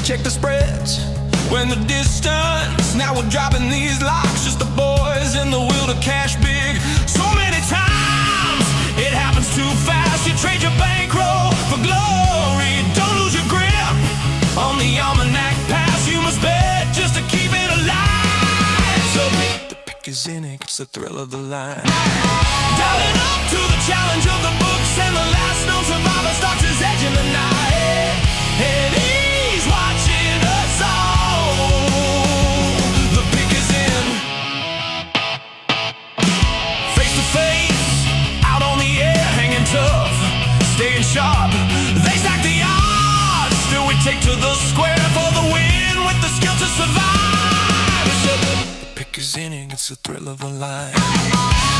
Check the spreads when the distance. Now we're dropping these locks, just the boys in the will to cash big. So many times it happens too fast. You trade your bankroll for glory. Don't lose your grip on the almanac pass. You must bet just to keep it alive. So the pick is in it, it's the thrill of the line. Dialing up to the challenge of the books, and the last known survivor starts his edge in the night. And he's watching us all. The pick is in. Face to face, out on the air, hanging tough, staying sharp. They stack the odds, still we take to the square for the win with the skill to survive. The pick is in, it's the thrill of a line.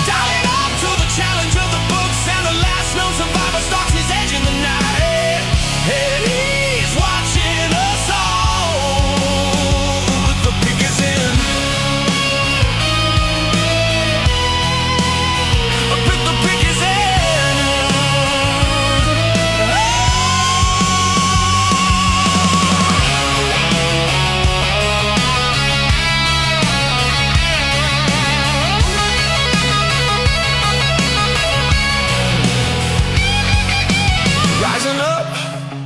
Dialing up to the challenge of the books, and the last known survivor stalks his edge in the night. And he's watching us all. The pick is in. The pick is in. Rising up,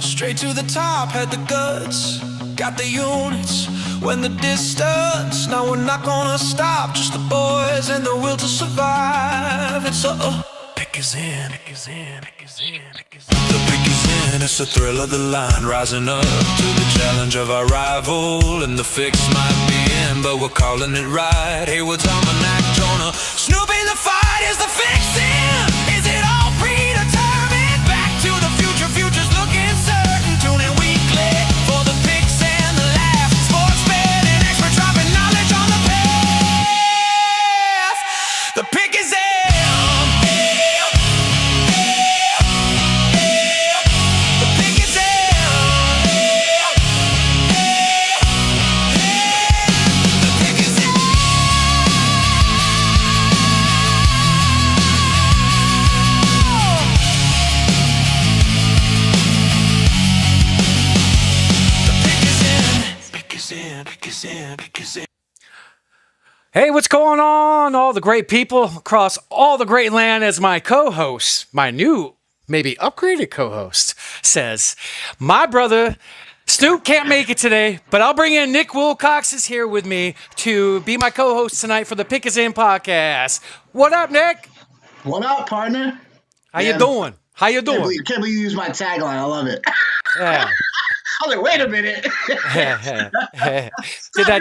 straight to the top, had the guts, got the units, when the distance. Now we're not gonna stop, just the boys and the will to survive. It's pick is in, pick is in, pick is in, pick is in. The pick is in, it's the thrill of the line. Rising up to the challenge of our rival, and the fix might be in, but we're calling it right. Hayward's almanac, Jonah, Snoopy, the fight is the fix in. Is it all predetermined? Back to the future, future's looking certain. Tune in weekly for the picks and the laughs. Sports betting expert dropping knowledge on the path. The pick is in. The pick is in. The pick is in. Hey, what's going on? All the great people across all the great land, as my co-host, my new, maybe upgraded co-host, says, my brother Snoop can't make it today, but I'll bring in Nick Wilcox is here with me to be my co-host tonight for the Pick Is In podcast. What up, Nick? What up, partner? How you doing? How you doing? Can't believe you used my tagline. I love it. Yeah. I was like, wait a minute. Did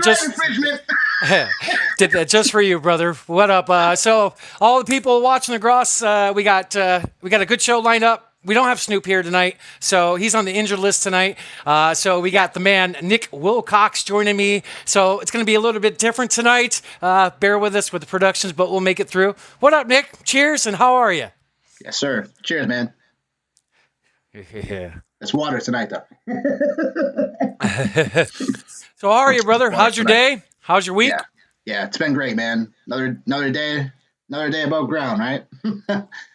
that just for you, brother. What up? So all the people watching the Gross, we got a good show lined up. We don't have Snoop here tonight, so he's on the injured list tonight. So we got the man Nick Wilcox joining me. So it's going to be a little bit different tonight. Bear with us with the productions, but we'll make it through. What up, Nick? Cheers, and how are you? Yes, sir. Cheers, man. Yeah. It's water tonight, though. So how are you, brother? How's your day? How's your week? Yeah, it's been great, man. Another day above ground, right?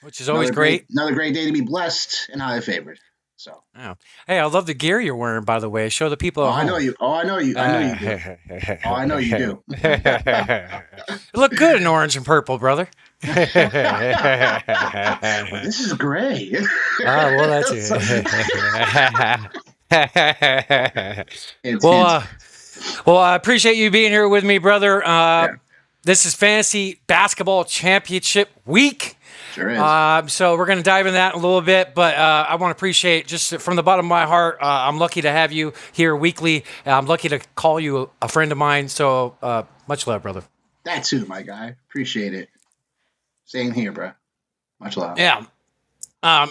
Which is always great. Another great day to be blessed and highly favored. So. Oh. Hey, I love the gear you're wearing, by the way. Show the people at home. I know you. I know you do. I know you do. You look good in orange and purple, brother. This is gray. Well, that's it. Well, I appreciate you being here with me, brother. This is Fantasy Basketball Championship Week. Sure is. So we're going to dive into that in a little bit, but I want to appreciate, just from the bottom of my heart, I'm lucky to have you here weekly. I'm lucky to call you a friend of mine. So much love, brother. That too, my guy. Appreciate it. Same here, bro. Much love. Yeah.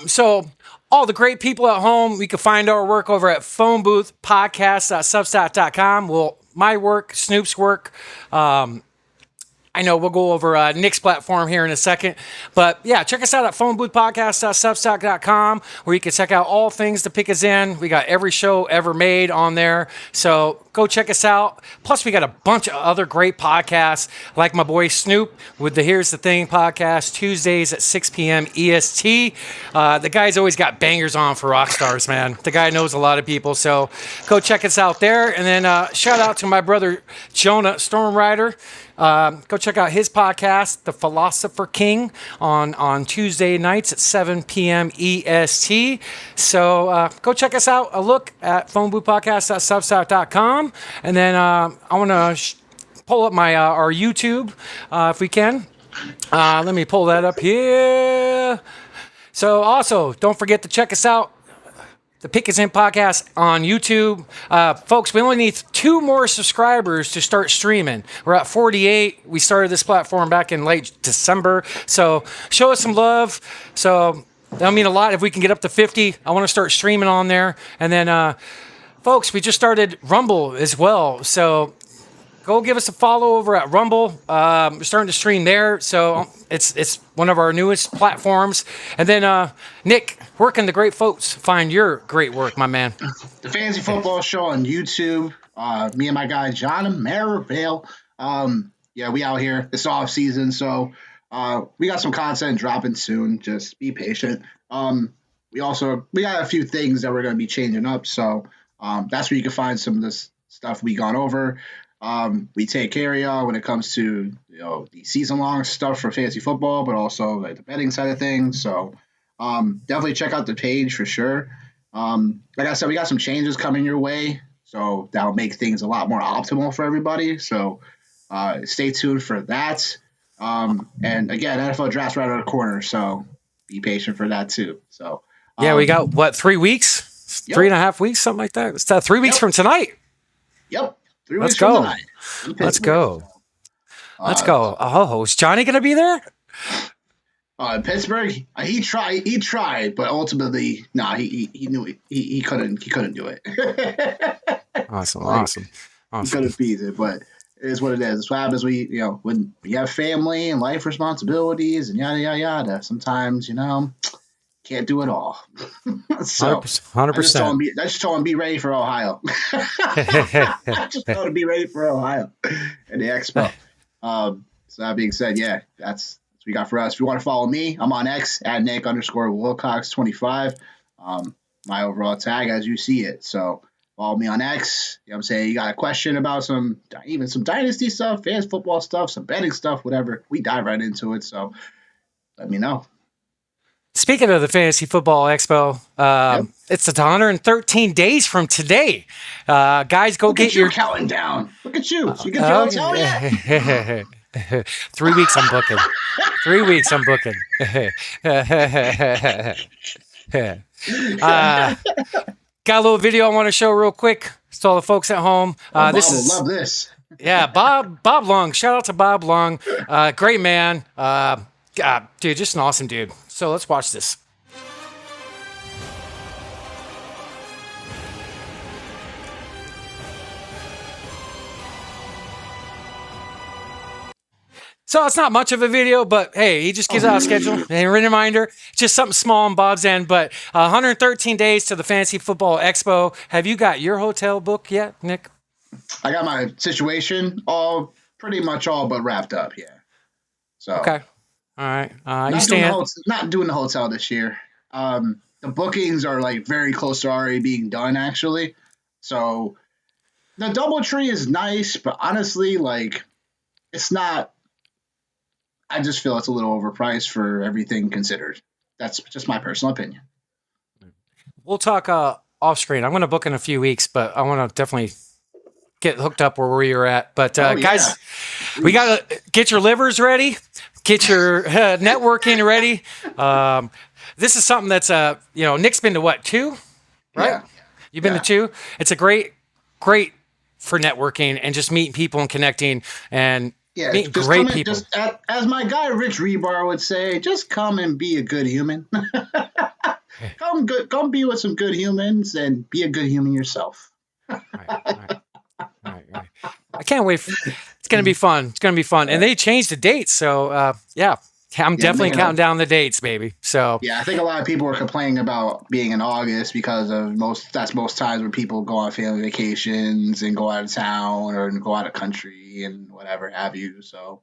So all the great people at home, we can find our work over at phoneboothpodcast.substack.com. We'll my work, Snoop's work. I know we'll go over Nick's platform here in a second. But yeah, check us out at phoneboothpodcast.substack.com where you can check out all things to pick us in. We got every show ever made on there. So go check us out. Plus, we got a bunch of other great podcasts like my boy Snoop with the Here's the Thing podcast, Tuesdays at 6 p.m. EST. The guy's always got bangers on for rock stars, man. The guy knows a lot of people. So go check us out there. And then shout out to my brother Jonah Stormrider. Go check out his podcast, The Philosopher King, on Tuesday nights at 7 p.m. EST. So go check us out. A look at phoneboothpodcast.substack.com. And then I want to pull up my our YouTube if we can. Let me pull that up here. So also, don't forget to check us out. The Pick Is In podcast on YouTube. Folks, we only need 2 more subscribers to start streaming. We're at 48. We started this platform back in late December. So show us some love. So that'll mean a lot if we can get up to 50. I want to start streaming on there. And then, folks, we just started Rumble as well. So go give us a follow over at Rumble. We're starting to stream there. So it's one of our newest platforms. And then, Nick, where can the great folks find your great work, my man? The Fantasy Football Show on YouTube. Me and my guy, John Merivale. Yeah, we out here. It's off season, so we got some content dropping soon. Just be patient. We got a few things that we're going to be changing up. So that's where you can find some of this stuff we gone over. We take care of y'all when it comes to the season long stuff for fantasy football, but also like the betting side of things. So definitely check out the page for sure. Like I said, we got some changes coming your way, so that'll make things a lot more optimal for everybody. So stay tuned for that. And again, NFL draft's right around the corner, so be patient for that too. So yeah, we got what, 3 weeks, Yep. 3.5 weeks, something like that. It's 3 weeks from tonight. Yep. 3 Let's weeks from go. tonight. Let's go. Let's go. Oh, is Johnny going to be there? Pittsburgh, he tried, but ultimately, he knew he couldn't do it. Awesome. He couldn't beat it, but it is what it is. It's what happens. When you have family and life responsibilities and yada yada yada. Sometimes can't do it all. So 100%. I just told him be ready for Ohio. I just told him be ready for Ohio and the Expo. So that being said, yeah, that's what we got for us. If you want to follow me, I'm on X at Nick_Wilcox25. My overall tag as you see it. So follow me on X. You know what I'm saying? You got a question about some dynasty stuff, fantasy football stuff, some betting stuff, whatever. We dive right into it. So let me know. Speaking of the Fantasy Football Expo, it's 113 days from today. Guys, go get your counting down. Look at you. You get your hotel yet? 3 weeks I'm booking. 3 weeks I'm booking. Got a little video I want to show real quick to all the folks at home. Bob will love this. Yeah, Bob Long. Shout out to Bob Long. Great man. Dude, just an awesome dude. So let's watch this. So it's not much of a video, but hey, he just gives out a schedule and a reminder. Just something small on Bob's end, but 113 days to the Fantasy Football Expo. Have you got your hotel booked yet, Nick? I got my situation pretty much all but wrapped up, yeah. So okay. All right. Not doing the hotel this year. The bookings are like very close to already being done, actually. So the DoubleTree is nice, but honestly, like, it's not. I just feel it's a little overpriced for everything considered. That's just my personal opinion. We'll talk off screen. I'm going to book in a few weeks, but I want to definitely get hooked up where you're at. But guys, we got to get your livers ready. Get your networking ready. This is something that's, Nick's been to what, 2? Right? Yeah. You've been to 2? It's a great for networking and just meeting people and connecting and meeting great people. As my guy Rich Rebar would say, just come and be a good human. Come be with some good humans and be a good human yourself. All right. I can't wait. It's going to be fun. It's going to be fun. And they changed the dates. So, yeah, I'm definitely counting down the dates, baby. So, Yeah, I think a lot of people were complaining about being in August because of that's most times when people go on family vacations and go out of town or go out of country and whatever have you. So,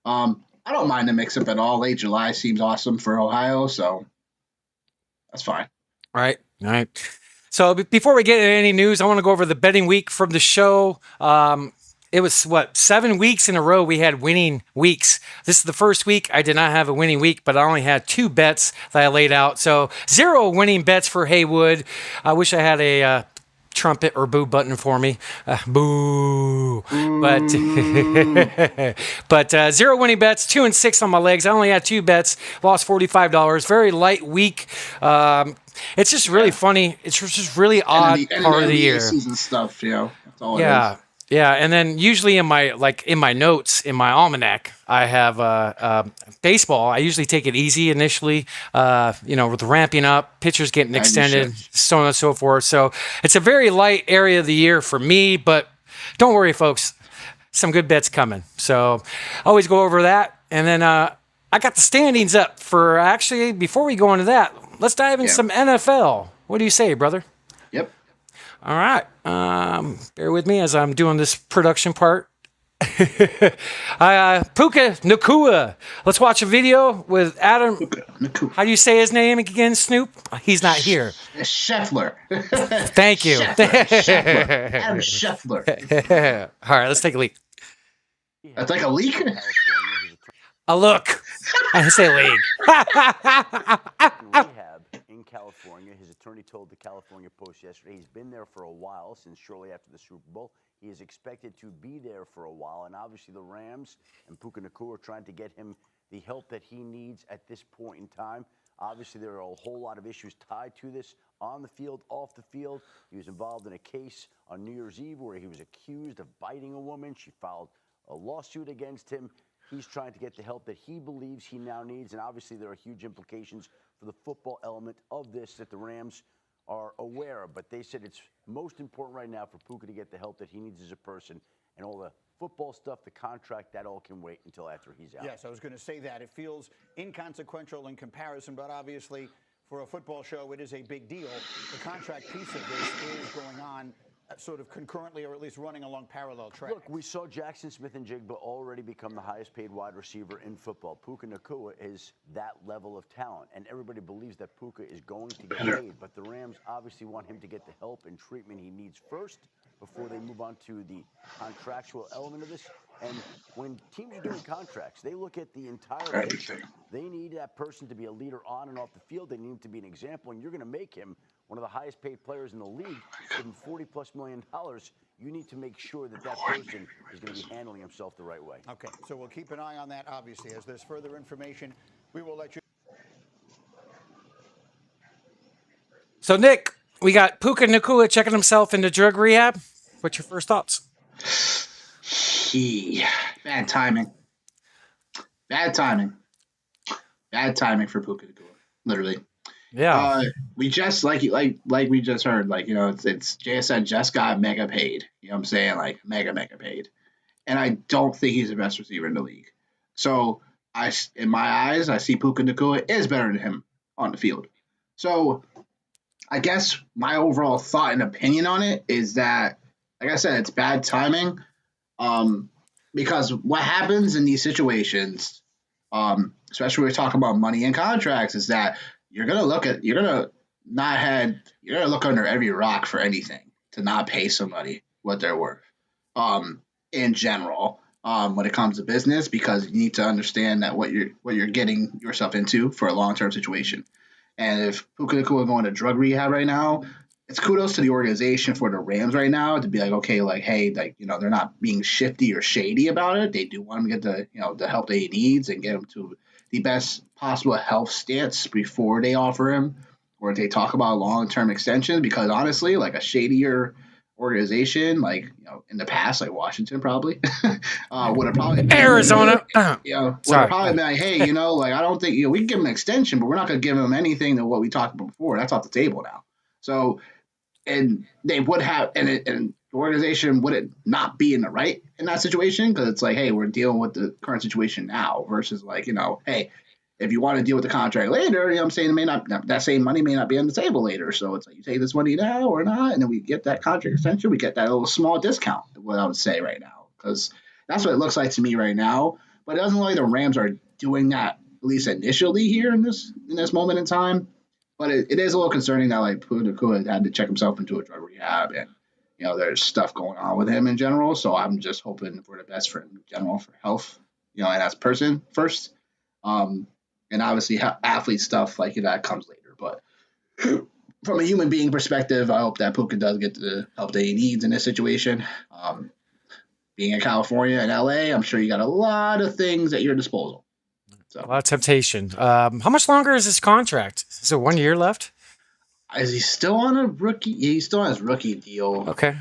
I don't mind the mix up at all. Late July seems awesome for Ohio, so that's fine. all right. All right. So before we get into any news, I want to go over the betting week from the show. It was 7 weeks in a row we had winning weeks. This is the first week I did not have a winning week, but I only had 2 bets that I laid out. So 0 winning bets for Haywood. I wish I had a trumpet or boo button for me. Boo. But 0 winning bets, 2 and 6 on my legs. I only had 2 bets, lost $45. Very light week. It's just really funny. It's just really odd part of the year. Season stuff, that's all it Yeah. is. Yeah, and then usually in my notes in my almanac, I have baseball. I usually take it easy initially, with ramping up, pitchers getting extended, so on and so forth. So it's a very light area of the year for me, but don't worry, folks, some good bets coming. So always go over that, and then I got the standings up for actually. Before we go into that, let's dive into some NFL. What do you say, brother? Yep. All right. Bear with me as I'm doing this production part. Puka Nakua. Let's watch a video with Adam. How do you say his name again, Snoop? He's not here. Scheffler. Thank you. Scheffler. Adam Scheffler. All right, let's take a leak. That's like a leak? A look. I say league. Rehab in California. His attorney told the California Post yesterday he's been there for a while, since shortly after the Super Bowl. He is expected to be there for a while, and obviously the Rams and Puka Nakua are trying to get him the help that he needs at this point in time. Obviously, there are a whole lot of issues tied to this on the field, off the field. He was involved in a case on New Year's Eve where he was accused of biting a woman. She filed a lawsuit against him. He's trying to get the help that he believes he now needs, and obviously there are huge implications for the football element of this that the Rams are aware of. But they said it's most important right now for Puka to get the help that he needs as a person, and all the football stuff, the contract, that all can wait until after he's out. Yes, I was going to say that. It feels inconsequential in comparison, but obviously for a football show, it is a big deal. The contract piece of this is going on sort of concurrently, or at least running along parallel tracks. Look, we saw Jackson Smith and Jigba already become the highest paid wide receiver in football. Puka Nakua is that level of talent, and everybody believes that Puka is going to get paid, but the Rams obviously want him to get the help and treatment he needs first before they move on to the contractual element of this. And when teams are doing contracts, they look at the entire picture. They need that person to be a leader on and off the field. They need him to be an example, and you're going to make him one of the highest paid players in the league, give him $40+ million. You need to make sure that that person is going to be handling himself the right way. Okay, so we'll keep an eye on that, obviously. As there's further information, we will let you. So, Nick, we got Puka Nakua checking himself into drug rehab. What's your first thoughts? Bad timing. Bad timing. Bad timing for Puka Nakua. Literally. Yeah. We just like we just heard, it's JSN just got mega paid. You know what I'm saying? Like mega paid. And I don't think he's the best receiver in the league. So in my eyes, I see Puka Nakua is better than him on the field. So I guess my overall thought and opinion on it is that, like I said, it's bad timing. Because what happens in these situations, especially when we talk about money and contracts, is that you're gonna look under every rock for anything to not pay somebody what they're worth. In general, when it comes to business, because you need to understand that what you're getting yourself into for a long-term situation. And if Puka Nakua going to drug rehab right now, it's kudos to the organization for the Rams right now to be like, okay, like, hey, like, they're not being shifty or shady about it. They do want him to get the help that he needs and get him to the best possible health stance before they offer him or they talk about a long-term extension. Because honestly, like a shadier organization, like, in the past, like Washington probably would have probably Arizona. would have probably been like, hey, like, I don't think, we can give him an extension, but we're not going to give him anything to what we talked about before. That's off the table now. So, and they would have, and the organization wouldn't not be in the right in that situation because it's like, hey, we're dealing with the current situation now versus like, hey, if you want to deal with the contract later, you know what I'm saying, it may not that same money may not be on the table later. So it's like you take this money now or not, and then we get that contract extension, we get that little small discount, what I would say right now. Because that's what it looks like to me right now. But it doesn't look like the Rams are doing that, at least initially here in this moment in time. But it is a little concerning that like Puka Nacua had to check himself into a drug rehab and there's stuff going on with him in general. So I'm just hoping for the best for him in general, for health, and as a person first. And obviously athlete stuff like that comes later. But from a human being perspective, I hope that Puka does get the help that he needs in this situation. Being in California and LA, I'm sure you got a lot of things at your disposal. So A lot of temptation. How much longer is this contract? Is there 1 year left? is he still on a rookie? Yeah, he's still on his rookie deal. Okay.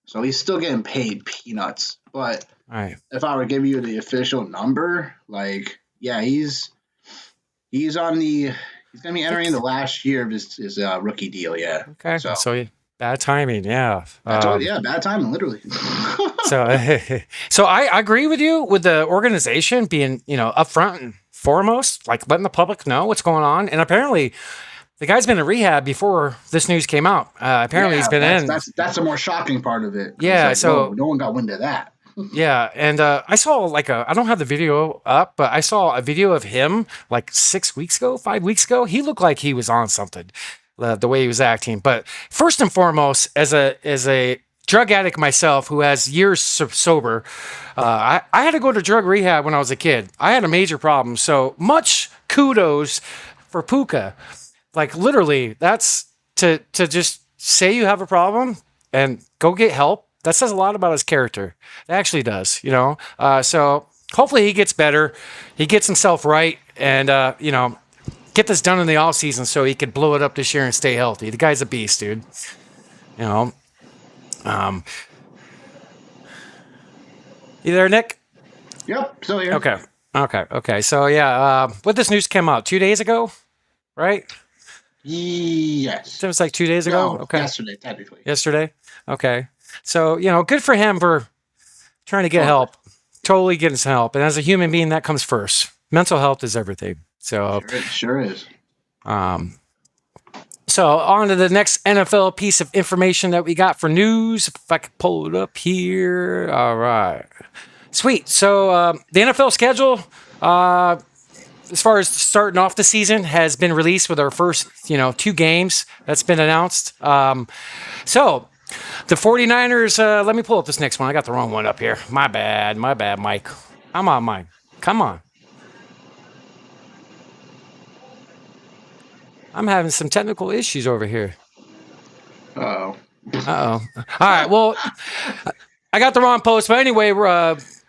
So he's still getting paid peanuts. But All right. if I were to give you the official number, like, yeah, he's on the he's gonna be entering the last year of his rookie deal. Yeah. Okay. So bad timing. Yeah. Bad timing, literally. So I agree with you with the organization being, upfront and foremost, like letting the public know what's going on. And apparently the guy's been in rehab before this news came out. Apparently he's been in. That's the more shocking part of it. Yeah. Like, So no one got wind of that. yeah. And I saw I don't have the video up, but I saw a video of him like 5 weeks ago. He looked like he was on something, the way he was acting. But first and foremost, as a drug addict myself who has years sober, I had to go to drug rehab when I was a kid. I had a major problem. So much kudos for Puka. Like literally, that's to just say you have a problem and go get help. That says a lot about his character. It actually does, So hopefully he gets better. He gets himself right and, get this done in the off season so he could blow it up this year and stay healthy. The guy's a beast, dude. You there, Nick? Yep, still here. Okay. So yeah, what this news came out 2 days ago, right? Yes. It was like 2 days ago. No, Okay. yesterday, technically. Yesterday. Okay. So good for him for trying to get help. Totally getting some help. And as a human being, that comes first. Mental health is everything. So It sure is. So on to the next NFL piece of information that we got for news. If I could pull it up here. All right. Sweet. So the NFL schedule, as far as starting off the season, has been released with our first, 2 games that's been announced. So the 49ers, let me pull up this next one. I got the wrong one up here. My bad, Mike. Come on, Mike. Come on. I'm having some technical issues over here. Uh-oh. All right. Well, I got the wrong post. But anyway,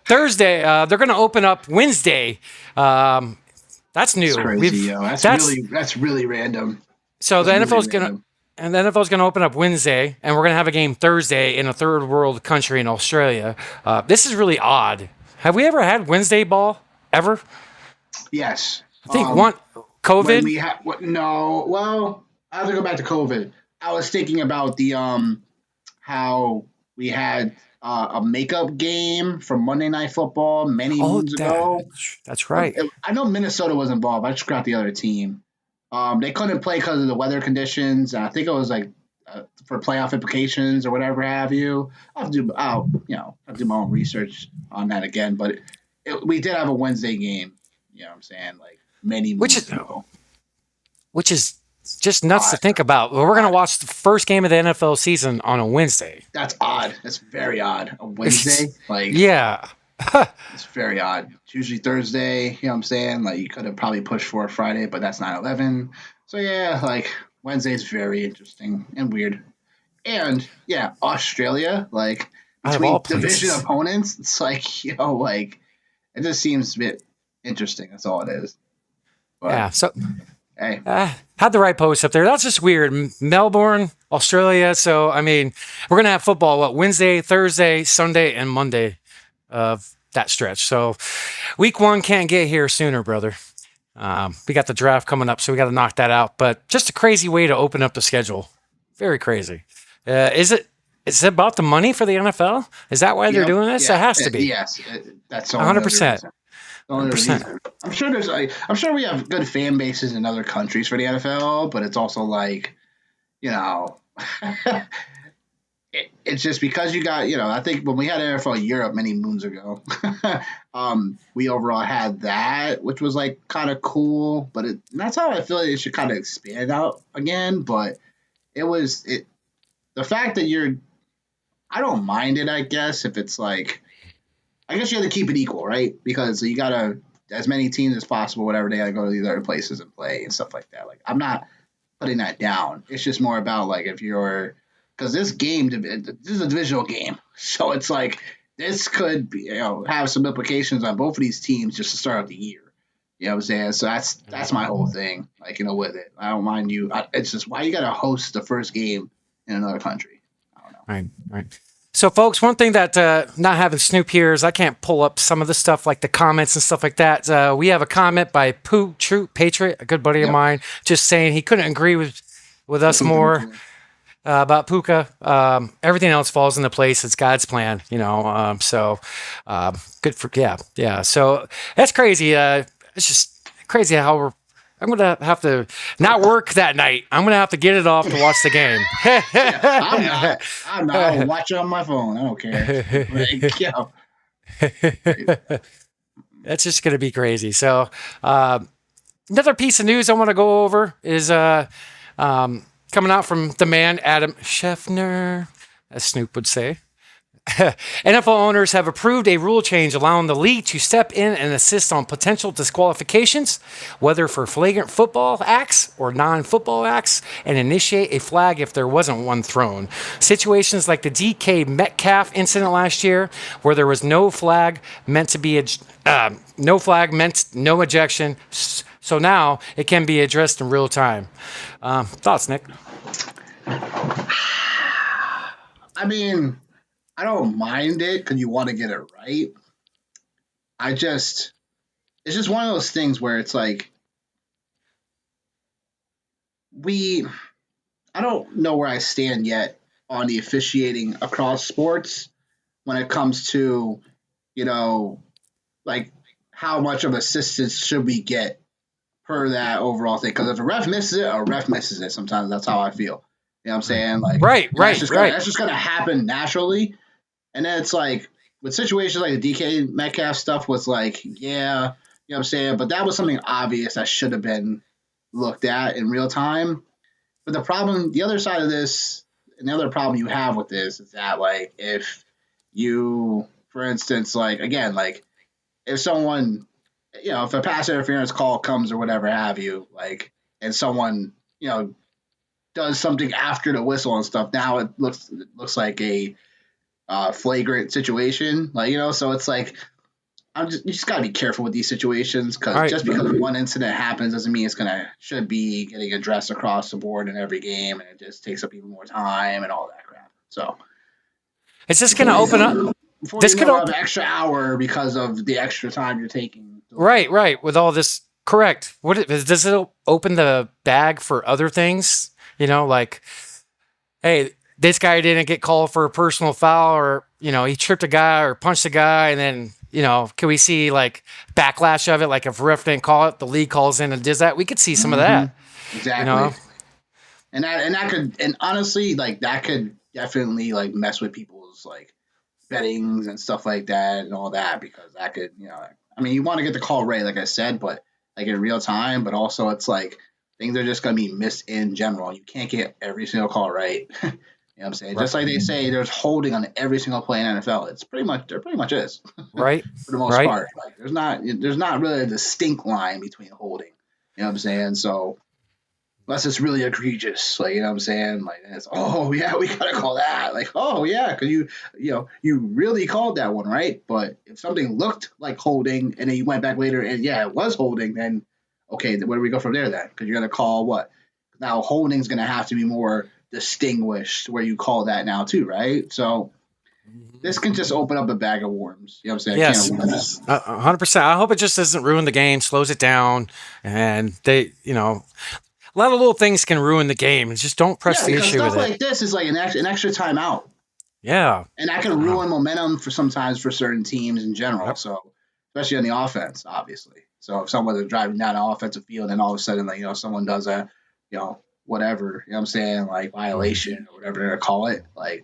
Thursday, they're going to open up Wednesday. That's new. That's crazy, yo. That's really random. So the That's NFL's really going to... And the NFL's going to open up Wednesday, and we're going to have a game Thursday in a third world country in Australia. This is really odd. Have we ever had Wednesday ball ever? Yes. I think COVID. No. Well, I have to go back to COVID. I was thinking about the how we had a makeup game from Monday Night Football many moons ago. That's right. I know Minnesota was involved. I just forgot the other team. They couldn't play because of the weather conditions. And I think it was like for playoff implications or whatever have you. I'll do my own research on that again. But we did have a Wednesday game. You know what I'm saying? Like many months ago. Which is just nuts to think about. We're going to watch the first game of the NFL season on a Wednesday. That's odd. That's very odd. A Wednesday? Yeah. It's very odd. It's usually Thursday, you know what I'm saying? Like, you could have probably pushed for a Friday, but that's 9/11. So, yeah, like, Wednesday's very interesting and weird. And, yeah, Australia, like, between division opponents, it's like, it just seems a bit interesting. That's all it is. But, yeah, so... Hey. Had the right post up there. That's just weird. Melbourne, Australia. So, I mean, we're going to have football, Wednesday, Thursday, Sunday, and Monday of that stretch. So week 1 can't get here sooner, brother. We got the draft coming up, so we got to knock that out. But just a crazy way to open up the schedule. Very crazy. Is it Is it about the money for the NFL? Is that why they're doing this? Yeah, It has to be. Yes, that's all. 100%. Only 100%. reason. I'm sure we have good fan bases in other countries for the NFL, but it's also like, you know, it's just because you got, I think when we had NFL Europe many moons ago, we overall had that, which was like kind of cool, but that's how I feel like it should kind of expand out again. But the fact that I don't mind it, I guess, if it's like, I guess you have to keep it equal, right? Because you gotta, as many teams as possible, whatever, they gotta go to these other places and play and stuff like that. Like, I'm not putting that down. It's just more about like because this is a divisional game, so it's like this could be, have some implications on both of these teams just to start out the year. You know what I'm saying? So that's my whole thing. Like, with it, I don't mind you. It's just why you gotta host the first game in another country. I don't know. Right. So, folks, one thing that not having Snoop here is I can't pull up some of the stuff like the comments and stuff like that. We have a comment by Pooh True Patriot, a good buddy of mine, just saying he couldn't agree with us more about Puka. Everything else falls into place. It's God's plan, So, good for yeah. So that's crazy. It's just crazy how I'm going to have to not work that night. I'm going to have to get it off to watch the game. I'm not. I'll watch it on my phone. I don't care. That's just going to be crazy. So, another piece of news I want to go over is coming out from the man, Adam Schefter, as Snoop would say. NFL owners have approved a rule change allowing the league to step in and assist on potential disqualifications, whether for flagrant football acts or non-football acts, and initiate a flag if there wasn't one thrown. Situations like the DK Metcalf incident last year, where there was no flag meant no ejection. So now it can be addressed in real time. Thoughts, Nick? I mean, I don't mind it because you want to get it right. It's just one of those things where it's like, I don't know where I stand yet on the officiating across sports when it comes to, like how much of assistance should we get per that overall thing. Because if a ref misses it, sometimes that's how I feel. You know what I'm saying? Like, right. That's just going to happen naturally. And then it's like, with situations like the DK Metcalf stuff was like, yeah, you know what I'm saying? But that was something obvious that should have been looked at in real time. But the other side of this, and the other problem you have with this is that, like, if you, for instance, like, again, like, if someone, if a pass interference call comes or whatever have you, like, and someone, does something after the whistle and stuff, now it looks like a flagrant situation, so it's like you just gotta be careful with these situations because just because one incident happens doesn't mean should be getting addressed across the board in every game, and it just takes up even more time and all that crap. So it's just gonna open up. This could have an extra hour because of the extra time you're taking. Right. With all this, correct. Does it open the bag for other things? Like, hey, this guy didn't get called for a personal foul, or, he tripped a guy or punched a guy. And then, can we see like backlash of it? Like if ref didn't call it, the league calls in and does that. We could see some of that. Exactly. And honestly, like that could definitely like mess with people's like bettings and stuff like that and all that, because that could, you want to get the call right, like I said, but like in real time, but also it's like things are just going to be missed in general. You can't get every single call right. You know what I'm saying? Right. Just like they say there's holding on every single play in NFL. There pretty much is. Right. For the most part. Like there's not really a distinct line between holding. You know what I'm saying? So unless it's really egregious, like, you know what I'm saying? Like, it's, oh yeah, we gotta call that. Like, oh yeah, because you really called that one, right? But if something looked like holding and then you went back later and yeah, it was holding, then okay, where do we go from there then? Because you're gonna call what? Now holding's gonna have to be more distinguished where you call that now too, right? So this can just open up a bag of worms. You know what I'm saying? Yes, 100%. I hope it just doesn't ruin the game, slows it down, and they, a lot of little things can ruin the game. Just don't press the issue with it. Stuff like this is like an extra timeout. Yeah. And that can ruin momentum for sometimes for certain teams in general. So, especially on the offense, obviously. So, if someone is driving down the offensive field and all of a sudden, like, someone does a, whatever, what I'm saying, like violation or whatever they're going to call it, like,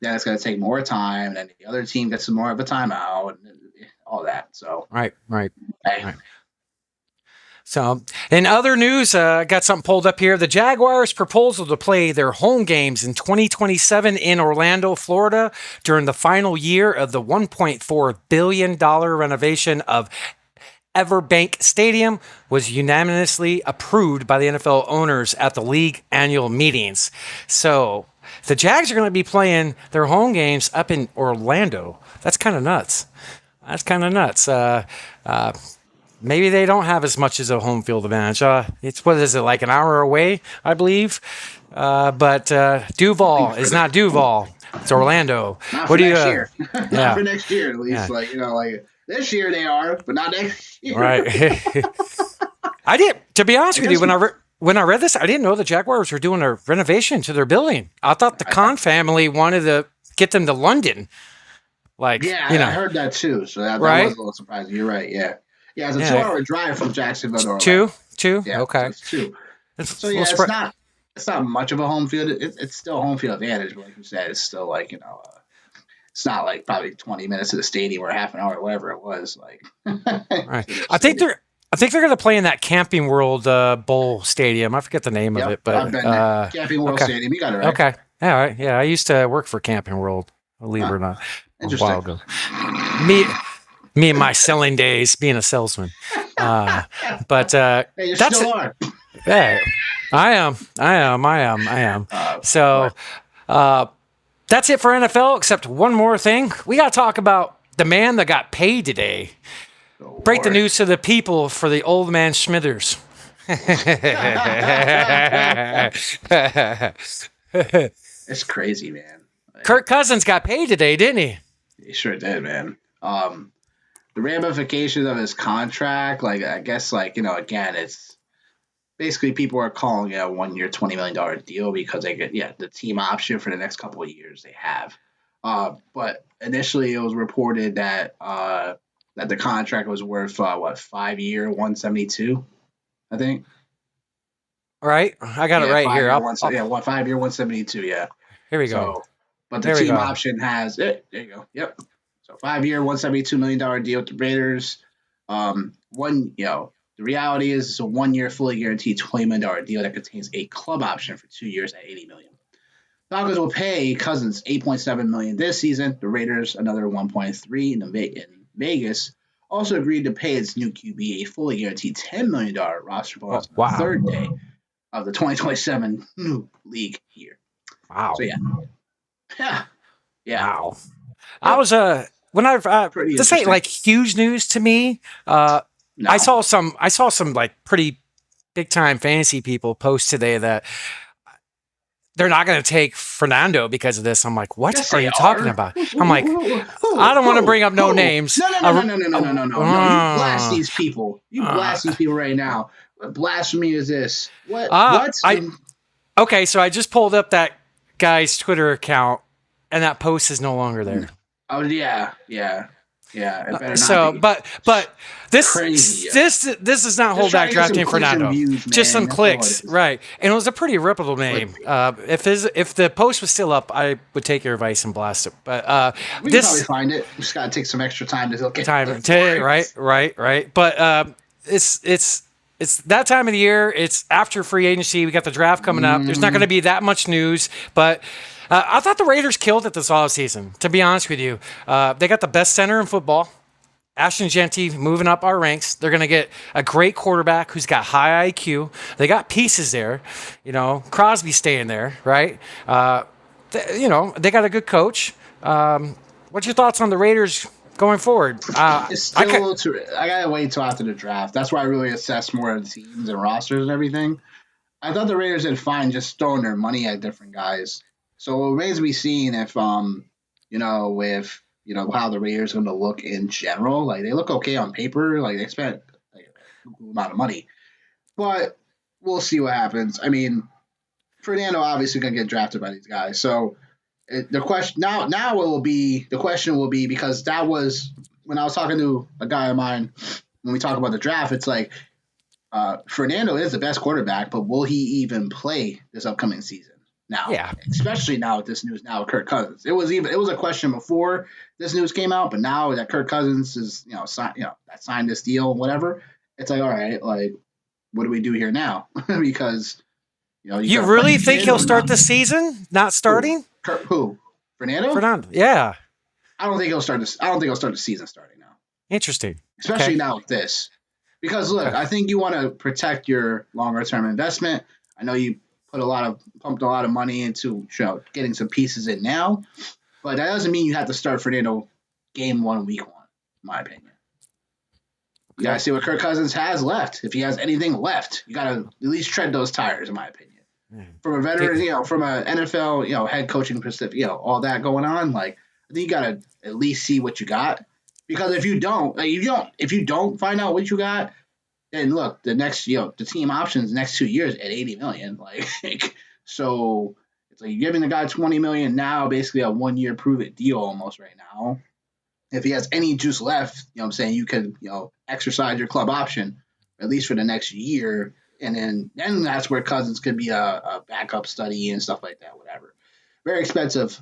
then it's going to take more time. And then the other team gets some more of a timeout and all that. So, Right. hey. So, in other news, I got something pulled up here. The Jaguars' proposal to play their home games in 2027 in Orlando, Florida, during the final year of the $1.4 billion renovation of Everbank Stadium was unanimously approved by the NFL owners at the league annual meetings. So, the Jags are going to be playing their home games up in Orlando. That's kind of nuts. Maybe they don't have as much as a home field advantage. It's, what is it, like an hour away, I believe? But Duval is not Duval. It's Orlando. Not What for do you? next year. Yeah. Not for next year, at least. Yeah. Like this year they are, but not next year. Right. I did. To be honest with you, when I read this, I didn't know the Jaguars were doing a renovation to their building. I thought the Khan family wanted to get them to London. Like, Yeah, you know, I heard that too. So that Right? was a little surprising. You're right. Yeah. Yeah, it's a Yeah. 2-hour drive from Jacksonville to Orlando. Two. Yeah, Okay. so it's 2. So a yeah, little it's not much of a home field. It's still home field advantage, but like you said, it's still like it's not like probably 20 minutes to the stadium or half an hour, or whatever it was. Like, Right. I think they're going to play in that Camping World Bowl Stadium. I forget the name of it, but I've been there. Camping World okay. Stadium. You got it right. Okay. All right. Yeah, I used to work for Camping World, believe it or not, a Interesting. while ago. Me and my selling days, being a salesman. But Hey, you that's still it. are. Hey, I am. So that's it for NFL, except one more thing. We got to talk about the man that got paid today. Break the news to the people for the old man Smithers. It's crazy, man. Kirk Cousins got paid today, didn't he? He sure did, man. The ramifications of his contract, like, I guess, like, again, it's basically people are calling it a 1-year, $20 million deal because they get, the team option for the next couple of years they have. But initially it was reported that that the contract was worth, 5-year, 172, I think. All right. I got it right here. 5-year, 172, yeah. Here we go. So, but the team option has it. There you go. Yep. So 5-year, $172 million deal with the Raiders. The reality is it's a 1-year, fully guaranteed $20 million deal that contains a club option for 2 years at $80 million. Falcons will pay Cousins $8.7 million this season. The Raiders another $1.3 in Vegas. Also agreed to pay its new QB a fully guaranteed $10 million roster bonus on the third day of the 2027 new league year. Wow. So yeah. Wow. I was this ain't like huge news to me. No. I saw some like pretty big time fantasy people post today that they're not going to take Fernando because of this. I'm like, what are you talking about? I'm like, I don't want to bring up no names. No. You blast these people. You blast these people right now. What blasphemy is this? What? Okay, so I just pulled up that guy's Twitter account, and that post is no longer there. Oh yeah. It better So, not be. but this Crazy, this does not hold back drafting Fernando. man. Just some That's clicks, all it is. right? And it was a pretty reputable name. If the post was still up, I would take your advice and blast it. But We can probably find it. We just gotta take some extra time to look at it. Right. But it's that time of the year. It's after free agency. We got the draft coming up. There's not going to be that much news, but I thought the Raiders killed it this offseason, to be honest with you. They got the best center in football. Ashton Genty moving up our ranks. They're going to get a great quarterback who's got high IQ. They got pieces there. Crosby staying there, right? They got a good coach. What's your thoughts on the Raiders going forward? It's still a little too. I gotta wait till after the draft. That's why I really assess more of the teams and rosters and everything. I thought the Raiders did fine just throwing their money at different guys. So it remains to be seen if how the Raiders are going to look in general. Like, they look okay on paper. Like, they spent a amount of money, but we'll see what happens. I mean, Fernando obviously going to get drafted by these guys. So The question now it will be the question will be because that was when I was talking to a guy of mine when we talk about the draft. It's like Fernando is the best quarterback, but will he even play this upcoming season? Now, Yeah. especially now with this news now with Kirk Cousins. It was a question before this news came out, but now that Kirk Cousins is signed this deal, whatever, it's like all right, like what do we do here now? Because You really think he'll start the season not starting? Who? Fernando? Yeah. I don't think he'll start this. I don't think he'll start the season starting now, Interesting. especially Okay. now with this. Because look, I think you want to protect your longer term investment. I know you pumped a lot of money into getting some pieces in now, but that doesn't mean you have to start Fernando game 1, week 1. In my opinion, you gotta see what Kirk Cousins has left. If he has anything left, you gotta at least tread those tires. In my opinion. From a veteran, from an NFL, head coaching perspective, all that going on, like I think you gotta at least see what you got, because if you don't, if you don't find out what you got, then look, the next, the team options next 2 years at $80 million, so it's like you're giving the guy $20 million now, basically a 1-year prove it deal almost right now. If he has any juice left, I'm saying you could, exercise your club option at least for the next year. And then that's where Cousins could be a backup study and stuff like that, whatever. Very expensive,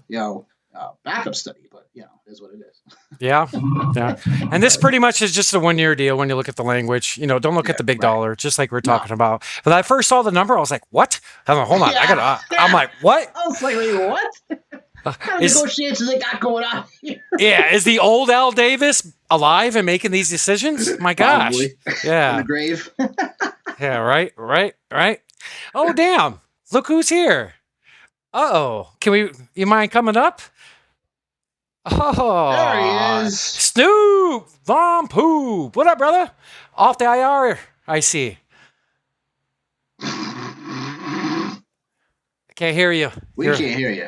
backup study, but, it is what it is. Yeah. Yeah. And this pretty much is just a 1-year deal when you look at the language. Don't look at the big dollar, just like we're talking about. But when I first saw the number, I was like, what? Hold on. I'm like, what? I was like, wait, what? What kind of negotiations they got going on here? Yeah. Is the old Al Davis alive and making these decisions? My gosh. Probably. Yeah. In the grave. Yeah, right. Oh, damn. Look who's here. Uh-oh. You mind coming up? Oh. There he is. Snoop Von Poop. What up, brother? Off the IR, I see. I can't hear you. We can't hear you.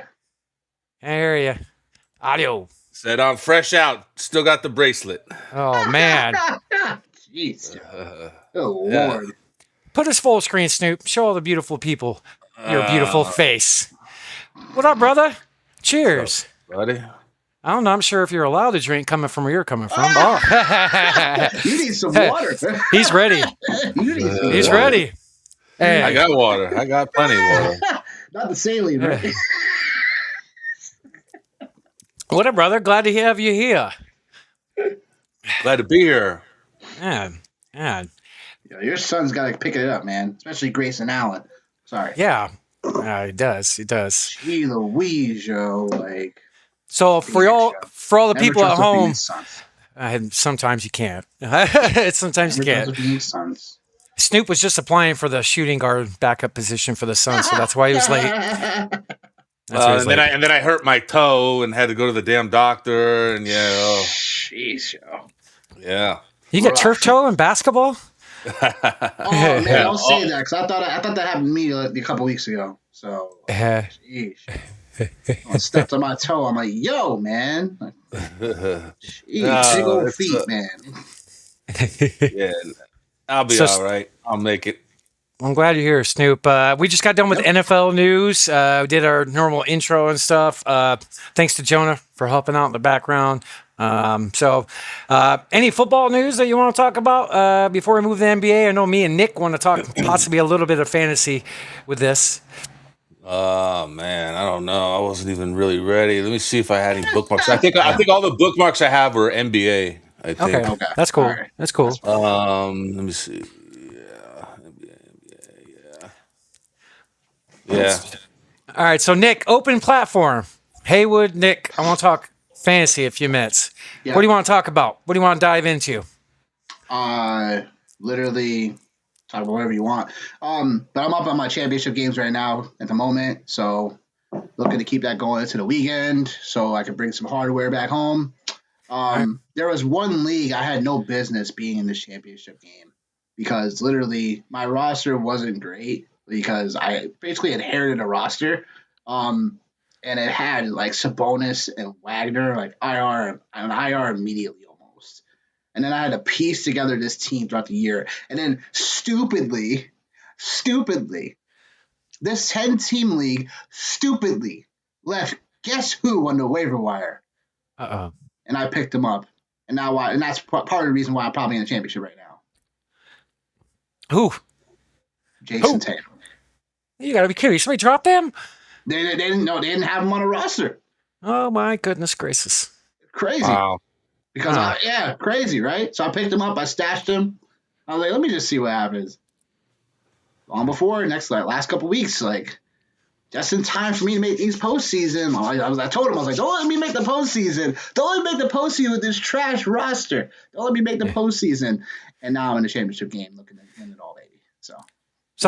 Can't hear you. Audio. Said I'm fresh out. Still got the bracelet. Oh, man. Jeez. Oh, Lord. Put us full screen, Snoop. Show all the beautiful people your beautiful face. What up, brother? Cheers. Buddy. I don't know. I'm sure if you're allowed to drink coming from where you're coming from. Oh. You need some water. He's ready. He's ready. Hey. I got water. I got plenty of water. Not the saline, right? What up, brother? Glad to have you here. Glad to be here. Man. Your son's got to pick it up, man. Especially Grayson Allen. Sorry. Yeah. He does. Gee Louise, yo. So for all the Never people at trust a home, Phoenix Suns. sometimes you can't. Sometimes you Never can't. trust a Phoenix Suns. Snoop was just applying for the shooting guard backup position for the Suns, so that's why he was late. And then I hurt my toe and had to go to the damn doctor. And Jeez, yo. Yeah. You get turf toe in basketball? Oh man, don't say that because I thought that happened to me a couple weeks ago. So, jeez. I stepped on my toe. I'm like, yo, man. Jeez, big old feet, man. Yeah. I'll be all right. I'll make it. I'm glad you're here, Snoop. We just got done with NFL news. We did our normal intro and stuff. Thanks to Jonah for helping out in the background. Any football news that you want to talk about before we move to the NBA? I know me and Nick want to talk possibly a little bit of fantasy with this. Oh man, I don't know. I wasn't even really ready. Let me see if I had any bookmarks. I think all the bookmarks I have are NBA. I think. Okay. That's cool. Right. That's cool. Let me see. Yeah. All right. So Nick, open platform. Haywood, Nick, I want to talk fantasy a few minutes. Yeah. What do you want to talk about? What do you want to dive into? Literally talk about whatever you want. But I'm up on my championship games right now at the moment, so looking to keep that going into the weekend so I can bring some hardware back home. There was one league I had no business being in this championship game because literally my roster wasn't great because I basically inherited a roster. And it had like Sabonis and Wagner, like IR immediately almost. And then I had to piece together this team throughout the year. And then stupidly, this 10-team league stupidly left Guess who on the waiver wire? Uh-oh. And I picked him up. And now why? And that's part of the reason why I'm probably in the championship right now. Who? Jason Tatum. You got to be kidding. Somebody dropped them? They didn't know. They didn't have him on a roster. Oh, my goodness gracious. Crazy. Wow. Because, crazy, right? So I picked him up. I stashed him. I was like, let me just see what happens. Long before, last couple weeks, just in time for me to make these postseason. I told him, I was like, don't let me make the postseason. Don't let me make the postseason with this trash roster. Don't let me make the postseason. And now I'm in the championship game looking at win it all, baby. So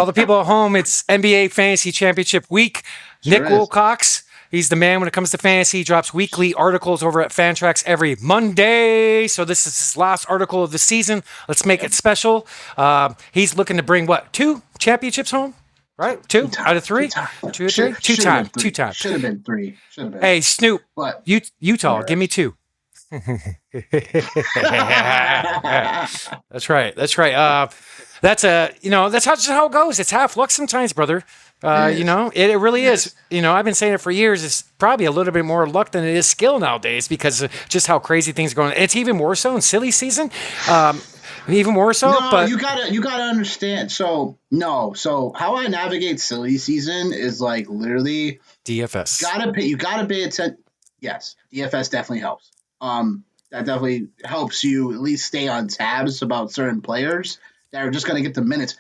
all the people at home, it's NBA Fantasy Championship Week. Sure Nick is. Wilcox, he's the man when it comes to fantasy. He drops weekly articles over at Fantrax every Monday. So this is his last article of the season. Let's make it special. He's looking to bring, 2 championships home? Right? 2 out of 3? 2 or 3? 2 times. 2 times. Should have been 3. Hey, Snoop, But Utah, give me 2. That's right. That's just how it goes. It's half luck sometimes, brother. It really is. I've been saying it for years. It's probably a little bit more luck than it is skill nowadays because of just how crazy things are going. It's even more so in silly season. Even more so. No, but you gotta understand. So how I navigate silly season is literally DFS. You gotta pay attention. Yes, DFS definitely helps. That definitely helps you at least stay on tabs about certain players that are just gonna get the minutes.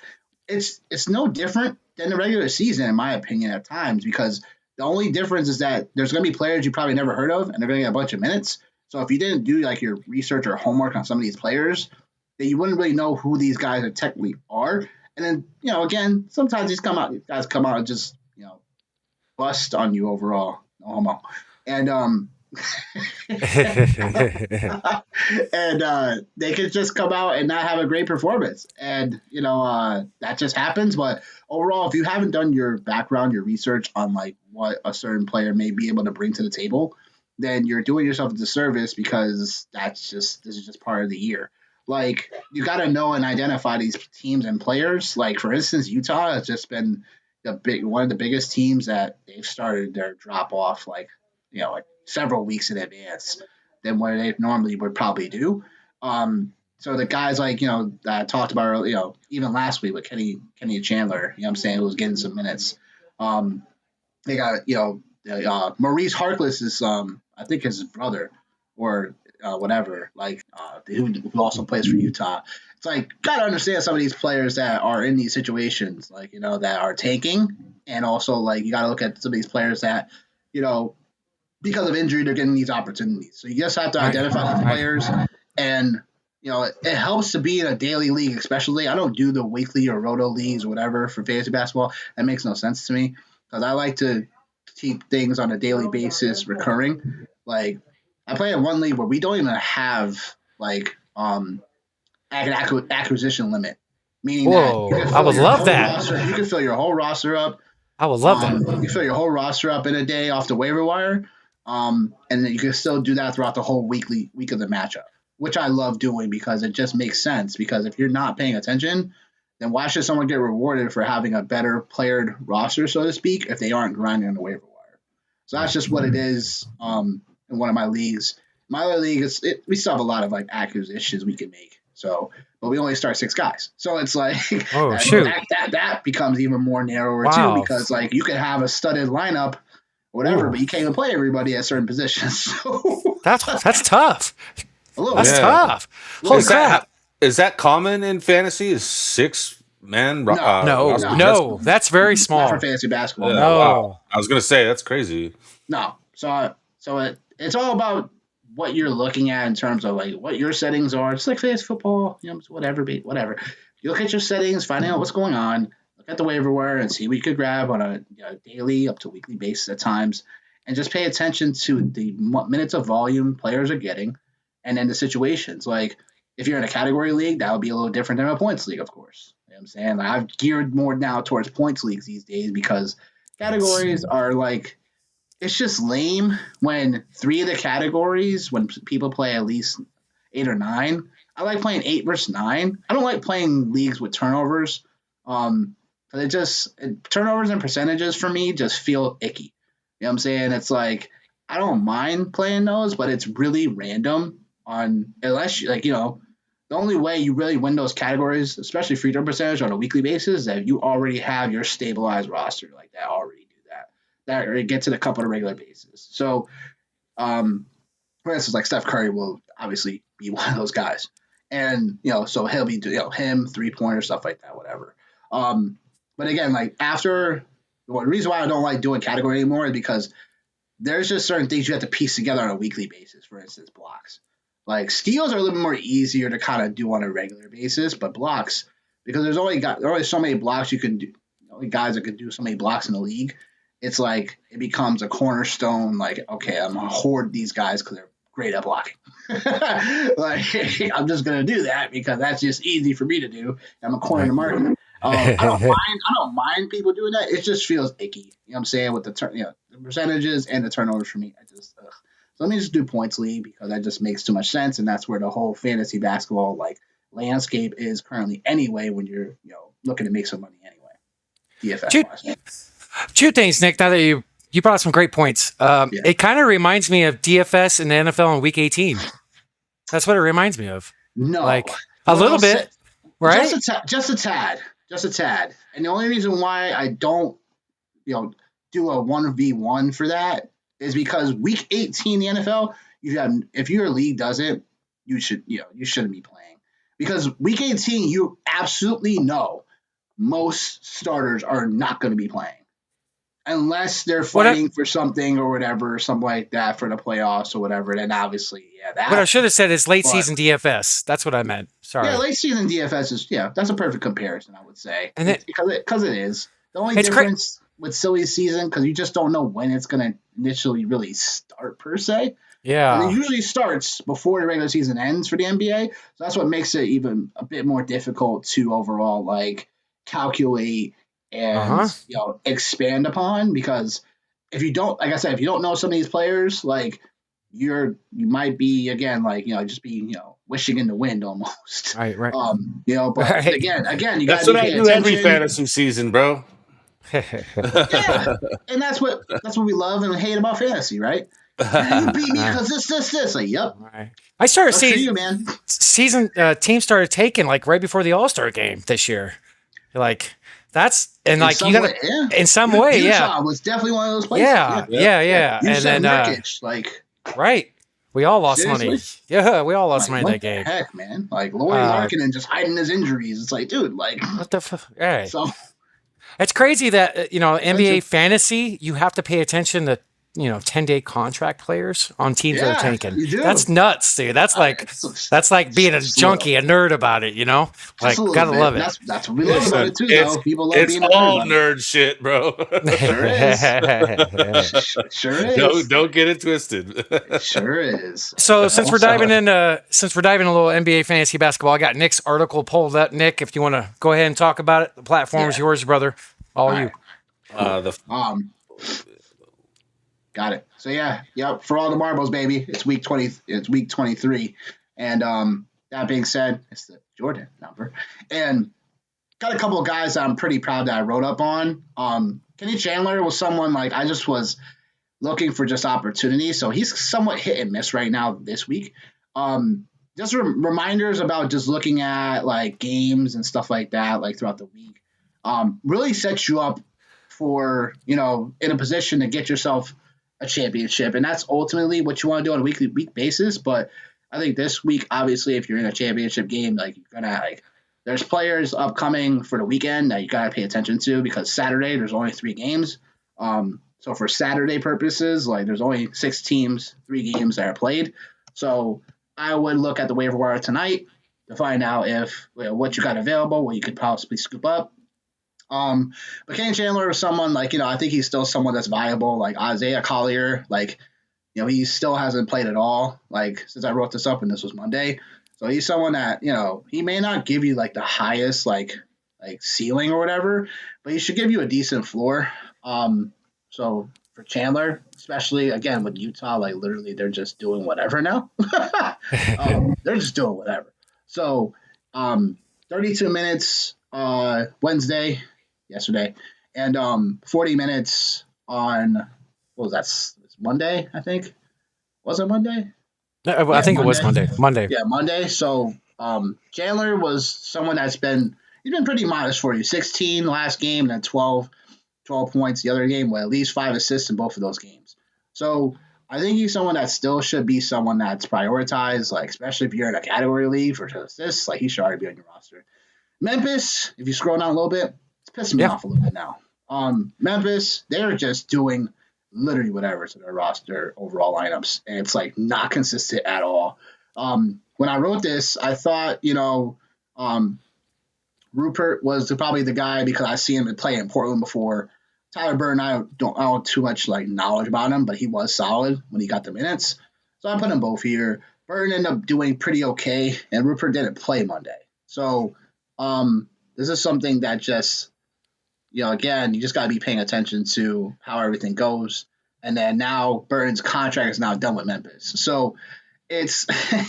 It's no different than the regular season, in my opinion, at times, because the only difference is that there's gonna be players you probably never heard of, and they're gonna get a bunch of minutes. So if you didn't do your research or homework on some of these players, that you wouldn't really know who these guys are technically are. And then, again, sometimes these guys come out and just, bust on you overall. No homo. And and they could just come out and not have a great performance. And, that just happens. But overall, if you haven't done your background, your research on what a certain player may be able to bring to the table, then you're doing yourself a disservice because this is just part of the year. You got to know and identify these teams and players. For instance, Utah has just been one of the biggest teams that they've started their drop off several weeks in advance than what they normally would probably do. So the guys that I talked about earlier, even last week with Kenny Chandler, what I'm saying, who was getting some minutes. They got Maurice Harkless is I think his brother or whatever, who also plays for Utah. It's gotta understand some of these players that are in these situations, that are tanking, and also you gotta look at some of these players that, because of injury, they're getting these opportunities. So you just have to identify these players, and it helps to be in a daily league, especially. I don't do the weekly or roto leagues or whatever for fantasy basketball. That makes no sense to me because I like to keep things on a daily basis recurring. I play in one league where we don't even have an acquisition limit, meaning Whoa, that I would love that. You can fill your whole roster up. I would love that. You can fill your whole roster up in a day off the waiver wire, and then you can still do that throughout the whole week of the matchup, which I love doing because it just makes sense. Because if you're not paying attention, then why should someone get rewarded for having a better playered roster, so to speak, if they aren't grinding on the waiver wire? So that's just what it is. In one of my leagues, my other league we still have a lot of acquisitions we can make. So, but we only start 6 guys. So it's that becomes even more narrower too, because you could have a studded lineup, whatever, but you can't even play everybody at certain positions. So that's tough. That's tough. Holy crap! Is that common in fantasy? Is 6-man? No, that's very small. Not for fantasy basketball. Yeah, No. wow. I was gonna say that's crazy. No. So it's all about what you're looking at in terms of what your settings are. It's like fantasy football, whatever. You look at your settings, finding out what's going on, look at the waiver wire and see what you could grab on a daily up to weekly basis at times, and just pay attention to the minutes of volume players are getting, and then the situations. If you're in a category league, that would be a little different than a points league, of course. You know what I'm saying? I've geared more now towards points leagues these days because categories are it's just lame when 3 of the categories, when people play at least 8 or 9. I like playing 8 versus 9. I don't like playing leagues with turnovers. Turnovers and percentages for me just feel icky. You know what I'm saying? It's I don't mind playing those, but it's really random unless you the only way you really win those categories, especially free throw percentage on a weekly basis, is that you already have your stabilized roster like that already do that or it gets it a couple of regular bases. So for instance, like Steph Curry will obviously be one of those guys. And, so he'll be, him, 3-pointer, stuff like that, whatever. But again, like the reason why I don't like doing category anymore is because there's just certain things you have to piece together on a weekly basis. For instance, blocks. Like steals are a little bit more easier to kind of do on a regular basis, but blocks, because there are only so many blocks you can do, only guys that can do so many blocks in the league. It's like it becomes a cornerstone. Like, okay, I'm gonna hoard these guys because they're great at blocking. Like, I'm just gonna do that because that's just easy for me to do. I'm a corner in the market. I don't mind people doing that. It just feels icky. You know what I'm saying? With the percentages and the turnovers for me, so let me just do points league because that just makes too much sense, and that's where the whole fantasy basketball landscape is currently anyway. When you're looking to make some money anyway, DFS. Two things, Nick. Now that you brought up some great points, it kind of reminds me of DFS in the NFL in Week 18. That's what it reminds me of. No, like a little bit, right? Just a tad. And the only reason why I don't, do a 1v1 for that is because Week 18 in the NFL, if your league does it, you shouldn't be playing because Week 18 you absolutely know most starters are not going to be playing unless they're fighting for something or whatever, something like that for the playoffs or whatever. Then obviously, what I should have said is late season DFS. That's what I meant. Sorry. Yeah, late season DFS is that's a perfect comparison, I would say, and because it is the only difference with silly season because you just don't know when it's going to initially really start per se. Yeah, and it usually starts before the regular season ends for the NBA, so that's what makes it even a bit more difficult to overall calculate and expand upon because if you don't, like I said, if you don't know some of these players, you might be again just be wishing in the wind almost. Right. But again, you got. That's what I do every fantasy season, bro. Yeah, and that's what we love and hate about fantasy, right? You beat me because this. Yep. Right. I started seeing you, man. Season teams started taking right before the All-Star game this year. That's and you got in some way, Utah was definitely one of those places. Yeah. And then Nurkic, right. We all lost money. Yeah, we all lost money in that game. Heck, man. Laurie Markkinen just hiding his injuries. It's dude, what the fuck? Right. So it's crazy that NBA fantasy, you have to pay attention to 10-day contract players on teams that are tanking. That's nuts, dude. That's like being a junkie, a nerd about it. Gotta love it. That's what we love about it too. Though. People love being all nerd shit, bro. Sure is. Don't get it twisted. It sure is. So since we're diving a little NBA fantasy basketball, I got Nick's article pulled up. Nick, if you want to go ahead and talk about it, the platform is yours, brother. All you. Got it. So for all the marbles, baby. It's week 20. It's week 23, and that being said, it's the Jordan number, and got a couple of guys that I'm pretty proud that I wrote up on. Kenny Chandler was someone I just was looking for just opportunity, so he's somewhat hit and miss right now this week. Just reminders about just looking at games and stuff like that throughout the week. Really sets you up for in a position to get yourself a championship, and that's ultimately what you want to do on a week basis. But I think this week, obviously, if you're in a championship game, you're gonna there's players upcoming for the weekend that you gotta pay attention to because Saturday there's only 3 games. So for Saturday purposes, there's only 6 teams, 3 games that are played. So I would look at the waiver wire tonight to find out if what you got available, what you could possibly scoop up. But Kenny Chandler is someone I think he's still someone that's viable. Isaiah Collier, he still hasn't played at all. Since I wrote this up and this was Monday, so he's someone that he may not give you the highest ceiling or whatever, but he should give you a decent floor. So for Chandler, especially again with Utah, literally they're just doing whatever now. They're just doing whatever. So 32 minutes yesterday, and 40 minutes on what was that? Monday, I think. Was it Monday? I think it was Monday. Monday. Yeah, Monday. So Chandler was someone he's been pretty modest for you. 16 last game, then 12 points the other game, with at least 5 assists in both of those games. So I think he's someone that still should be someone that's prioritized, like especially if you're in a category league for assists, like he should already be on your roster. Memphis, if you scroll down a little bit, it's pissing me off a little bit now. Memphis, they're just doing literally whatever to their roster overall lineups, and it's like not consistent at all. When I wrote this, I thought, Rupert was probably the guy because I see him play in Portland before. Tyler Burton, I don't have too much like knowledge about him, but he was solid when he got the minutes. So I put them both here. Burton ended up doing pretty okay, and Rupert didn't play Monday. So this is something that just, again, you just got to be paying attention to how everything goes. And then now Burton's contract is now done with Memphis. So it's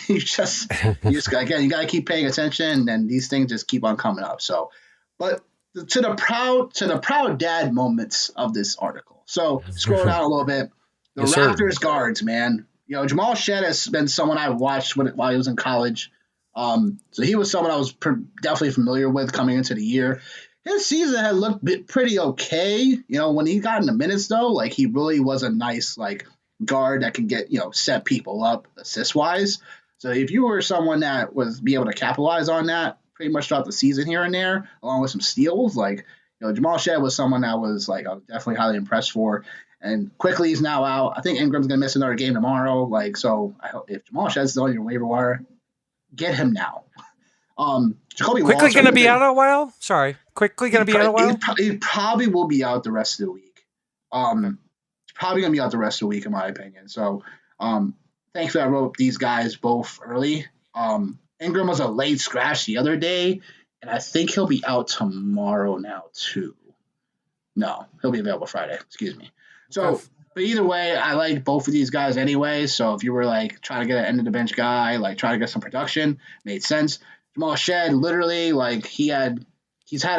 you just again, you got to keep paying attention, and these things just keep on coming up. So, but to the proud dad moments of this article. So scroll down a little bit. The Raptors guards, man. Jamal Shed has been someone I watched while he was in college. So he was someone I was definitely familiar with coming into the year. His season had looked pretty okay. When he got in the minutes, though, like he really was a nice like guard that can get, set people up assist-wise. So if you were someone that was be able to capitalize on that pretty much throughout the season here and there, along with some steals, like, Jamal Shed was someone that was like I was definitely highly impressed for. And quickly he's now out. I think Ingram's going to miss another game tomorrow. Like, so I hope if Jamal Shed's still on your waiver wire, get him now. Jacoby Quickly going to be out a while? Sorry. Quickly going to be out a while? He probably will be out the rest of the week. He's probably going to be out the rest of the week, in my opinion. So, thankfully, I wrote these guys both early. Ingram was a late scratch the other day, and I think he'll be out tomorrow now, too. No, he'll be available Friday. Excuse me. So, but either way, I like both of these guys anyway. So, if you were like trying to get an end of the bench guy, like trying to get some production, made sense. Jamal Shed, literally, like he's had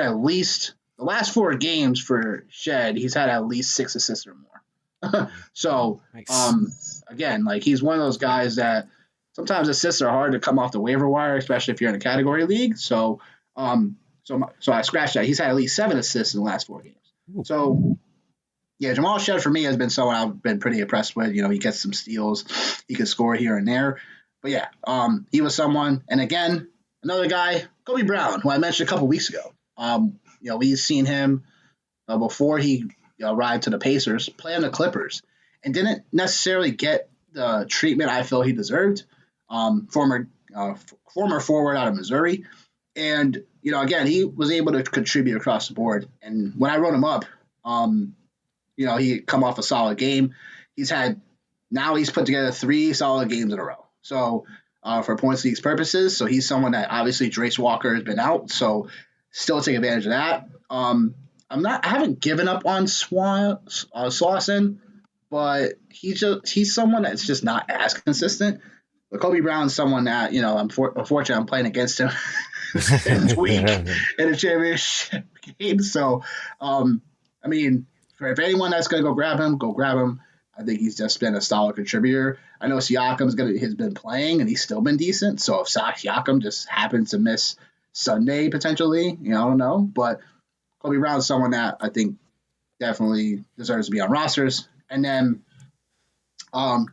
at least the last 4 games for Shed, he's had at least 6 assists or more. So, nice. Again, like he's one of those guys that sometimes assists are hard to come off the waiver wire, especially if you're in a category league. So, so I scratched that. He's had at least 7 assists in the last 4 games. So, yeah, Jamal Shed for me has been someone I've been pretty impressed with. He gets some steals, he can score here and there. But yeah, he was someone, and again, another guy, Kobe Brown, who I mentioned a couple weeks ago. We've seen him before he arrived to the Pacers, play on the Clippers, and didn't necessarily get the treatment I feel he deserved. Former forward out of Missouri, and again, he was able to contribute across the board. And when I wrote him up, he come off a solid game. He's put together 3 solid games in a row. So. For points league's purposes, so he's someone that obviously Trace Walker has been out, so still take advantage of that. I haven't given up on Slauson, but he's someone that's just not as consistent. But Kobe Brown's someone that unfortunately I'm playing against him this week in a championship game. So, if anyone that's gonna go grab him. I think he's just been a solid contributor. I know Siakam's has been playing, and he's still been decent. So if Siakam just happens to miss Sunday potentially, I don't know. But Kobe Brown's someone that I think definitely deserves to be on rosters. And then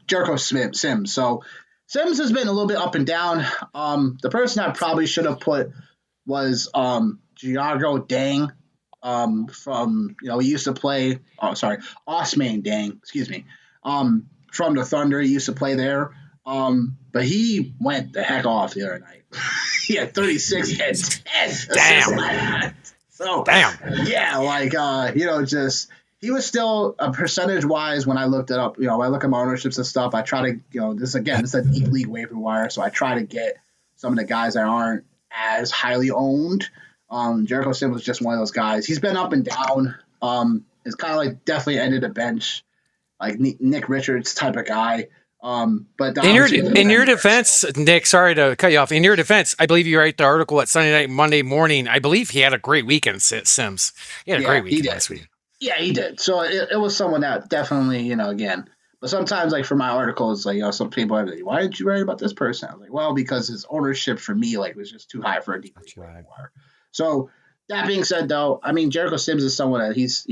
Jericho Sims. So Sims has been a little bit up and down. The person I probably should have put was Giago Dang. From he used to play Osman Dang, excuse me, from the Thunder. He used to play there, but he went the heck off the other night. He had 36 and 10. Damn. So damn. Yeah, he was still percentage wise when I looked it up. I look at my ownerships and stuff. I try to this is a deep league waiver wire, so I try to get some of the guys that aren't as highly owned. Jericho Sims was just one of those guys. He's been up and down. It's kind of like definitely ended the bench, like Nick Richards type of guy. But in your defense, Nick, sorry to cut you off. In your defense, I believe you write the article at Sunday night, Monday morning. I believe he had a great weekend, Sims. He had a great weekend last week. Yeah, he did. So it was someone that definitely, again. But sometimes, like for my articles, like some people are like, "Why did you write about this person?" I was like, "Well, because his ownership for me like was just too high for a deep league waiver wire." So that being said, though, I mean Jericho Sims is someone that he's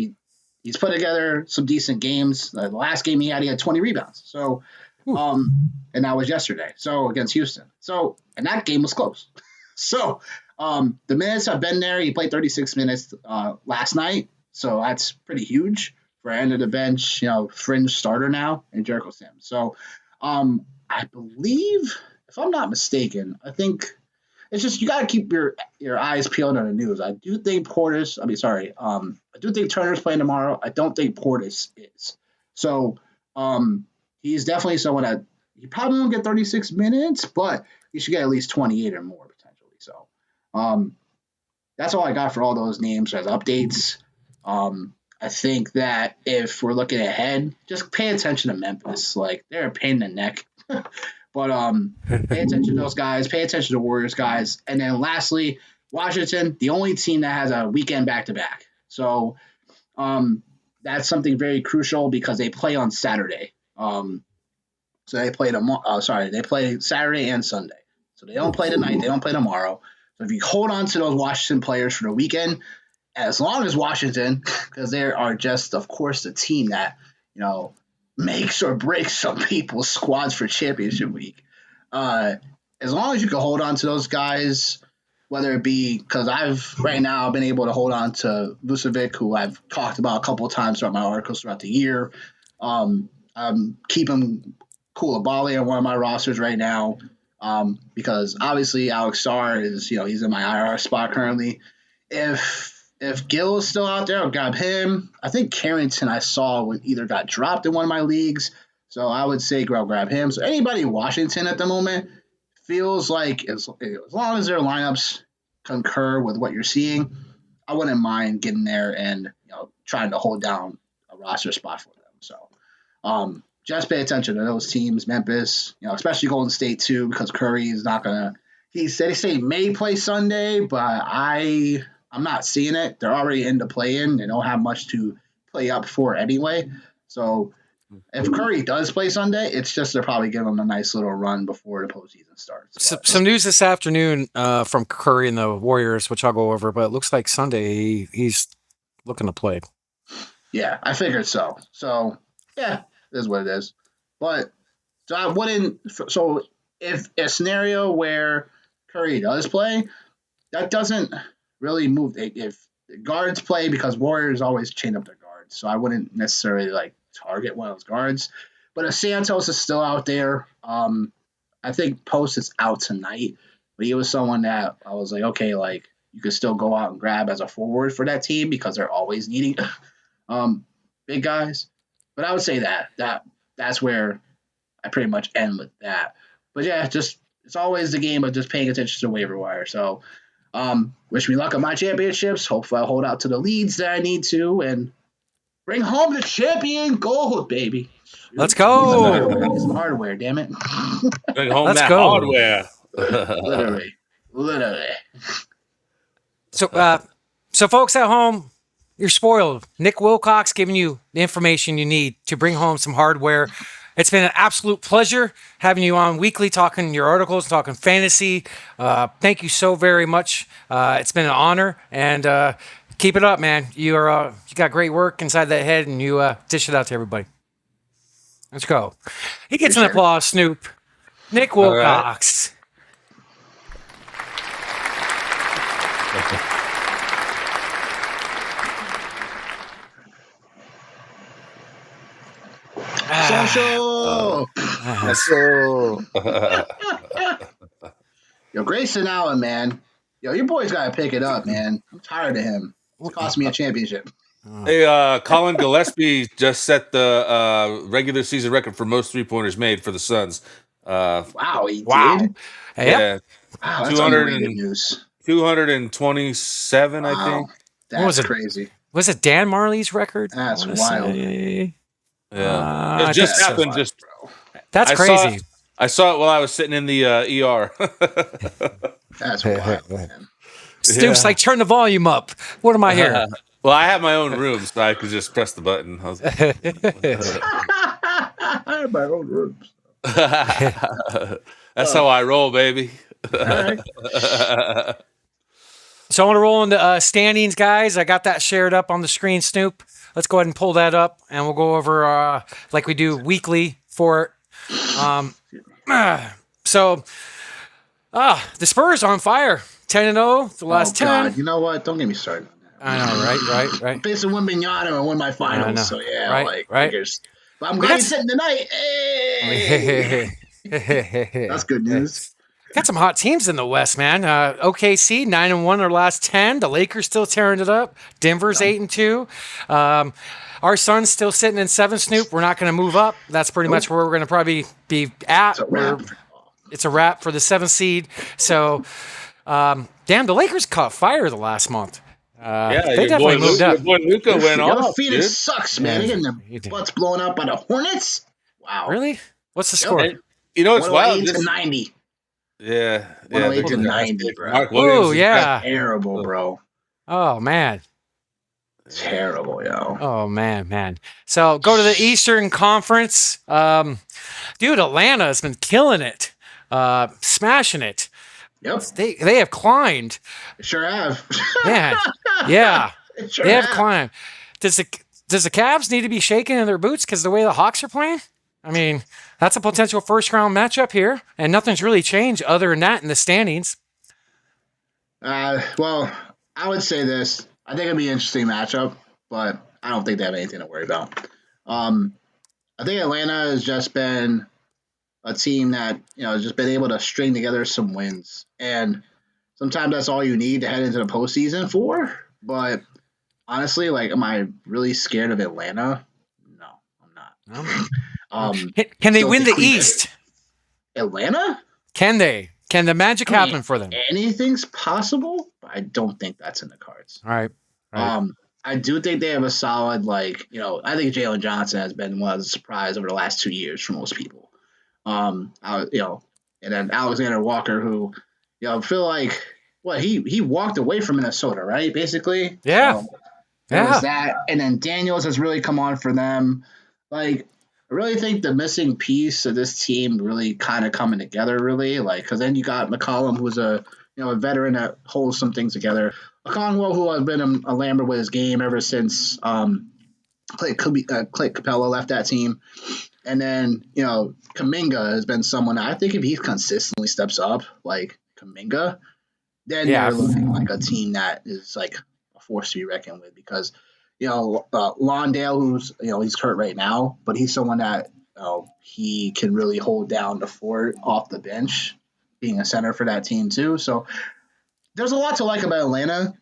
put together some decent games. The last game he had 20 rebounds. So, and that was yesterday. So against Houston. So and that game was close. So the minutes have been there. He played 36 minutes last night. So that's pretty huge for end of the bench, fringe starter now in Jericho Sims. So I believe, if I'm not mistaken, I think it's just you got to keep your eyes peeled on the news. I do think I do think Turner's playing tomorrow. I don't think Portis is. So he's definitely someone that he probably won't get 36 minutes, but he should get at least 28 or more potentially. So that's all I got for all those names as updates. I think that if we're looking ahead, just pay attention to Memphis. Like they're a pain in the neck. But pay attention to those guys, pay attention to Warriors guys. And then lastly, Washington, the only team that has a weekend back-to-back. So that's something very crucial because they play on Saturday. So they play they play Saturday and Sunday. So they don't play tonight, they don't play tomorrow. So if you hold on to those Washington players for the weekend, as long as Washington, because they are just, of course, the team that, makes or breaks some people's squads for championship week. As long as you can hold on to those guys, whether it be because I've been able to hold on to Vucevic, who I've talked about a couple of times throughout my articles throughout the year. I'm keeping Koulibaly on one of my rosters right now because obviously Alex Sarr is, he's in my IR spot currently. If Gill is still out there, I'll grab him. I think Carrington I saw either got dropped in one of my leagues, so I would say I'll grab him. So anybody in Washington at the moment feels like as long as their lineups concur with what you're seeing, I wouldn't mind getting there and trying to hold down a roster spot for them. So just pay attention to those teams, Memphis, especially Golden State too, because Curry is not gonna. He said he may play Sunday, but I'm not seeing it. They're already in the play-in. They don't have much to play up for anyway. So if Curry does play Sunday, it's just they're probably giving him a nice little run before the postseason starts. Some news this afternoon from Curry and the Warriors, which I'll go over, but it looks like Sunday he's looking to play. Yeah, I figured so. So, yeah, it is what it is. But so I wouldn't – so if a scenario where Curry does play, that doesn't – really move if the guards play because Warriors always chain up their guards. So I wouldn't necessarily target one of those guards. But if Santos is still out there, I think Post is out tonight. But he was someone that I was like, okay, you could still go out and grab as a forward for that team because they're always needing big guys. But I would say that's where I pretty much end with that. But yeah, just it's always the game of just paying attention to the waiver wire. So wish me luck on my championships. Hopefully I'll hold out to the leads that I need to and bring home the champion gold, baby. Let's go. Need some hardware, damn it. Bring home Let's that go. hardware. Literally. So folks at home, you're spoiled. Nick Wilcox giving you the information you need to bring home some hardware. It's been an absolute pleasure having you on weekly, talking your articles, talking fantasy. Thank you so very much. It's been an honor, and keep it up, man. You got great work inside that head, and you dish it out to everybody. Let's go. He gets an applause, Snoop. Nick Wilcox. Social. Yo, Grayson Allen, man. Yo, your boy's got to pick it up, man. I'm tired of him. It's cost me a championship. Hey, Colin Gillespie just set the regular season record for most three-pointers made for the Suns. Wow, he did? Hey, Yeah. Wow, that's underrated news. 227, I think. That's crazy. Was it Dan Marley's record? That's wild. Yeah. It just happened. That's crazy. I saw it while I was sitting in the ER. That's wild, man. Snoop's like, turn the volume up. What am I hearing? Well, I have my own room, so I could just press the button. I have my own rooms. That's how I roll, baby. All right. So I want to roll into standings, guys. I got that shared up on the screen, Snoop. Let's go ahead and pull that up, and we'll go over like we do weekly for so the Spurs on fire, 10-0 the last 10. God. You know what? Don't get me started on that. I know, right. Facing one Mignano and won my finals. So yeah, Right. figures. But I'm glad he's sitting tonight. Hey! That's good news. Got some hot teams in the West, man. OKC 9-1 their last 10. The Lakers still tearing it up. Denver's 8-2. Our Suns still sitting in 7, Snoop. We're not going to move up. That's pretty much where we're going to probably be at. It's a wrap for the 7th seed. So, damn, the Lakers caught fire the last month. They definitely moved up. Your boy Luka went off. Phoenix Dude. sucks, man. They're getting their butts blown up by the Hornets. Wow. Really? What's the score? And, you know, it's wild. 108 to 90. Yeah. 108 to 90, bro. Mark Williams Oh, is yeah. Terrible, bro. Oh, man. Terrible, yo. Oh, man. So go to the Eastern Conference. Dude, Atlanta has been killing it. Smashing it. Yep. They have climbed. Sure have. Man. Yeah. Sure They have climbed. Does the Cavs need to be shaking in their boots because the way the Hawks are playing? I mean, that's a potential first-round matchup here, and nothing's really changed other than that in the standings. Well, I would say this. I think it'd be an interesting matchup, but I don't think they have anything to worry about. I think Atlanta has just been a team that, has just been able to string together some wins. And sometimes that's all you need to head into the postseason for. But honestly, am I really scared of Atlanta? No, I'm not. Can they win the East? Atlanta? Can they? Can the magic happen for them? Anything's possible, but I don't think that's in the cards. All right. I do think they have a solid, I think Jalen Johnson has been one of the surprise over the last 2 years for most people. And then Alexander Walker, who, I feel like, he walked away from Minnesota, right? Basically. Yeah. There was that. And then Daniels has really come on for them. I really think the missing piece of this team really kind of coming together, really. Because then you got McCollum, who's a veteran that holds some things together. Conwell, who has been a Lambert with his game ever since Clay Capella left that team. And then, Kuminga has been someone I think if he consistently steps up, like Kuminga, then you're looking like a team that is a force to be reckoned with because, Lawndale, who's, he's hurt right now, but he's someone that, he can really hold down the fort off the bench, being a center for that team too. So there's a lot to like about Atlanta.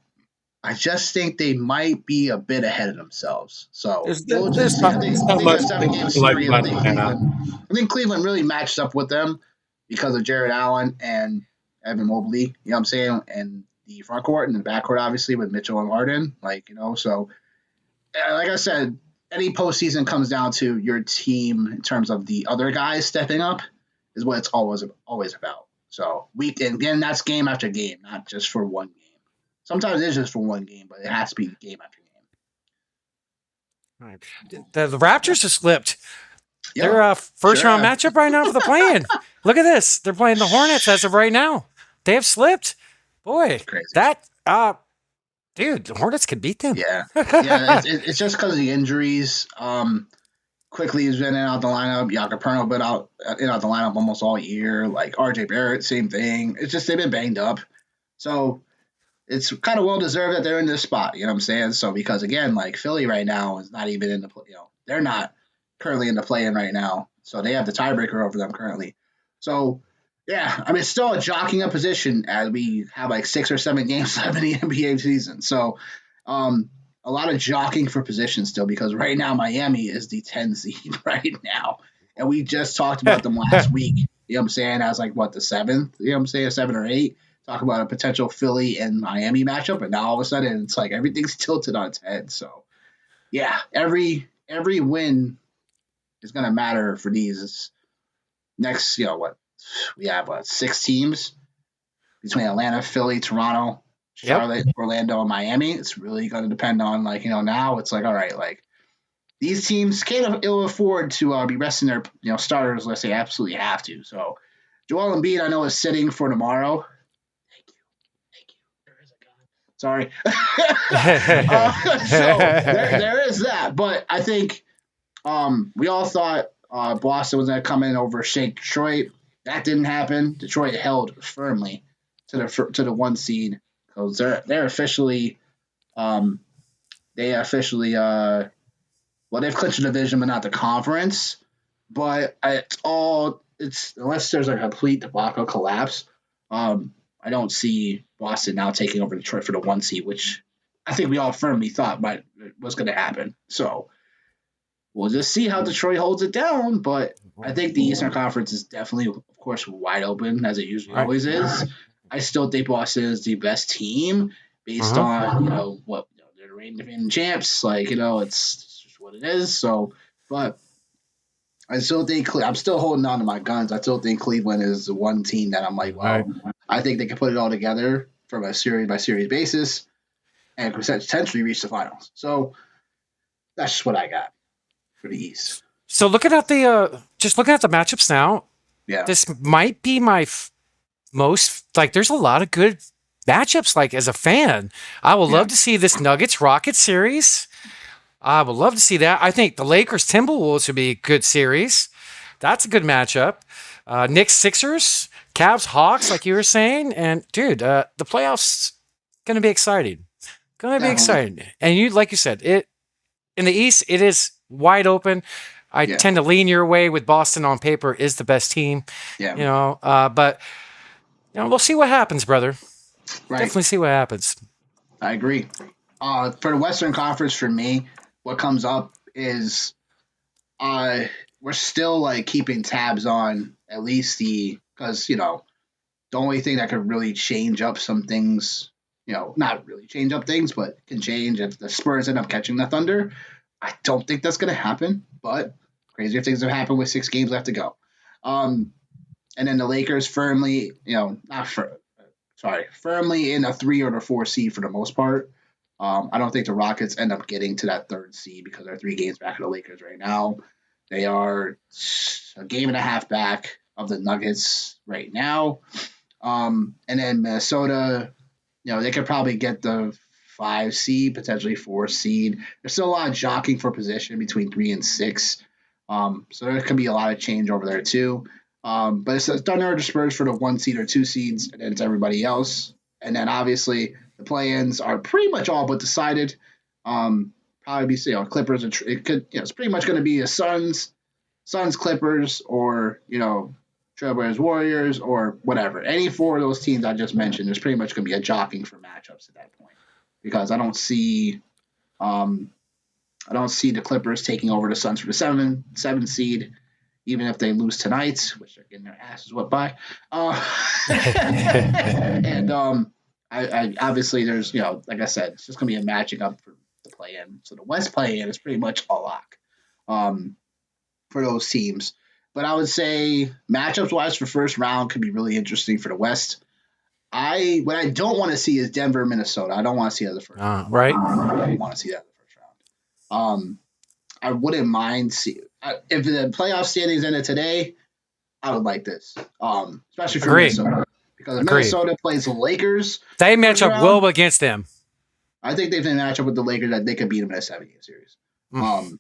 I just think they might be a bit ahead of themselves. So I think Cleveland really matched up with them because of Jared Allen and Evan Mobley, you know what I'm saying? And the front court and the back court, obviously, with Mitchell and Harden. So like I said, any postseason comes down to your team in terms of the other guys stepping up is what it's always about. So again, that's game after game, not just for one game. Sometimes it's just for one game, but it has to be game after game. All right. The Raptors just slipped. Yep. They're a first-round matchup right now for the play-in. Look at this. They're playing the Hornets as of right now. They have slipped. Boy, crazy. Dude, the Hornets could beat them. Yeah. It's just because of the injuries. Quickly has been in and out the lineup. Jakob been out in and out the lineup almost all year. RJ Barrett, same thing. It's just they've been banged up. So it's kind of well deserved that they're in this spot. You know what I'm saying? So because again, Philly right now is not even in the they're not currently in the play-in right now. So they have the tiebreaker over them currently. So yeah, it's still a jockeying up position as we have 6 or 7 games left in the NBA season. So a lot of jockeying for position still because right now Miami is the 10 seed right now. And we just talked about them last week. You know what I'm saying? As the 7th, you know what I'm saying? 7 or 8. Talk about a potential Philly and Miami matchup. And now all of a sudden it's everything's tilted on its head. So yeah, every win is going to matter for these next, we have 6 teams between Atlanta, Philly, Toronto, Charlotte, Orlando, and Miami. It's really going to depend on now it's all right, these teams can't ill afford to be resting their starters unless they absolutely have to. So Joel Embiid, I know, is sitting for tomorrow. Thank you. There is a gun. Sorry. So there is that. But I think we all thought Boston was going to come in over shake Detroit. That didn't happen. Detroit held firmly to the 1 seed because they're officially they've clinched the division but not the conference. But it's unless there's a complete debacle collapse. I don't see Boston now taking over Detroit for the 1 seed, which I think we all firmly thought was going to happen. So we'll just see how Detroit holds it down. But I think the Eastern Conference is definitely, of course, wide open as it usually always is. I still think Boston is the best team based on they're the reigning defending champs. It's just what it is. So, but I still think I'm still holding on to my guns. I still think Cleveland is the one team that I'm like, well, I think they can put it all together from a series by series basis and potentially reach the finals. So that's just what I got for the East. So looking at the matchups now, this might be my most there's a lot of good matchups. As a fan, I would love to see this Nuggets Rockets series. I would love to see that. I think the Lakers Timberwolves would be a good series. That's a good matchup. Knicks Sixers, Cavs Hawks, like you were saying, and dude, the playoffs going to be exciting. Going to be exciting. And like you said, it in the East it is wide open. I tend to lean your way with Boston on paper is the best team. Yeah. But we'll see what happens, brother. Right. Definitely see what happens. I agree. For the Western Conference, for me, what comes up is we're still keeping tabs on at least because the only thing that could really change up some things, not really change up things, but can change if the Spurs end up catching the Thunder. I don't think that's going to happen, but crazier things have happened with 6 games left to go. And then the Lakers firmly, firmly in a 3 or 4 seed for the most part. I don't think the Rockets end up getting to that 3rd seed because they're 3 games back of the Lakers right now. They are a game and a half back of the Nuggets right now. And then Minnesota, they could probably get the 5 seed, potentially 4 seed. There's still a lot of jockeying for position between 3 and 6. So there could be a lot of change over there too. But it's Thunder or Spurs for the 1 seed or 2 seeds, and then it's everybody else. And then obviously the play-ins are pretty much all but decided. Probably be Clippers. It's pretty much going to be a Suns, Clippers, or Trailblazers, Warriors, or whatever. Any 4 of those teams I just mentioned, there's pretty much going to be a jockeying for matchups at that point because I don't see the Clippers taking over the Suns for the 7 seed. Even if they lose tonight, which they're getting their asses whipped by. And I obviously there's, like I said, it's just going to be a matching up for the play-in. So the West play-in is pretty much a lock for those teams. But I would say matchups-wise for first round could be really interesting for the West. What I don't want to see is Denver, Minnesota. I don't want to see that as the first round. Right. I don't want to see that in the first round. I wouldn't mind if the playoff standings ended today, I would like this, especially for Minnesota. Because if Minnesota plays the Lakers, they match up well against them. I think they've been match up with the Lakers that they could beat them in a 7-game series. I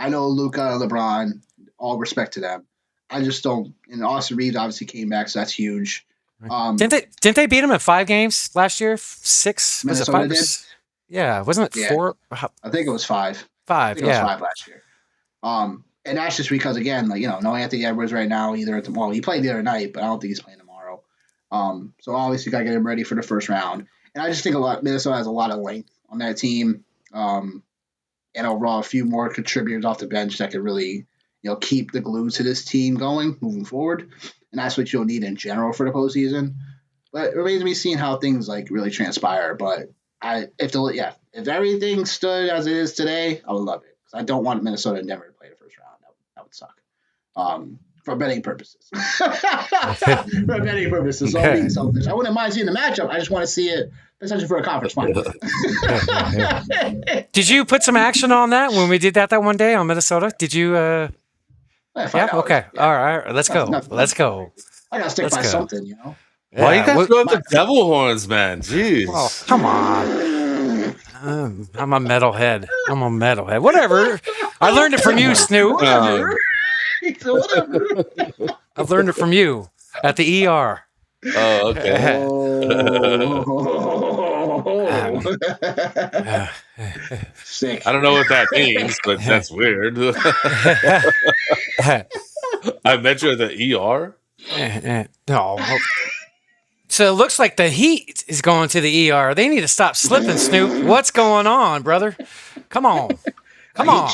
know Luka, LeBron, all respect to them. I just don't. And Austin Reeves obviously came back, so that's huge. Didn't they beat them in 5 games last year? 6? Minnesota did. Yeah, wasn't it 4? I think it was 5. 5. I think it was 5 last year. And that's just because, again, no Anthony Edwards right now either. He played the other night, but I don't think he's playing tomorrow. So obviously got to get him ready for the first round. And I just think Minnesota has a lot of length on that team. And overall, a few more contributors off the bench that could really, keep the glue to this team going moving forward. And that's what you'll need in general for the postseason. But it remains to be seen how things really transpire. But if everything stood as it is today, I would love it. I don't want Minnesota and Denver to play the first round. That would suck. for betting purposes. For betting purposes, so I'm being selfish. I wouldn't mind seeing the matchup. I just want to see it, essentially for a conference final. Did you put some action on that when we did that one day on Minnesota? Did you? $5. Yeah. Okay. Yeah. All right. Let's go. Nothing. Let's go. I gotta stick Let's by go. something, you know. Why you Yeah, guys what- go with the devil horns, man? Jeez. Oh, come on. I'm a metalhead. Whatever. I learned it from you, Snoop. Whatever. So whatever. I learned it from you at the ER. Oh, okay. Sick. I don't know what that means, but that's weird. I met you at the ER. No. So it looks like the Heat is going to the ER. They need to stop slipping, Snoop. What's going on, brother? Come on. Come on.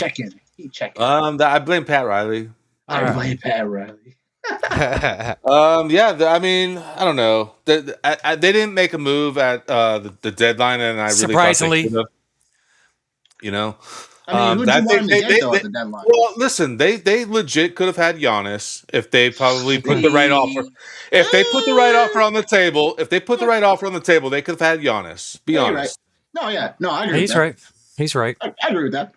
He checking. I blame Pat Riley. I blame Pat Riley. I mean, I don't know. They didn't make a move at the deadline, and I really Surprisingly. thought they should have. You know, I mean, who'd you want to get though at the deadline? well, listen, they legit could have had Giannis if they probably put the right offer. If they put the right offer on the table, they could have had Giannis. Be Yeah, you're honest. right. No, yeah, no, I agree. He's with that. right. He's right. I agree with that.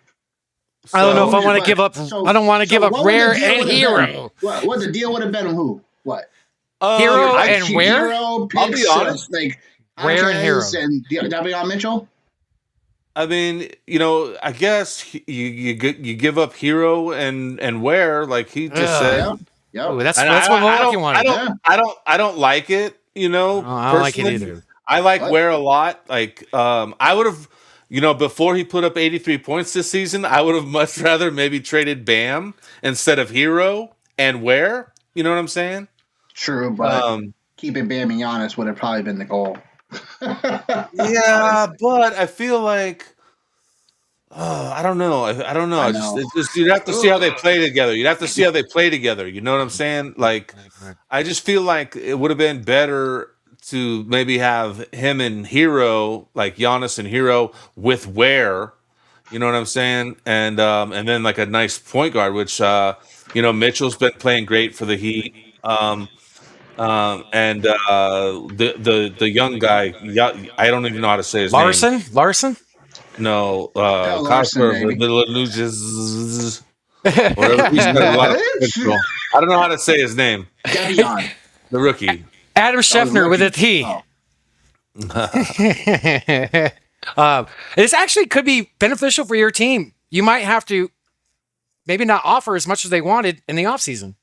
I don't know if I So- want to give up. so- I don't want to give up what would the Rare deal and would have Hero. been? What the deal would have been? Who? What? Hero I- and where? Hero, I'll be picks, honest. like Where and Hero? Andres and Davion Mitchell. I mean, I guess you give up Hero and Ware, like he just said. Yeah. Yep. Ooh, that's And what Milwaukee wanted. I don't like it. I don't like it personally. either. I like What? Ware a lot. Like, I would have, before he put up 83 points this season, I would have much rather maybe traded Bam instead of Hero and Ware. You know what I'm saying? True, but keeping Bam and Giannis would have probably been the goal. Yeah, but I feel like, I don't know. I don't know. I It's just you'd have to see how they play together. You'd have to see how they play together. You know what I'm saying? Like, I just feel like it would have been better to maybe have him and Hero, like Giannis and Hero, with Ware. You know what I'm saying? And then like a nice point guard, which Mitchell's been playing great for the Heat. And the young guy, I don't even know how to say his name. Larson? No, Larson, Cosper, baby. whatever. He's got a lot of potential. I don't know how to say his name. Davion. The rookie. Adam Scheffner with a T. This actually could be beneficial for your team. You might have to maybe not offer as much as they wanted in the offseason.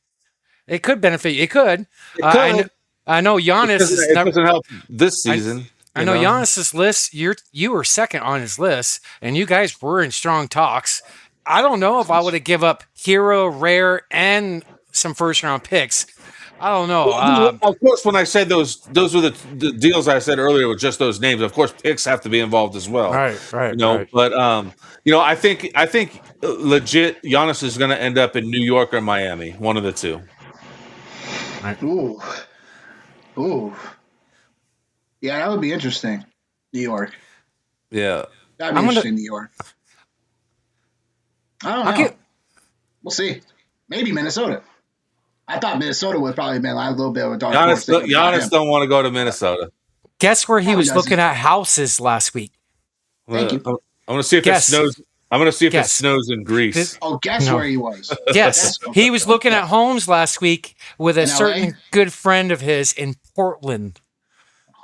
It could benefit you. It could. I know Giannis is It doesn't help this season. I know Giannis's list. You were second on his list, and you guys were in strong talks. I don't know if I would have give up Hero, Rare, and some first round picks. I don't know. Of course, when I said those were the deals I said earlier with just those names. Of course, picks have to be involved as well. Right. But I think legit Giannis is going to end up in New York or Miami, one of the two. Ooh. Yeah, that would be interesting. New York. Yeah. That'd be interesting, New York. I don't know. We'll see. Maybe Minnesota. I thought Minnesota would probably been a little bit of a dark horse. Giannis don't want to go to Minnesota. Guess where he was doesn't. looking at houses last week? Thank you. I'm going to see if it snows. I'm going to see if it snows in Greece. Guess where he was. Yes, he was looking at homes last week with a In LA? certain good friend of his in Portland.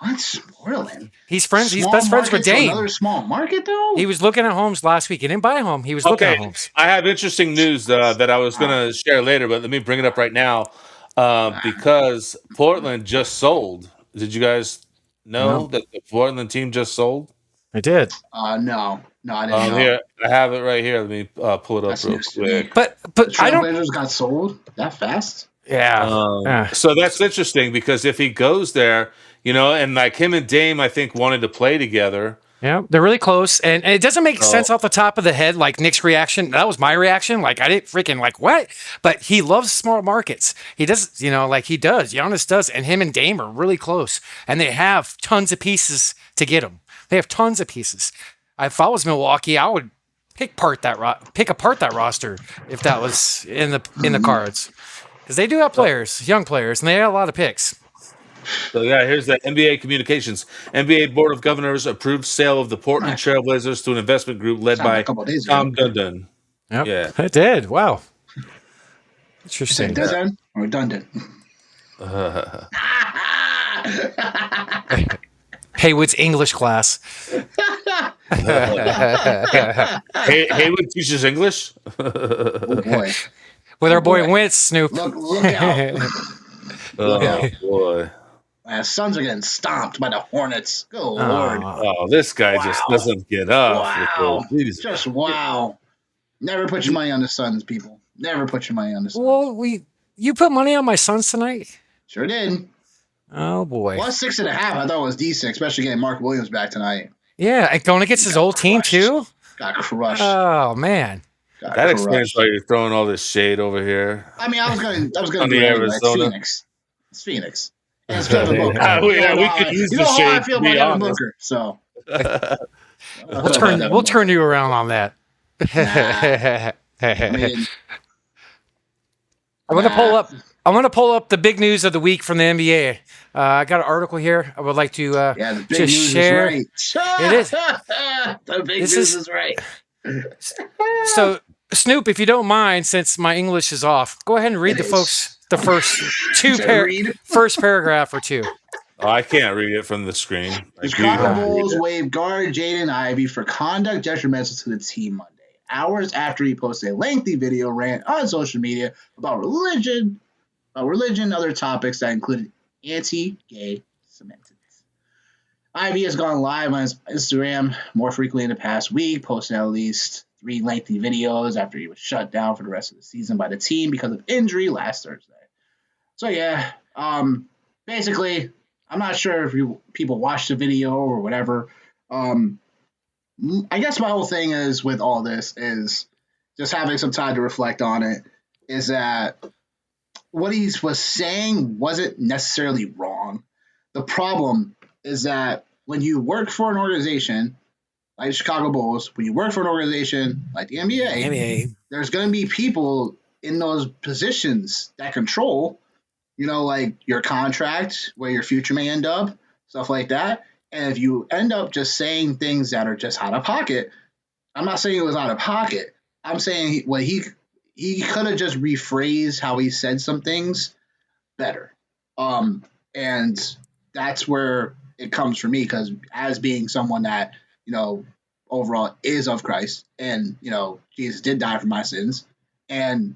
What's Portland? He's friends. He's Small best friends with market to Dame. Another small market, though? He was looking at homes last week. He didn't buy a home. He was looking at homes. I have interesting news that I was going to share later, but let me bring it up right now because Portland just sold. Did you guys know that the Portland team just sold? I did. No, I didn't know. Here, I have it right here. Let me pull it up That's real news to me. quick. But I don't. Trailblazers got sold that fast? Yeah. So that's interesting because if he goes there, and like him and Dame, I think wanted to play together. Yeah, they're really close, and it doesn't make sense off the top of the head. Like Nick's reaction, that was my reaction. Like I didn't freaking like what, but he loves small markets. He does, like he does. Giannis does, and him and Dame are really close, and they have tons of pieces to get him. They have tons of pieces. If I was Milwaukee, I would pick apart that roster if that was in the cards. Because they do have players, young players, and they have a lot of picks. So yeah, here's the NBA communications. NBA Board of Governors approved sale of the Portland Trailblazers to an investment group led Sounded by a couple of days Tom ago. Dundon. Yep, Yeah. it did. Wow. You said Interesting. Dundon or redundant? Haywood's English class. Haywood teaches English. Oh boy! With our boy Wentz, Snoop. Look out! Oh boy! My Suns are getting stomped by the Hornets. Good lord! Oh, this guy just doesn't get up. Wow! Jesus. Just wow! Never put your money on the Suns, people. Never put your money on the Suns. Well, you put money on my Suns tonight? Sure did. Oh boy. Plus 6.5. I thought it was decent, especially getting Mark Williams back tonight. Yeah, and going against his old team too. Got crushed. Oh man. Got That crushed. explains why you're throwing all this shade over here. I mean, I was gonna On do the it anyway. Arizona. It's Phoenix. And it's Devin Booker. We You know could use you the know how I shade, feel to be about Devin honest. Booker. So We'll turn you around on that. I mean, I'm gonna pull up the big news of the week from the NBA. I got an article here. I would like to yeah, the big just news share. is right. It is. The big This news is- is right. So, Snoop, if you don't mind, since my English is off, go ahead and read It the is. folks the first Read. first paragraph or two. Oh, I can't read it from the screen. The Chicago Bulls waived guard Jaden Ivey for conduct detrimental to the team Monday, hours after he posted a lengthy video rant on social media about religion, and other topics that included anti-gay sentiments. Ivy has gone live on his Instagram more frequently in the past week, posting at least 3 lengthy videos after he was shut down for the rest of the season by the team because of injury last Thursday. So yeah, basically, I'm not sure if people watched the video or whatever. I guess my whole thing is with all this is just having some time to reflect on it. Is that what he was saying wasn't necessarily wrong. The problem is that when you work for an organization like the Chicago Bulls, when you work for an organization like the NBA, there's going to be people in those positions that control, like your contract, where your future may end up, stuff like that. And if you end up just saying things that are just out of pocket, I'm not saying it was out of pocket. I'm saying he could have just rephrased how he said some things better. And that's where it comes for me, because as being someone that, overall is of Christ, and, Jesus did die for my sins, and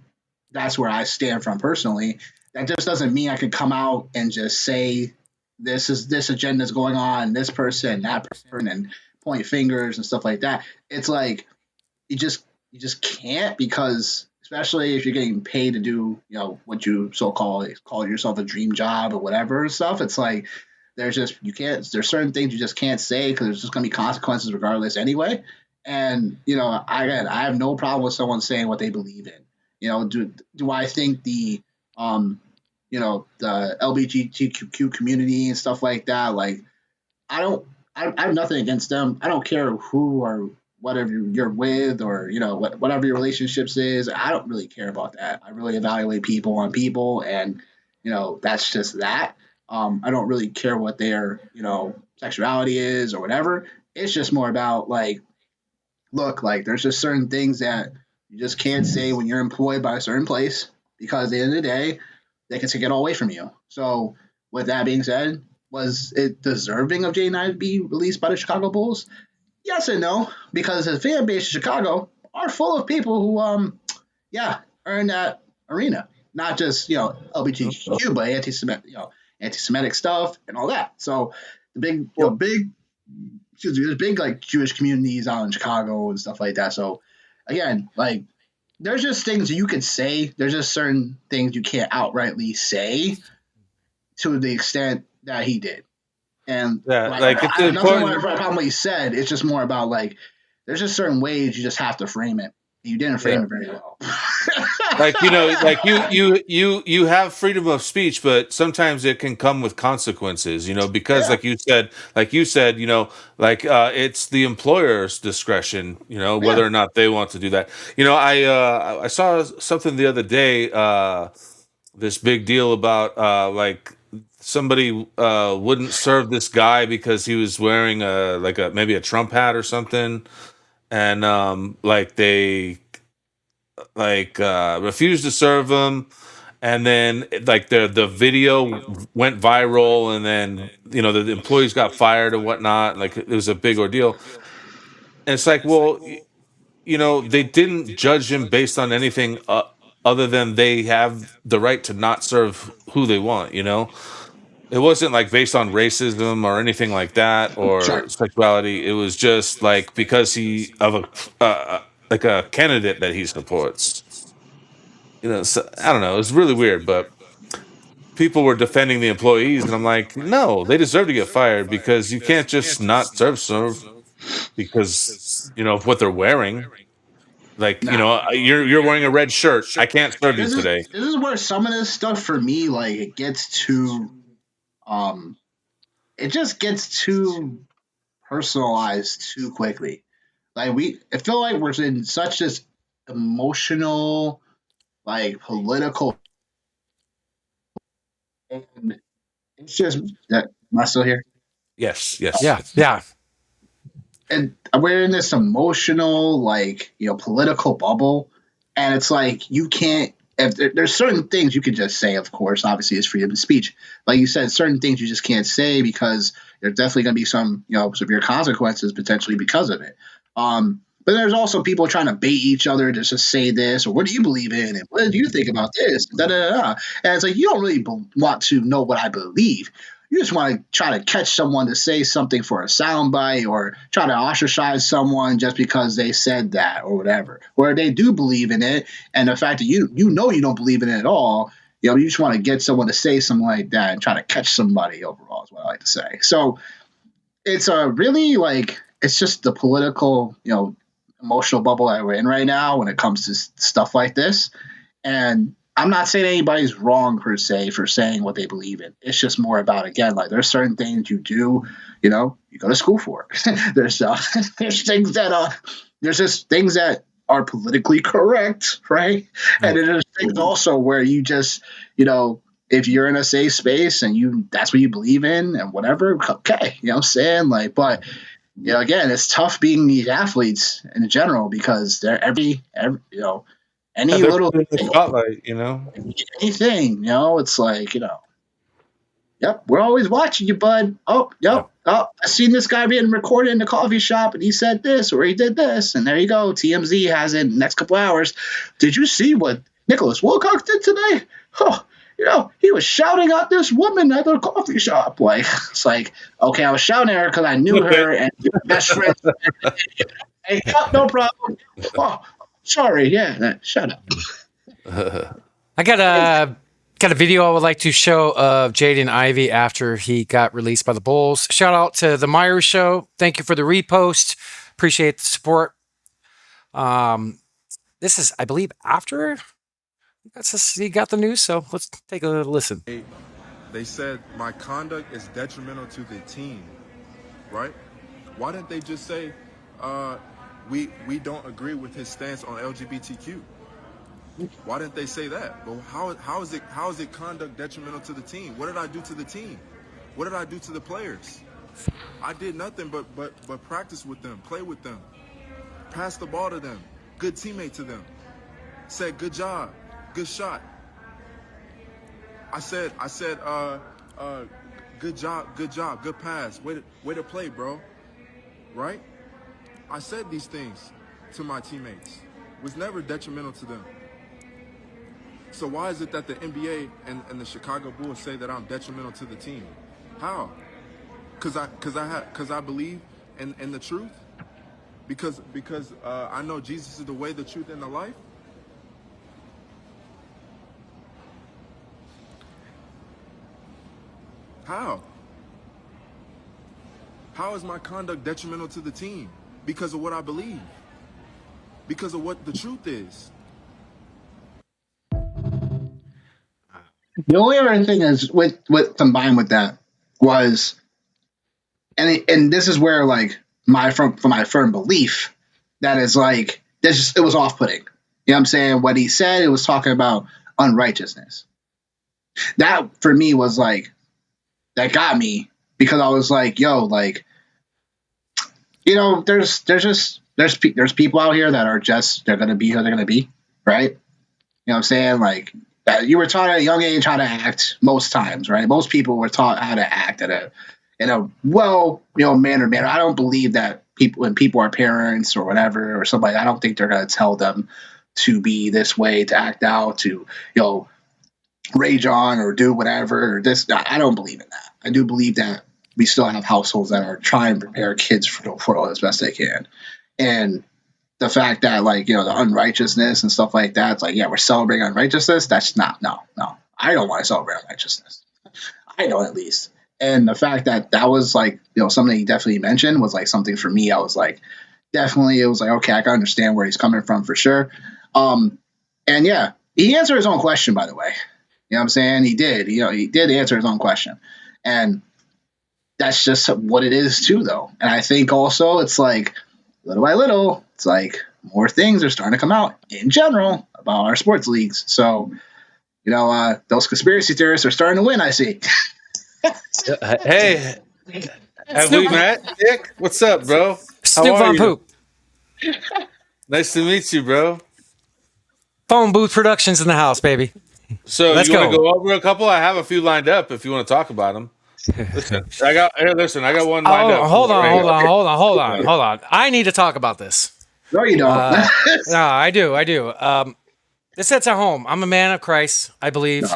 that's where I stand from personally. That just doesn't mean I can come out and just say this agenda is going on, this person, that person, and point fingers and stuff like that. It's like you just can't, because especially if you're getting paid to do, what you call yourself a dream job or whatever and stuff. It's like there's certain things you just can't say, because there's just going to be consequences regardless anyway. And, I have no problem with someone saying what they believe in. Do I think the LGBTQ community and stuff like that, like, I have nothing against them. I don't care who or whatever you're with, or, whatever your relationships is. I don't really care about that. I really evaluate people on people, and, that's just that. I don't really care what their, sexuality is or whatever. It's just more about, like, look, like, there's just certain things that you just can't say when you're employed by a certain place, because at the end of the day, they can take it all away from you. So with that being said, was it deserving of Jaden Ivey to be released by the Chicago Bulls? Yes and no, because the fan base of Chicago are full of people who, are in that arena. Not just, LGBTQ, but anti-Semitic stuff and all that. So the there's big, like, Jewish communities out in Chicago and stuff like that. So again, like, there's just things you could say. There's just certain things you can't outrightly say to the extent that he did. And it's nothing important. more about what he said. It's just more about, like, there's just certain ways you just have to frame it. You didn't frame it very well. You have freedom of speech, but sometimes it can come with consequences, because like you said, it's the employer's discretion, whether or not they want to do that. I saw something the other day, this big deal about like somebody wouldn't serve this guy because he was wearing maybe a Trump hat or something, and like they refused to serve him, and then like the video went viral, and then the employees got fired and whatnot. Like it was a big ordeal. And it's like, well, they didn't judge him based on anything other than they have the right to not serve who they want. It wasn't like based on racism or anything like that Sure. or sexuality. It was just like because he of like a candidate that he supports. So, I don't know. It was really weird, but people were defending the employees, and I'm like, no, they deserve to get fired because you can't just not serve because of what they're wearing. Like, Nah. you're wearing a red shirt. I can't serve you This is today. this is where some of this stuff for me, like, it gets too um it just gets too personalized too quickly. Like I feel like we're in such this emotional, like, political, and it's just that. Am I still here? Yes, yes. Yeah. And we're in this emotional, like, political bubble, and it's like you can't. If there's certain things you can just say, of course, obviously it's freedom of speech. Like you said, certain things you just can't say because there's definitely going to be some, severe consequences potentially because of it. But there's also people trying to bait each other to just say this, or what do you believe in, and what do you think about this, da da da. And it's like you don't really want to know what I believe. You just want to try to catch someone to say something for a soundbite, or try to ostracize someone just because they said that or whatever, or they do believe in it, and the fact that you don't believe in it at all, you just want to get someone to say something like that and try to catch somebody overall is what I like to say. So it's a really, like, it's just the political, emotional bubble that we're in right now when it comes to stuff like this. And I'm not saying anybody's wrong per se for saying what they believe in. It's just more about, again, like, there's certain things you do, you go to school for. there's there's things that there's just things that are politically correct, right? And then there's things also where you just, if you're in a safe space and that's what you believe in and whatever, okay, you know what I'm saying? Like, but again, it's tough being these athletes in general because they're every any They're little put in the thing, spotlight, anything, it's like, yep, we're always watching you, bud. Oh, yep. Oh, I seen this guy being recorded in the coffee shop and he said this or he did this, and there you go. TMZ has it in the next couple hours. Did you see what Nicholas Wilcox did today? Oh, he was shouting at this woman at the coffee shop. Like, it's like, okay, I was shouting at her because I knew her and we were best friends. Hey, no problem. Oh, sorry. Yeah, shut up. I got a video I would like to show of Jaden Ivey after he got released by the Bulls. Shout out to the Myers Show. Thank you for the repost. Appreciate the support. This is, I believe, after he got the news. So let's take a listen. They said my conduct is detrimental to the team, right? Why didn't they just say we don't agree with his stance on LGBTQ? Why didn't they say that? Well, how is it conduct detrimental to the team? What did I do to the team? What did I do to the players? I did nothing but practice with them, play with them, pass the ball to them, good teammate to them. Said good job, good shot. I said good job, good pass, way to play, bro. Right? I said these things to my teammates. It was never detrimental to them. So why is it that the NBA and the Chicago Bulls say that I'm detrimental to the team? How? Because I believe in the truth. Because I know Jesus is the way, the truth, and the life. How? How is my conduct detrimental to the team? Because of what I believe. Because of what the truth is. The only other thing is with combined with that was, and this is where, like, my firm belief that is, like, it was off-putting. You know what I'm saying? What he said, it was talking about unrighteousness. that for me was like, that got me because I was like, yo, like, there's people out here that are just, they're going to be who they're going to be. Right. You know what I'm saying? Like, you were taught at a young age how to act most times, right? Most people were taught how to act in a mannered manner. I don't believe that when people are parents or whatever or somebody, I don't think they're going to tell them to be this way, to act out, to, rage on or do whatever or this. I don't believe in that. I do believe that we still have households that are trying to prepare kids for as best they can. And the fact that, like, the unrighteousness and stuff like that, it's like, yeah, we're celebrating unrighteousness. That's not, no. I don't want to celebrate unrighteousness. I don't, at least. And the fact that was like, something he definitely mentioned was like something for me. I was like, definitely, it was like, okay, I can understand where he's coming from for sure. And yeah, he answered his own question, by the way. You know what I'm saying? He did. He did answer his own question. And that's just what it is too, though. And I think also it's like, little by little, it's like more things are starting to come out in general about our sports leagues. So, those conspiracy theorists are starting to win, I see. Hey, have we met, Nick? What's up, bro? Snoop How are on you? Poop. Nice to meet you, bro. Phone Booth Productions in the house, baby. So Let's you want to go. go over a couple? I have a few lined up if you want to talk about them. Listen, I got one lined up. Hold on. I need to talk about this. No, you don't. No, I do. This hits at home. I'm a man of Christ, I believe.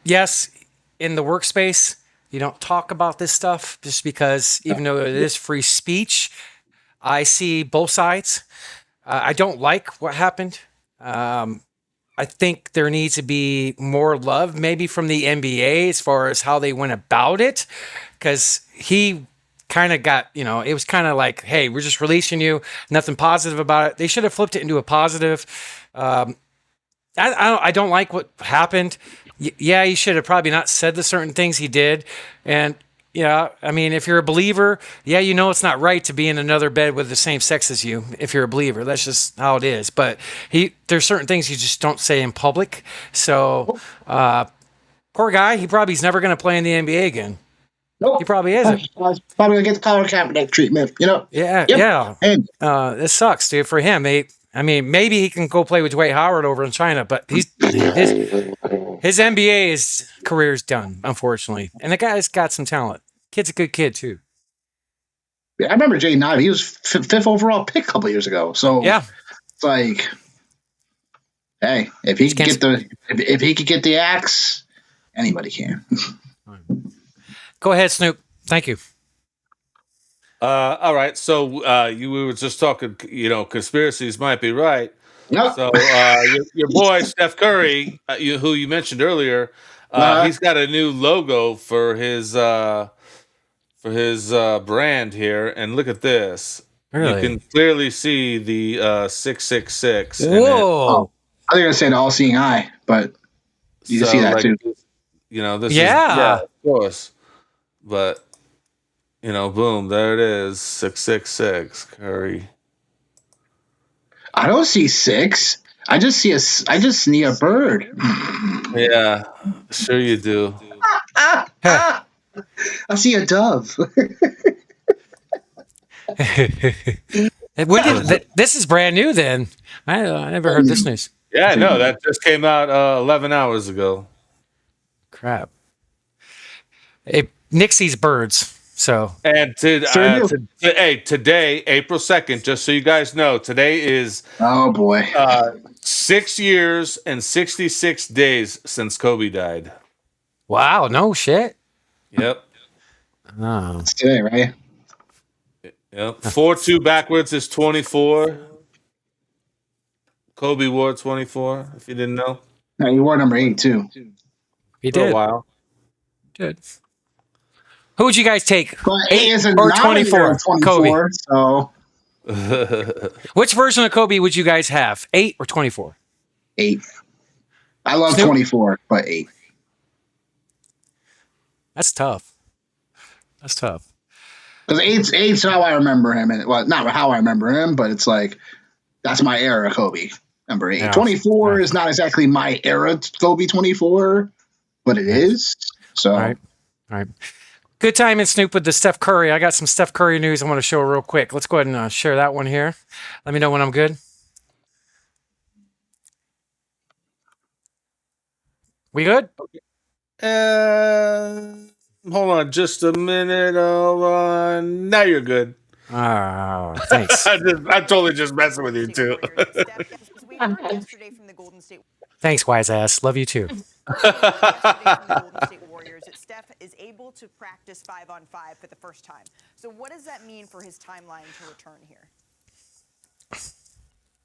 Yes, in the workspace, you don't talk about this stuff just because, even though it is free speech, I see both sides. I don't like what happened. I think there needs to be more love, maybe from the NBA, as far as how they went about it, because he kind of got, it was kind of like, hey, we're just releasing you, nothing positive about it. They should have flipped it into a positive. I don't like what happened. Yeah, he should have probably not said the certain things he did. And, I mean, if you're a believer, it's not right to be in another bed with the same sex as you. If you're a believer, that's just how it is. But there's certain things you just don't say in public. So, poor guy, he probably is never going to play in the NBA again. Nope. He probably isn't. Probably going to get the Colin Kaepernick treatment, Yeah, Yep. yeah. And This sucks, dude, for him. I mean, maybe he can go play with Dwight Howard over in China, but his NBA career is done, unfortunately. And the guy's got some talent. Kid's a good kid too. I remember Jaden Ivey. He was fifth overall pick a couple years ago. So yeah, it's like, hey, if he could get the axe, anybody can. Go ahead, Snoop. Thank you. All right. So we were just talking, conspiracies might be right. Yep. So your boy Steph Curry, who you mentioned earlier, he's got a new logo for his brand here, and look at this. Really? You can clearly see the 666. Whoa! I think I said all-seeing eye, but you can see that too. This Yeah. is, of course. But boom, there it is, 666 Curry. I don't see 6. I just see a bird. Yeah, sure you do. I see a dove. This is brand new then. I never heard this news. Yeah, no, that just came out 11 hours ago. Crap. Nick sees birds. So and today, April 2nd, just so you guys know, today is 6 years and 66 days since Kobe died. Wow, no shit. Yep. Oh. It's today, right? Yep. 4-2 backwards is 24. Kobe wore 24, if you didn't know. No, he wore number 8 too. He For did. a while. Good. Who would you guys take? But 8 or 24? Kobe. So Which version of Kobe would you guys have? 8 or 24? 8. I love Snoop? 24, but 8. That's tough. That's tough. Because 8's how I remember him, and well, not how I remember him, but it's like that's my era, Kobe. number 8. Yeah. 24 Yeah. is not exactly my era to go be 24, but it is. So, All right. Good time in Snoop with the Steph Curry. I got some Steph Curry news I want to show real quick. Let's go ahead and share that one here. Let me know when I'm good. We good? Hold on just a minute. Now you're good. Oh, thanks. I'm totally just messing with you too. We heard yesterday from the Golden State Thanks, wise ass. Love you too. Warriors that Steph is able to practice 5-on-5 for the first time. So what does that mean for his timeline to return here?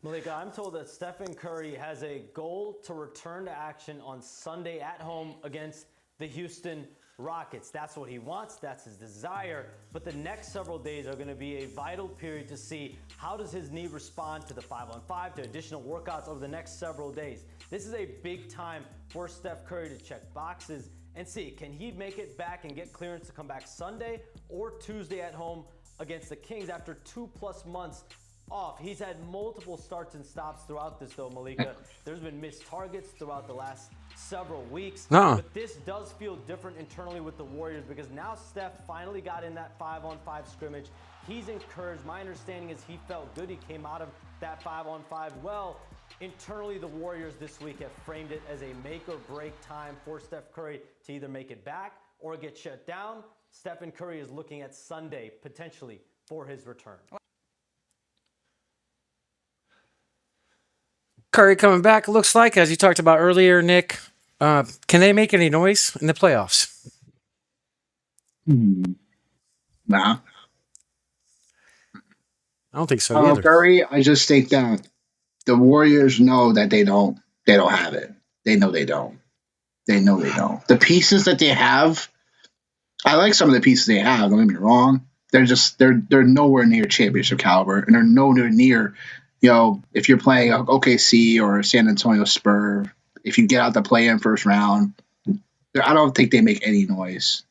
Malika, I'm told that Stephen Curry has a goal to return to action on Sunday at home against the Houston Rockets. That's what he wants. That's his desire. But the next several days are going to be a vital period to see how does his knee respond to the 5-on-5, to additional workouts over the next several days. This is a big time for Steph Curry to check boxes and see, can he make it back and get clearance to come back Sunday or Tuesday at home against the Kings after 2+ months off. He's had multiple starts and stops throughout this, though, Malika. There's been missed targets throughout the last several weeks. But this does feel different internally with the Warriors because now Steph finally got in that 5-on-5 scrimmage. He's encouraged. My understanding is he felt good. He came out of that 5-on-5 well. Internally, the Warriors this week have framed it as a make or break time for Steph Curry to either make it back or get shut down. Stephen Curry is looking at Sunday potentially for his return. Curry coming back, looks like, as you talked about earlier, Nick. Can they make any noise in the playoffs? Nah. I don't think so either. Curry, I just think that the Warriors know that they don't have it. They know they don't. The pieces that they have, I like some of the pieces they have, don't get me wrong. They're nowhere near championship caliber, and they're nowhere near, if you're playing OKC or San Antonio Spurs, if you get out the play-in first round, I don't think they make any noise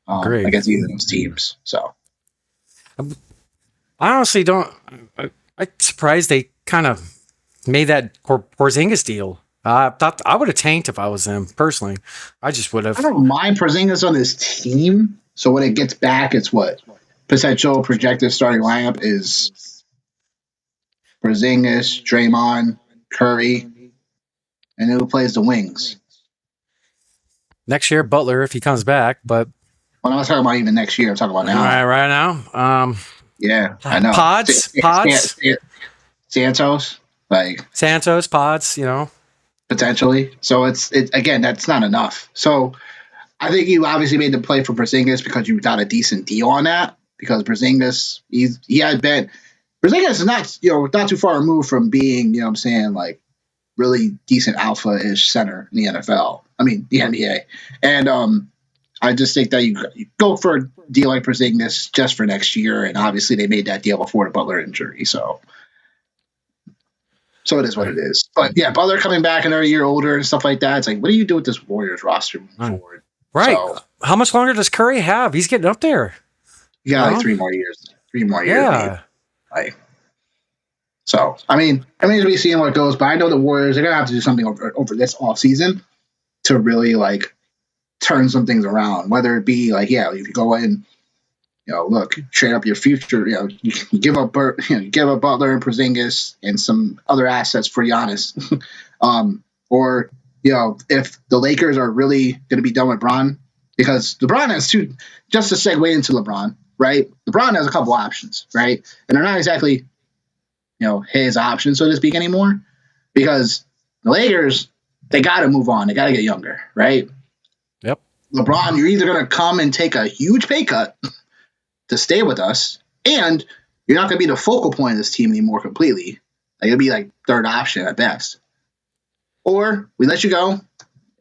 against either of those teams. So, I honestly don't. I'm surprised they kind of made that Porzingis deal. I thought I would have tanked if I was them personally. I just would have. I don't mind Porzingis on this team. So when it gets back, it's what potential projected starting lineup is Porzingis, Draymond, Curry, and who plays the wings. Next year, Butler if he comes back, but I'm not talking about even next year. I'm talking about now. Right now. Yeah, I know. Pods, Santos, Santos, Pods, potentially. So it's again, that's not enough. So I think you obviously made the play for Porzingis because you got a decent deal on that. Because Porzingis, Porzingis is not too far removed from being, really decent alpha-ish center in the NFL. I mean, the NBA. And I just think that you go for a deal like Porzingis just for next year, and obviously they made that deal before the Butler injury, so it is what it is. But yeah, Butler coming back another year older and stuff like that. It's like, what do you do with this Warriors roster moving forward? Right. So, how much longer does Curry have? He's getting up there. You got like 3 more years. 3 more years. Yeah. Maybe. So I mean, to be seeing what goes. But I know the Warriors, they're gonna have to do something over this off season to really turn some things around. Whether it be if you go in, trade up your future. You give up Butler and Porzingis and some other assets for Giannis, or if the Lakers are really going to be done with LeBron, because LeBron has two. Just to segue into LeBron, right? LeBron has a couple options, right, and they're not exactly his options, so to speak, anymore, because the Lakers, they got to move on. They got to get younger, right? Yep. LeBron, you're either going to come and take a huge pay cut to stay with us, and you're not going to be the focal point of this team anymore completely. It'll be third option at best. Or we let you go,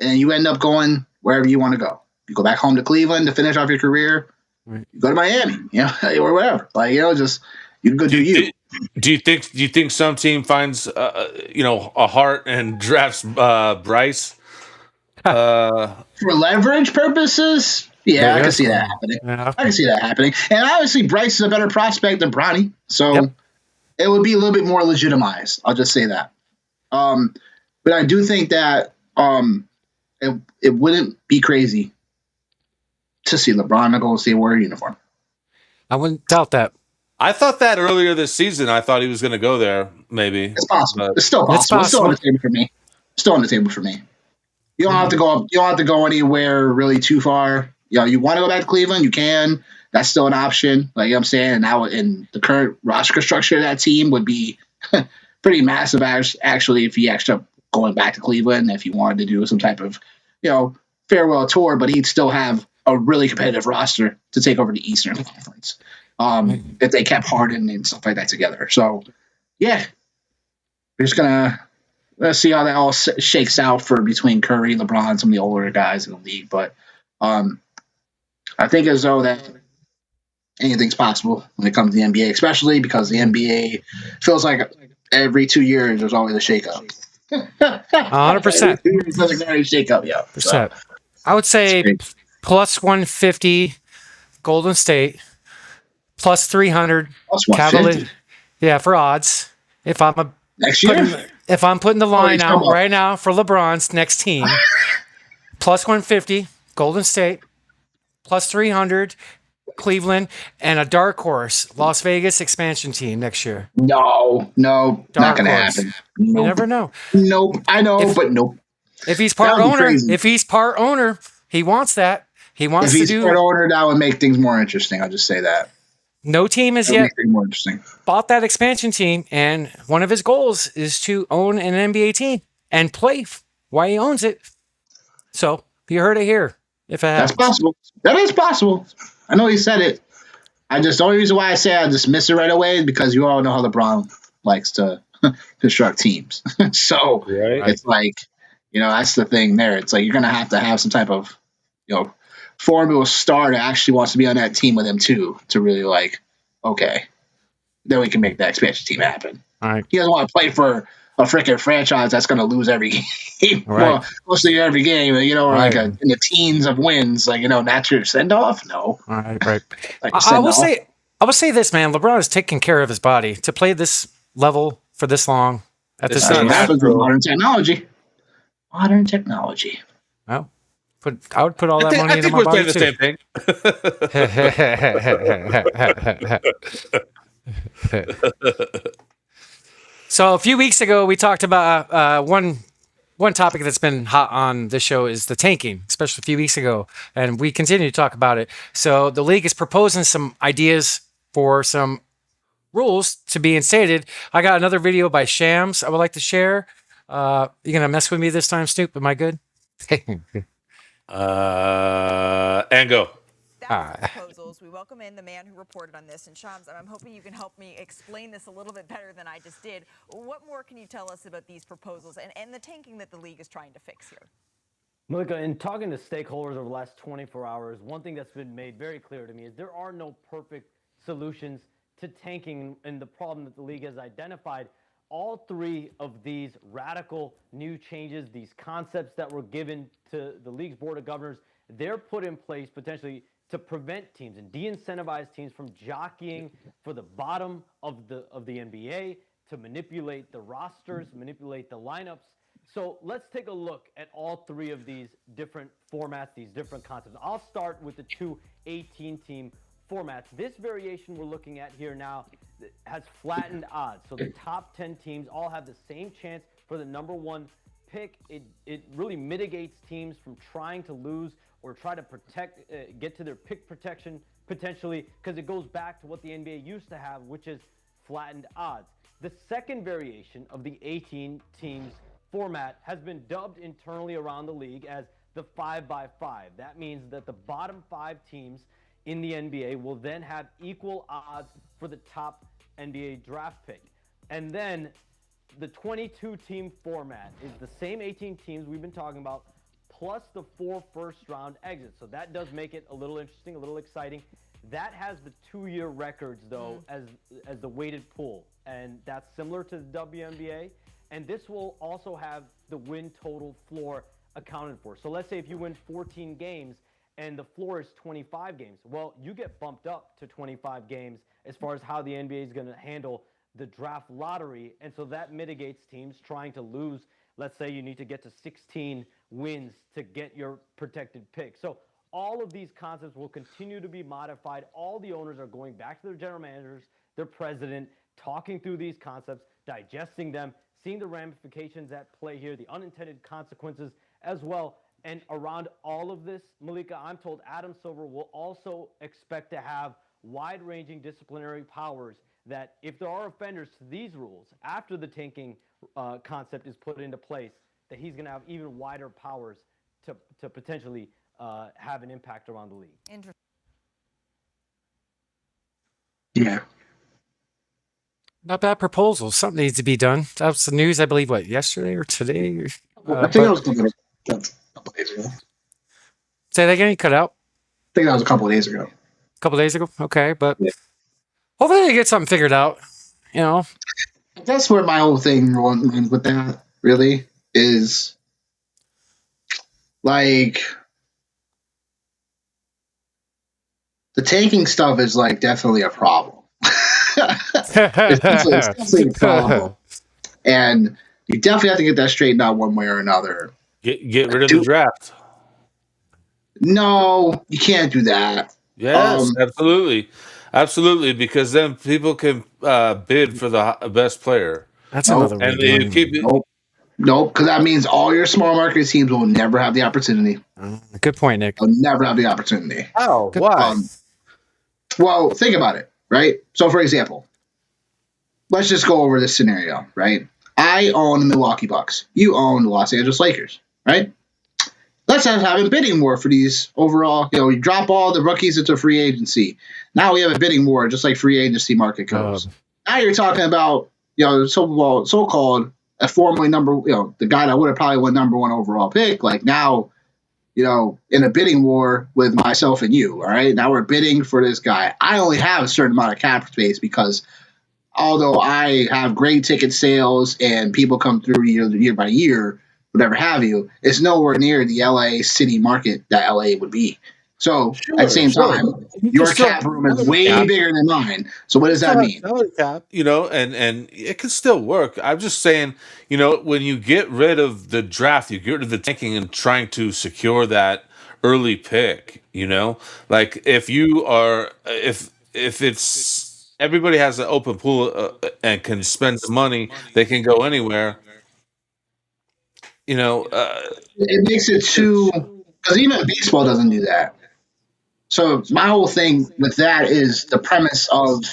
and you end up going wherever you want to go. You go back home to Cleveland to finish off your career. Right. You go to Miami, or whatever. Just you can go do you. Do you think some team finds a heart and drafts Bryce for leverage purposes? Yeah, I can see that happening. Yeah. I can see that happening. And obviously Bryce is a better prospect than Bronny, so it would be a little bit more legitimized. I'll just say that. But I do think that it wouldn't be crazy to see LeBron in a Golden State Warrior uniform. I wouldn't doubt that. I thought that earlier this season. I thought he was going to go there. Maybe It's possible. But It's still possible. It's still on possible. the table for me. Still on the table for me. You don't have to go up. You don't have to go anywhere really too far. You want to go back to Cleveland, you can. That's still an option. Like I'm saying, and now in the current roster structure of that team would be pretty massive. Actually, if he actually going back to Cleveland, if he wanted to do some type of farewell tour, but he'd still have a really competitive roster to take over the Eastern Conference if they kept Harden and stuff like that together. So yeah, we're just gonna. Let's see how that all shakes out for between Curry, LeBron, some of the older guys in the league. But I think as though that anything's possible when it comes to the NBA, especially because the NBA feels like every 2 years there's always a shakeup. 100%. There's a shakeup, yeah. So, I would say plus 150 Golden State, plus 300 plus Cavaliers. 150 Yeah, for odds. If I'm next year. if I'm putting the line come out on. right now for LeBron's next team, plus 150 Golden State, plus 300 Cleveland, and a dark horse Las Vegas expansion team next year. No, not Dark going to horse. happen. You Nope. never know. Nope. I know, but nope. If he's part That would be owner, crazy. he wants that. He wants If to he's do. part owner, that would make things more interesting. I'll just say that. No team has That would yet make things more interesting. bought that expansion team, and one of his goals is to own an NBA team and play while he owns it. So you heard it here. If it That's happens, possible. That is possible. I know he said it. The only reason why I say I dismiss it right away is because you all know how LeBron likes to construct teams. So Right. it's like, that's the thing there. It's like you're gonna have to have some type of, formula star that actually wants to be on that team with him too, to really okay, then we can make that expansion team happen. all right. He doesn't want to play for a freaking franchise that's going to lose every game. Right. Well, mostly every game, or Right. in the teens of wins, not your send off. No, All right, right. Like I will send-off. I will say this, man. LeBron is taking care of his body to play this level for this long at this It's That's not what age. happens with natural. modern technology. Modern technology. Well, I would put all that I money think into my we're body saying the too. same thing. So a few weeks ago, we talked about one topic that's been hot on this show is the tanking, especially a few weeks ago, and we continue to talk about it. So the league is proposing some ideas for some rules to be instated. I got another video by Shams I would like to share. You gonna mess with me this time, Snoop? Am I good? And go. That was the proposals. We welcome in the man who reported on this. And Shams, I'm hoping you can help me explain this a little bit better than I just did. What more can you tell us about these proposals and the tanking that the league is trying to fix here? Malika, in talking to stakeholders over the last 24 hours, one thing that's been made very clear to me is there are no perfect solutions to tanking and the problem that the league has identified. All three of these radical new changes, these concepts that were given to the league's board of governors, they're put in place potentially to prevent teams and de-incentivize teams from jockeying for the bottom of the NBA, to manipulate the rosters, manipulate the lineups. So let's take a look at all three of these different formats, these different concepts. I'll start with the two 18-team formats. This variation we're looking at here now has flattened odds. So the top 10 teams all have the same chance for the number one pick. It really mitigates teams from trying to lose or try to get to their pick protection potentially, because it goes back to what the NBA used to have, which is flattened odds. The second variation of the 18 teams format has been dubbed internally around the league as the 5x5. That means that the bottom 5 teams in the NBA will then have equal odds for the top NBA draft pick. And then the 22-team format is the same 18 teams we've been talking about, plus the 4 first-round exits. So that does make it a little interesting, a little exciting. That has the 2-year records, though, as the weighted pool. And that's similar to the WNBA. And this will also have the win total floor accounted for. So let's say if you win 14 games and the floor is 25 games, well, you get bumped up to 25 games as far as how the NBA is going to handle the draft lottery. And so that mitigates teams trying to lose. Let's say you need to get to 16 wins to get your protected pick. So all of these concepts will continue to be modified. All the owners are going back to their general managers, their president, talking through these concepts, digesting them, seeing the ramifications at play here, the unintended consequences as well. And around all of this, Malika, I'm told Adam Silver will also expect to have wide-ranging disciplinary powers that if there are offenders to these rules after the tanking concept is put into place, that he's going to have even wider powers to potentially have an impact around the league. Interesting. Yeah. Not bad proposal. Something needs to be done. That was the news, I believe, what, yesterday or today? I think that was a couple days ago. Say that again, you cut out. I think that was a couple of days ago. A couple days ago? Okay, but Yeah. hopefully they get something figured out. You know, That's where my whole thing with that really is. Like, the tanking stuff is like definitely a problem. It's definitely a problem. And you definitely have to get that straightened out one way or another. Get rid of the draft. No, you can't do that. Yes, absolutely, because then people can bid for the best player. that's Nope. another way And of you doing keep it. Nope, because that means all your small market teams will never have the opportunity. it. Good point, Nick. They'll never have the opportunity. How? Why? Well, think about it, right? So, for example, let's just go over this scenario, right? I own the Milwaukee Bucks. You own the Los Angeles Lakers, right? Let's have a bidding war for these overall. We drop all the rookies into free agency. Now we have a bidding war, just like free agency market goes. Now you're talking about, so-called a formerly the guy that would have probably won number one overall pick. Like now, in a bidding war with myself and you, all right? Now we're bidding for this guy. I only have a certain amount of cap space because although I have great ticket sales and people come through year by year, whatever have you, it's nowhere near the LA city market that LA would be. So at the same time, your cap room is way bigger than mine. So what does that mean? And it can still work. I'm just saying, when you get rid of the draft, you get rid of the tanking and trying to secure that early pick. Like if it's everybody has an open pool and can spend the money, they can go anywhere. It makes it too, because even baseball doesn't do that. So my whole thing with that is the premise of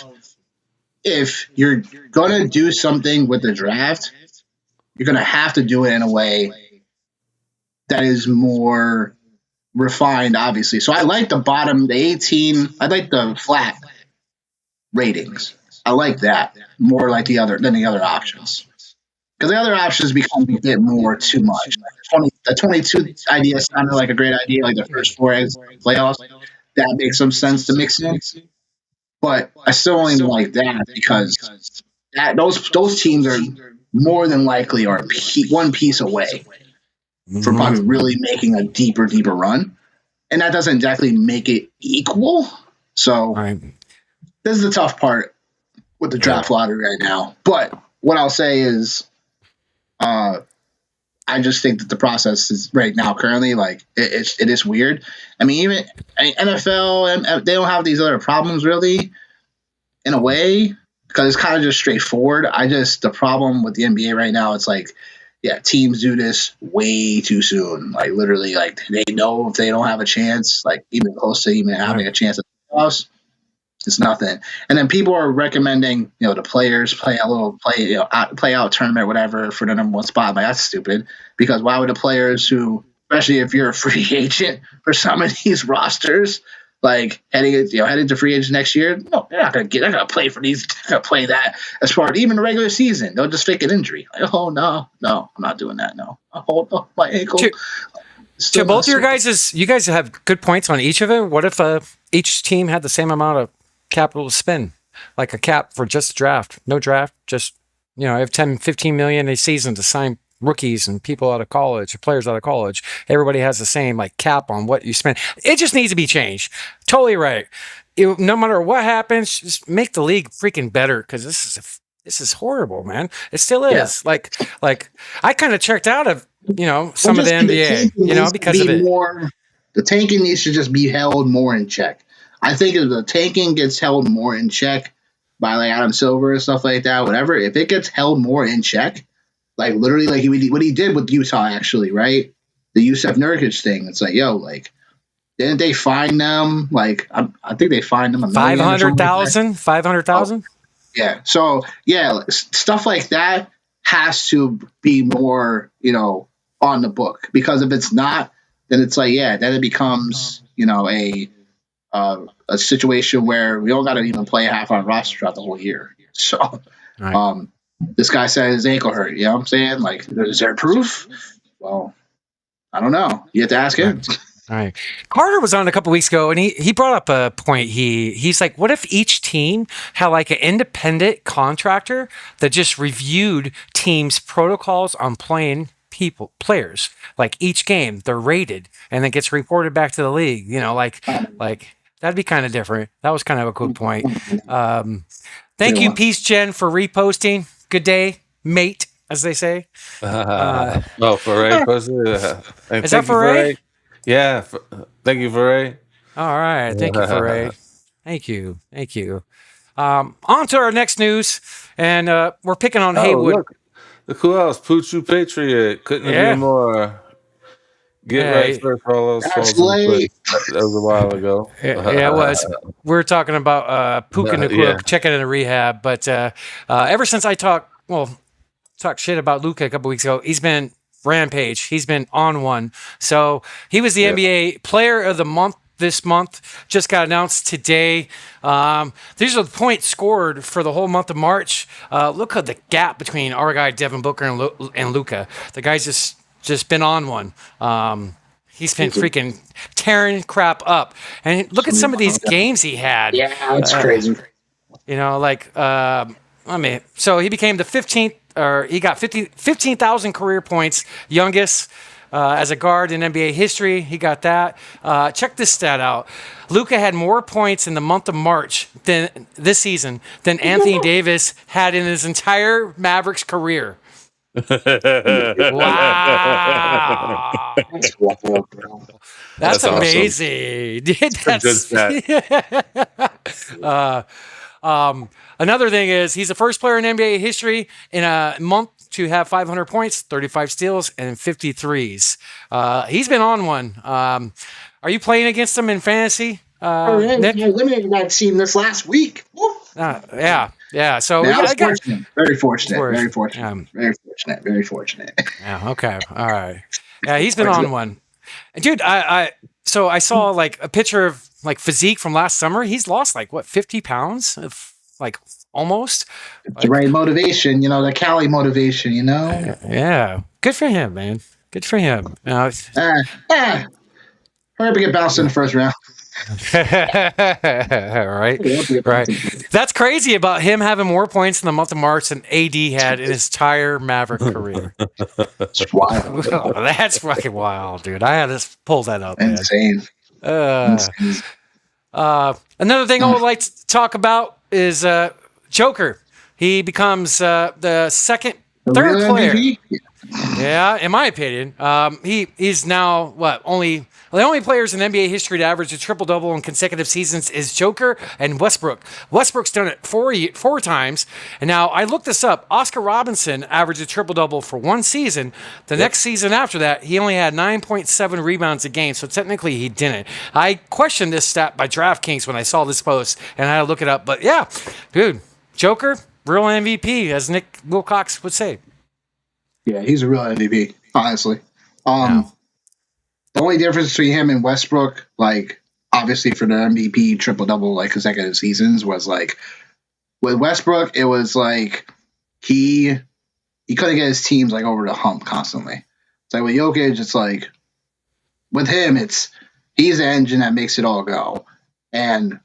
if you're going to do something with the draft, you're going to have to do it in a way that is more refined, obviously. So I like the 18, I like the flat ratings. I like that more like the other options. Because the other options become a bit more too much. The 22 idea sounded like a great idea, like the first four playoffs. That makes some sense to mix in. But I still only like that because those teams are more than likely are one piece away from probably really making a deeper run. And that doesn't exactly make it equal. So this is the tough part with the draft lottery right now. But what I'll say is I just think that the process is right now currently like it is weird. I mean, NFL, they don't have these other problems really in a way because it's kind of just straightforward. The problem with the NBA right now, it's like, teams do this way too soon. Like literally, like they know if they don't have a chance, like even close to even having a chance at the playoffs, it's nothing. And then people are recommending, the players play out tournament, whatever, for the number one spot. Like that's stupid because why would the players who, especially if you're a free agent for some of these rosters, like heading to free agents next year, no, they're not gonna play for these. They're gonna play that as part of even the regular season. They'll just fake an injury. Like, oh no, I'm not doing that. No, my ankle. To both of your guys, you guys have good points on each of it. What if each team had the same amount of capital to spend, like a cap for just draft, no draft, just I have 10, 15 million a season to sign rookies and people out of college, players out of college. Everybody has the same like cap on what you spend. It just needs to be changed. Totally right. No matter what happens, just make the league freaking better because this is this is horrible, man. It still is. Like I kind of checked out of, some of the NBA, because of it. The tanking needs to just be held more in check. I think if the tanking gets held more in check by like Adam Silver and stuff like that, whatever, if it gets held more in check, like literally like what he did with Utah, actually, right? The Yusef Nurkic thing. It's like, yo, like, didn't they fine them? Like, I think they fined them $500,000. $500,000. Yeah. So yeah, stuff like that has to be more, on the book, because if it's not, then it's like, then it becomes, a situation where we don't got to even play half our roster throughout the whole year. So, Right. This guy said his ankle hurt. You know what I'm saying? Like, is there proof? Well, I don't know. You have to ask him. All right. Carter was on a couple weeks ago, and he brought up a point. He's like, what if each team had like an independent contractor that just reviewed teams' protocols on playing players? Like each game, they're rated, and then gets reported back to the league. Like that'd be kind of different. That was kind of a cool point. Thank you, Peace Jen, for reposting. Good day, mate, as they say. Foray. Is that Foray? Yeah. Thank you, Foray. All right. Thank you, Foray. Thank you. On to our next news, and we're picking on Haywood. Look who else? Poochoo Patriot. Couldn't agree more. Get right first for all those falls. That was a while ago. Yeah, it was. We're talking about Puka Nacua checking into rehab, but ever since I talked shit about Luka a couple weeks ago, he's been rampage. He's been on one. So he was the NBA Player of the Month this month. Just got announced today. These are the points scored for the whole month of March. Look at the gap between our guy Devin Booker and Luka. The guy's just been on one. He's been freaking tearing crap up. And look at some of these games he had. Yeah, that's crazy. So he became the 15th, or he got 15,000 career points, youngest as a guard in NBA history. He got that. Check this stat out. Luka had more points in the month of March this season than Anthony Davis had in his entire Mavericks career. Wow. That's wild, bro. That's amazing. Awesome. Another thing is he's the first player in NBA history in a month to have 500 points, 35 steals, and 53s. He's been on one. Are you playing against him in fantasy, Nick? I eliminated that team this last week. Yeah. So very fortunate. Yeah. Okay. All right. Yeah, he's been on one, dude. So I saw like a picture of like physique from last summer. He's lost like 50 pounds, like almost. It's the right motivation, the Cali motivation, Yeah. Good for him, man. Good for him. Hurry up and get bounced in the first round. Right. That's crazy about him having more points in the month of March than AD had in his entire Maverick career. It's wild. That's fucking wild, dude. I had to pull that up. Insane. Another thing I would like to talk about is Joker. He becomes third player. MVP? Yeah, in my opinion. He's now the only players in NBA history to average a triple-double in consecutive seasons is Joker and Westbrook. Westbrook's done it four times. And now I looked this up. Oscar Robinson averaged a triple-double for one season. The next season after that, he only had 9.7 rebounds a game. So technically he didn't. I questioned this stat by DraftKings when I saw this post, and I had to look it up. But yeah, dude, Joker, real MVP, as Nick Wilcox would say. Yeah, he's a real MVP, honestly. The only difference between him and Westbrook, like, obviously for the MVP triple-double, like, consecutive seasons, was, like, with Westbrook, it was, like, he couldn't get his teams, like, over the hump constantly. It's like with Jokic, it's like, with him, he's the engine that makes it all go. And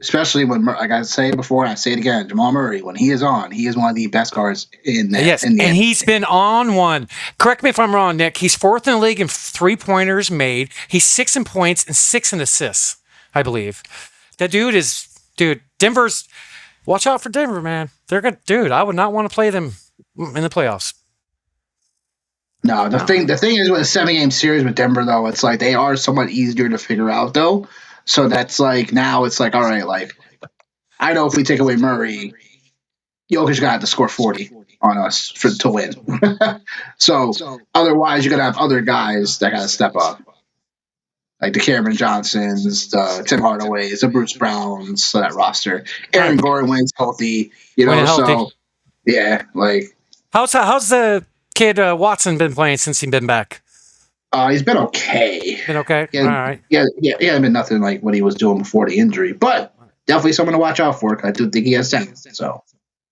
especially when, like I say before, and I say it again, Jamal Murray, when he is on, he is one of the best guards in that. Yes, and he's been on one. Correct me if I'm wrong, Nick. He's fourth in the league in three-pointers made. He's 6 in points and 6 in assists, I believe. That dude, Denver's Watch out for Denver, man. They're good, dude. I would not want to play them in the playoffs. No, the thing is with a 7-game series with Denver though, it's like they are somewhat easier to figure out though. So that's like now it's like all right, like I know if we take away Murray, Jokic gonna have to score 40 on us to win. So otherwise, you're gonna have other guys that gotta step up, like the Cameron Johnsons, the Tim Hardaways, the Bruce Browns, so that roster. Aaron Gordon when he's healthy, So yeah, like how's the kid Watson been playing since he's been back? he's been okay. Been okay. All right. Yeah, he hasn't been nothing like what he was doing before the injury, but definitely someone to watch out for. 'Cause I do think he has talent. So.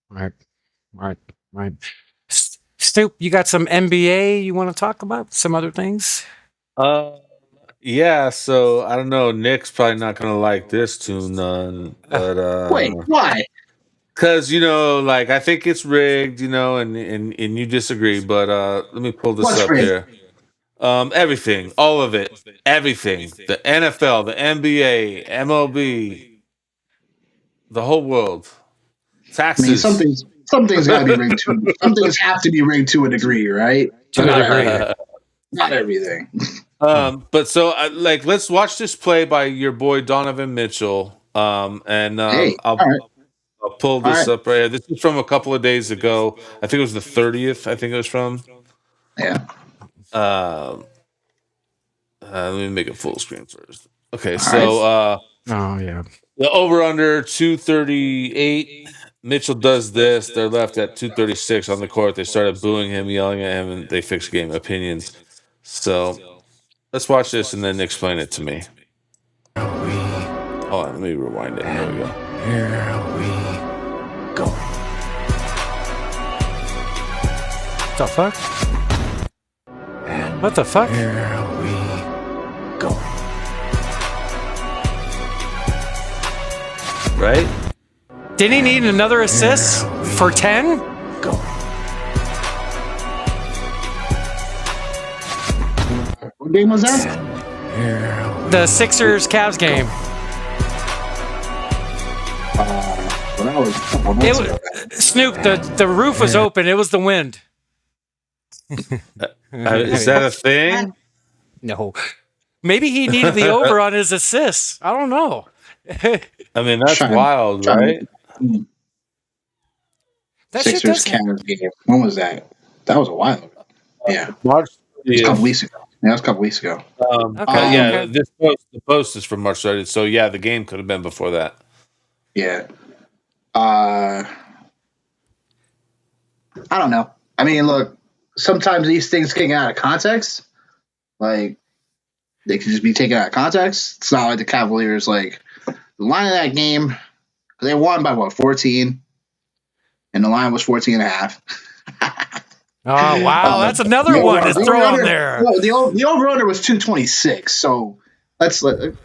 Right. Stoop, you got some NBA you want to talk about? Some other things? Yeah, so I don't know. Nick's probably not gonna like this tune none, but Wait, why? because like I think it's rigged, and you disagree, but let me pull this What's up rigged? here. Everything, all of it, everything. The NFL, the NBA, MLB, the whole world. I mean, Taxes. something's got to be rigged to. Some things have to be rigged to a degree, right? To a degree. Not everything. But so let's watch this play by your boy Donovan Mitchell. And Hey, I'll pull this up right here. This is from a couple of days ago. I think it was the 30th. I think it was from. Yeah. Let me make it full screen first. Okay, All so Oh yeah. the over under 238. Mitchell does this. They're left at 236 on the court. They started booing him, yelling at him, and they fixed game opinions. So let's watch this and then explain it to me. Hold on, let me rewind it. There we go. Here we go. What the fuck? What the fuck? Here we go. Right? Didn't he need another assist for 10? Go. What game was that? Here The Sixers Cavs game. Well, that was a couple It months was, ago. Snoop, the roof was open. It was the wind. Is that a thing? No. Maybe he needed the over on his assists. I don't know. I mean, that's Trying- wild, right? That shit Sixers does- Cavs game. When was that? That was a while ago. Yeah, March. it was a Yeah. couple weeks ago. Yeah, it was a couple weeks ago. Okay, Yeah, okay. the post is from March 30th. So yeah, the game could have been before that. Yeah. I don't know. I mean, look, sometimes these things get out of context. Like, they can just be taken out of context. It's not like the Cavaliers, like, the line of that game, they won by, 14? And the line was 14 and a half. Oh, wow. That's another one to throw on there. No, the over-under was 226, so let's don't-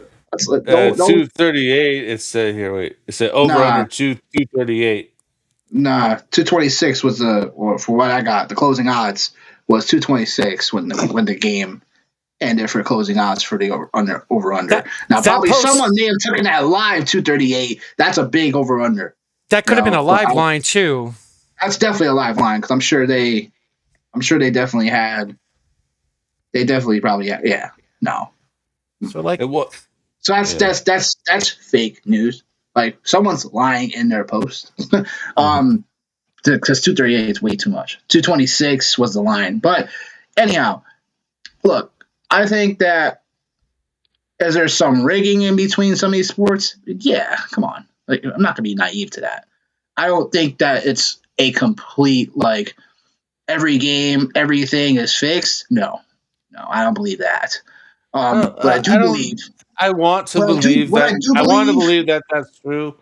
238. It said here. Wait, it said over Nah. under 238. Nah, 226 was for what I got. The closing odds was 226 when the game ended for closing odds for the over under. That- Now that probably post- someone may have taken that live 238. That's a big over under. That could have been a No, live I- line, too. That's definitely a live line because I'm sure they definitely had. They definitely probably had, yeah. No. So, like, It was. So that's fake news. Like someone's lying in their post. Because 238 is way too much. 226 was the line. But anyhow, look, I think that is there some rigging in between some of these sports? Yeah, come on. Like, I'm not gonna be naive to that. I don't think that it's a complete like every game, everything is fixed. No, I don't believe that. But I do believe. I want to Well, I do- believe what I that. do I want to believe- believe that that's true.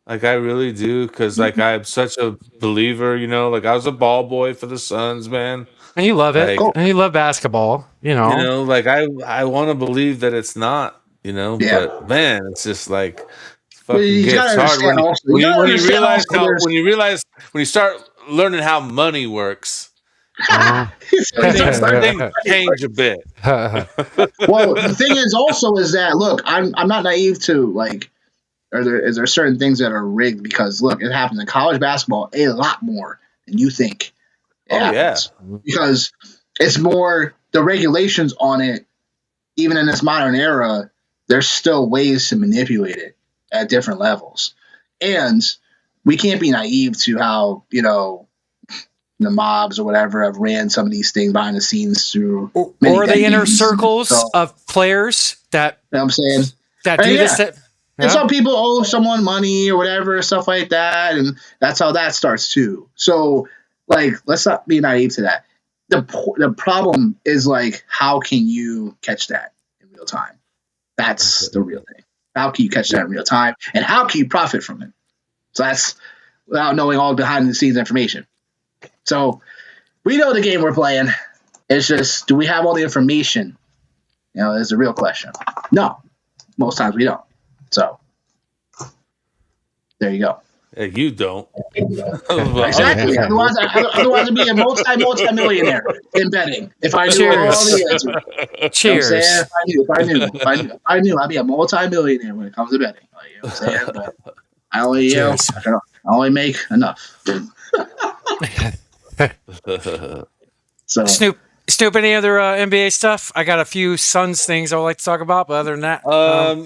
Like I really do, because like I'm such a believer. Like I was a ball boy for the Suns, man. and you love it. Like- And you love basketball, Like I want to believe that it's not. Yeah. But man, it's just like Well, fucking you gets gotta hard understand also- you when gotta you understand realize also there's- when you start learning how money works. Things Things change a bit. Well, the thing is also is that look, I'm not naive to like is there certain things that are rigged? Because look, it happens in college basketball a lot more than you think. It happens because it's more the regulations on it. Even in this modern era, there's still ways to manipulate it at different levels, and we can't be naive to how the mobs or whatever have ran some of these things behind the scenes through or the inner decades. circles of players that You know what I'm saying? that do this. And some people owe someone money or whatever, stuff like that, and that's how that starts too. So, like, let's not be naive to that. The problem is, like, how can you catch that in real time? That's the real thing. How can you catch that in real time, and how can you profit from it? So that's without knowing all behind the scenes information. So we know the game we're playing. It's just, do we have all the information? Is the real question. No, most times we don't. So there you go. Hey, you don't. Exactly. Otherwise, I'd be a multi-millionaire in betting if I knew all the answers. Cheers. If I knew, I'd be a multi-millionaire when it comes to betting. You know what I'm saying? But I only, I only make enough. So Snoop, any other NBA stuff? I got a few Suns things I would like to talk about, but other than that,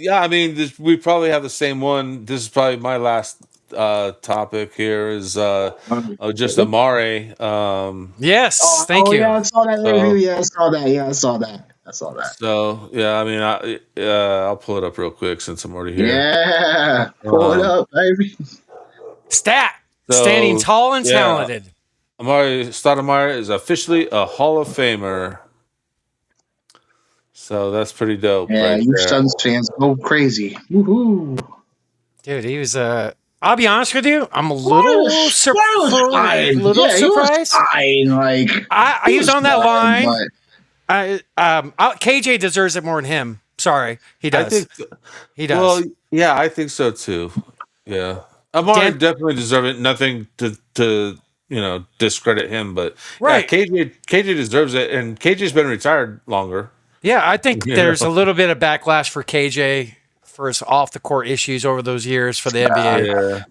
yeah, I mean, we probably have the same one. This is probably my last topic here is just Amare. Yes, thank you. Yeah, I saw that interview. Yeah, I saw that. So yeah, I mean, I'll pull it up real quick since I'm already here. Yeah, pull it up, baby. Standing tall and talented. Amare Stoudemire is officially a Hall of Famer. So that's pretty dope. Yeah, right you there. Suns fans go crazy. Woohoo. Dude, he was I'll be honest with you, I'm a little surprised. He was fine. Like he was on that line. But KJ deserves it more than him. Sorry, he does. He does. Well, yeah, I think so too. Yeah, Amare definitely deserves it. Nothing to discredit him, but right, KJ deserves it, and KJ's been retired longer. Yeah, I think there's a little bit of backlash for KJ for his off the court issues over those years for the NBA.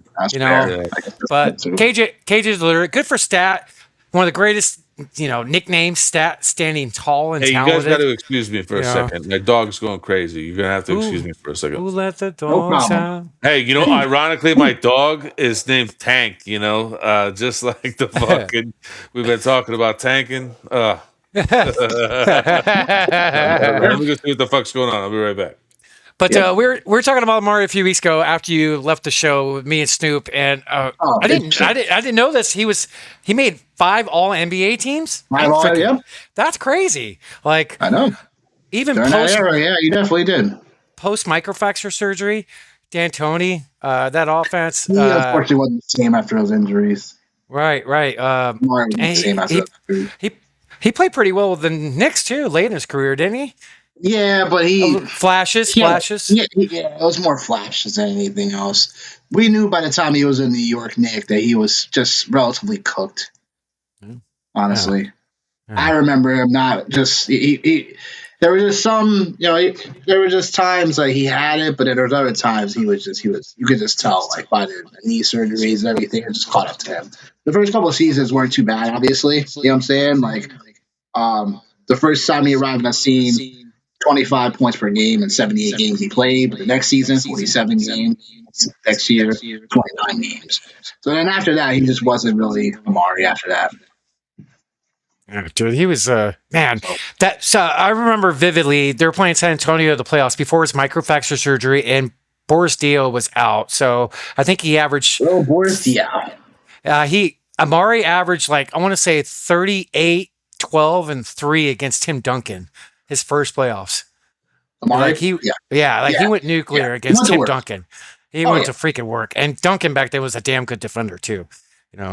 But KJ's literally good for Stat, one of the greatest, nicknames, Stat, standing tall and talented. You guys got to excuse me for a second. My dog's going crazy. You're gonna have to excuse me for a second. Who let the dogs out? Hey, ironically, my dog is named Tank. Just like the fucking we've been talking about tanking. Let me go see what the fuck's going on. I'll be right back. But we were talking about Amare a few weeks ago after you left the show with me and Snoop, and I didn't know this. He made 5 All NBA teams. That's crazy. Like I know. Even during that era, yeah, you definitely did. Post microfracture surgery, D'Antoni, that offense. He unfortunately wasn't the same after those injuries. Right. Wasn't the same after he played pretty well with the Knicks too, late in his career, didn't he? Yeah, but flashes. Yeah, it was more flashes than anything else. We knew by the time he was in New York Knicks that he was just relatively cooked. Honestly, I remember him not just. There were just some, there were just times like he had it, but then there was other times he was. You could just tell, like by the knee surgeries and everything, it just caught up to him. The first couple of seasons weren't too bad, obviously. You know what I'm saying? Like, the first time he arrived on the scene, 25 points per game in 78 games he played. But the next season, 47 games. Next year, 29 games. So then after that, he just wasn't really Amare after that. Yeah, dude, he was man. I remember vividly. They were playing San Antonio the playoffs before his microfracture surgery, and Boris Diaw was out. So I think he averaged. Oh, Boris Diaw. Amare averaged like I want to say 38, 12, and 3 against Tim Duncan. His first playoffs. Amare, he went nuclear against Tim Duncan. He went to freaking work, and Duncan back then was a damn good defender too.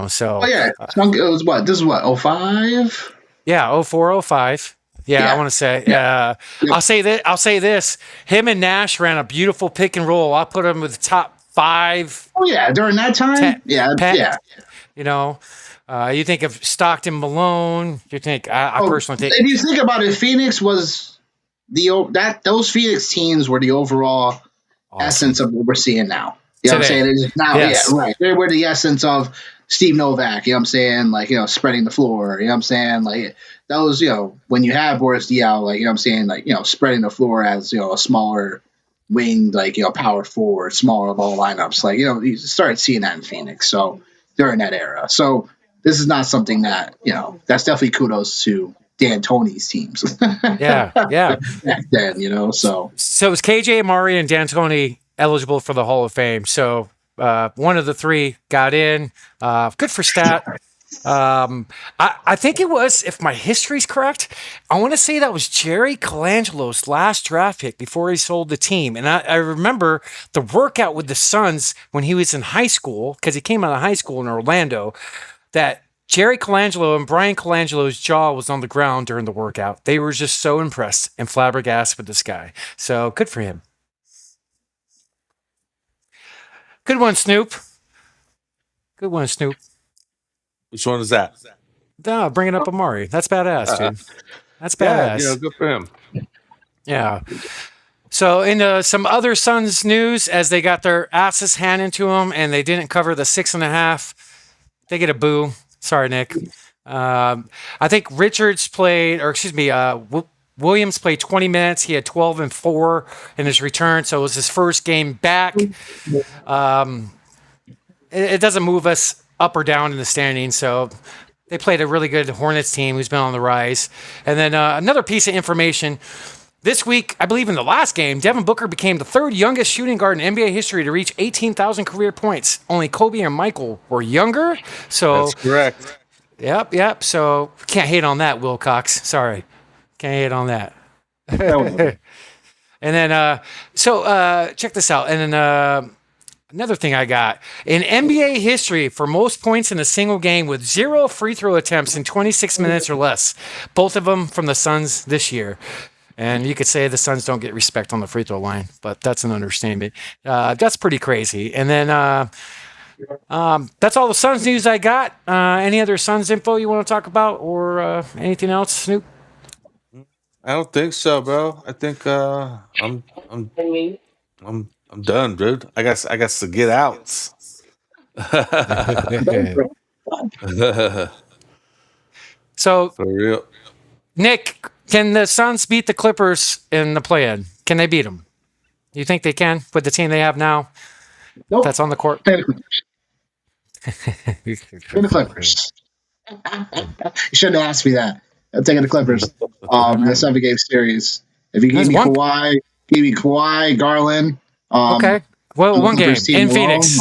So. Oh yeah, it was what? This is what 05? Yeah, 04, 05. Yeah, I want to say. I'll say this. Him and Nash ran a beautiful pick and roll. I'll put him with the top 5. Oh yeah, during that time. You think of Stockton, Malone. You think I personally think. If you think about it, Phoenix was those Phoenix teams were the overall essence of what we're seeing now. You know what I'm Today. saying? It's now, Yes. yeah, right. They were the essence of Steve Novak, you know what I'm saying? Like, spreading the floor, you know what I'm saying? Like, those, when you have Boris Diaw, like, you know what I'm saying? Like, spreading the floor as, a smaller wing, like, power forward, smaller ball lineups. Like, you started seeing that in Phoenix. So, during that era. So, this is not something that, that's definitely kudos to D'Antoni's teams. Yeah. Back then, so. So is KJ Amari and D'Antoni eligible for the Hall of Fame? So one of the three got in. Good for Stat. I think it was, if my history's correct, I want to say that was Jerry Colangelo's last draft pick before he sold the team. And I remember the workout with the Suns when he was in high school, because he came out of high school in Orlando, that Jerry Colangelo and Brian Colangelo's jaw was on the ground during the workout. They were just so impressed and flabbergasted with this guy. So good for him. Good one, Snoop. Good one, Snoop. Which one is that? No, bringing up Amari. That's badass, dude. That's Yeah, badass. good for him. Yeah. So in some other Suns news, as they got their asses handed to them and they didn't cover the 6.5, they get a boo. Sorry, Nick. I think Williams played 20 minutes. He had 12 and 4 in his return, so it was his first game back. It doesn't move us up or down in the standings, so they played a really good Hornets team who's been on the rise. And then another piece of information. This week, I believe in the last game, Devin Booker became the third youngest shooting guard in NBA history to reach 18,000 career points. Only Kobe and Michael were younger. So That's correct. Yep. So can't hate on that, Wilcox. Sorry. Can't hate on that. And then, check this out. And then another thing I got. In NBA history, for most points in a single game with 0 free throw attempts in 26 minutes or less. Both of them from the Suns this year. And you could say the Suns don't get respect on the free throw line, but that's an understatement. That's pretty crazy. And then that's all the Suns news I got. Any other Suns info you want to talk about, or anything else, Snoop? I don't think so, bro. I think I'm done, dude. I got to get out. So, For real. Nick, can the Suns beat the Clippers in the play-in? Can they beat them? You think they can with the team they have now? Nope. That's on the court. Play the Clippers. You shouldn't have asked me that. I'm taking the Clippers. The 7-game series. If you give me Kawhi, Garland. Okay. Well, one game in Phoenix.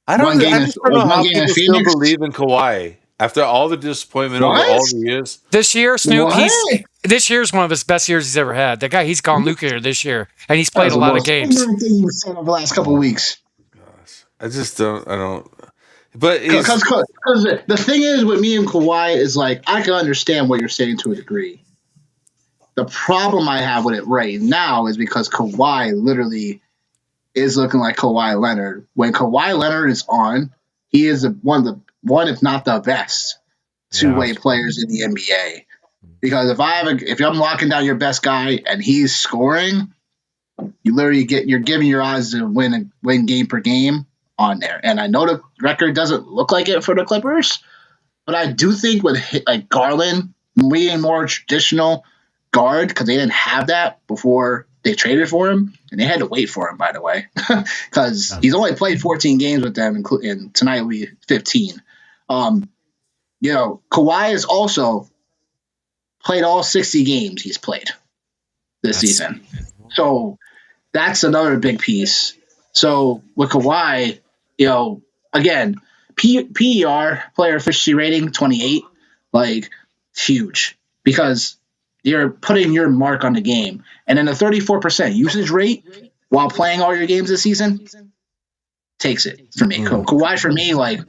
I just don't know how people still believe in Kawhi after all the disappointment over all the years. This year, Snoop, this year's one of his best years he's ever had. That guy, he's gone nuclear this year, and he's played a lot of games. Thing he was saying over the last couple of weeks. Gosh, I don't. But because the thing is with me and Kawhi is like I can understand what you're saying to a degree. The problem I have with it right now is because Kawhi literally is looking like Kawhi Leonard. When Kawhi Leonard is on, he is one if not the best two-way players in the NBA. Because if I'm locking down your best guy and he's scoring, you literally you're giving your odds to win game per game on there. And I know the record doesn't look like it for the Clippers, but I do think with like Garland being more traditional guard, because they didn't have that before they traded for him, and they had to wait for him, by the way, because he's only played 14 games with them, and tonight will be 15. Kawhi has also played all 60 games he's played this season. So that's another big piece. So with Kawhi, again, PER, player efficiency rating, 28, like, huge, because you're putting your mark on the game. And then a 34% usage rate while playing all your games this season takes it for me. Kawhi, for me, like,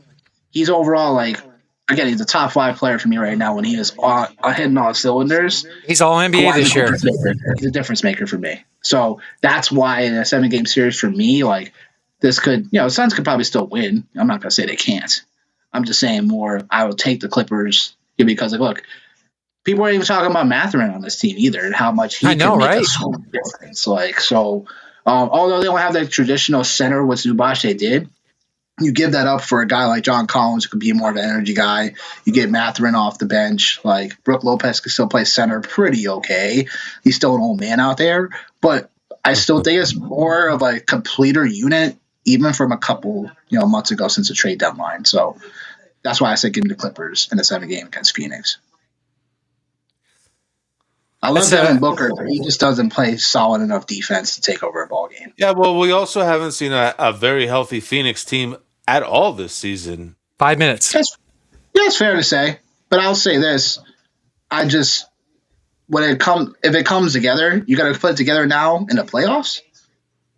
he's overall, like, again, he's a top 5 player for me right now when he is hitting all cylinders. He's all NBA this year. He's a difference maker for me. So that's why in a 7-game series for me, like, this could, the Suns could probably still win. I'm not going to say they can't. I'm just saying more, I will take the Clippers because, like, look, people are even talking about Matherin on this team either, and how much he I know, can make right? a so difference. Like so, although they don't have that traditional center what Zubac did, you give that up for a guy like John Collins who could be more of an energy guy. You get Matherin off the bench. Like Brooke Lopez can still play center pretty okay. He's still an old man out there, but I still think it's more of a completer unit, even from a couple months ago since the trade deadline. So that's why I said give me the Clippers in the 7th game against Phoenix. I love Devin Booker, but he just doesn't play solid enough defense to take over a ball game. Yeah, well, we also haven't seen a very healthy Phoenix team at all this season. 5 minutes. It's fair to say, but I'll say this: if it comes together, you got to put it together now in the playoffs.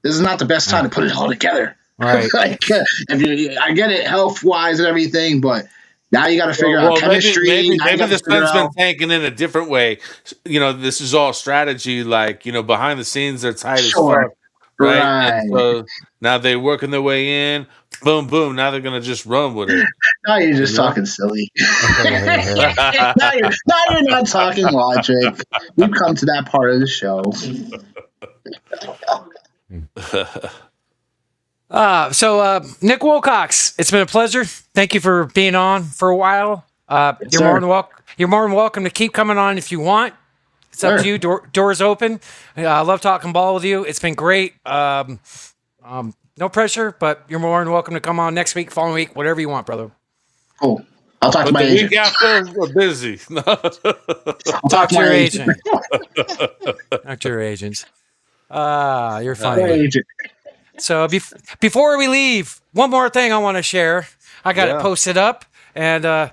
This is not the best time to put it all together. Right. I get it health wise and everything, but now you got to figure out chemistry. Maybe the Suns been tanking in a different way. This is all strategy. Like behind the scenes, they're tight as fuck, right? And so now they're working their way in. Boom, boom. Now they're gonna just run with it. Now you're just talking silly. now you're not talking logic. We've come to that part of the show. Nick Wilcox, it's been a pleasure. Thank you for being on for a while. You're more than welcome to keep coming on if you want. It's up to you. Doors open. I love talking ball with you. It's been great. No pressure, but you're more than welcome to come on next week, following week, whatever you want, brother. Cool. I'll talk to my agent. The week after, we're busy. I'll talk to your agent. Talk to your agents. You're funny. So before we leave, one more thing I want to share. I got it posted up, and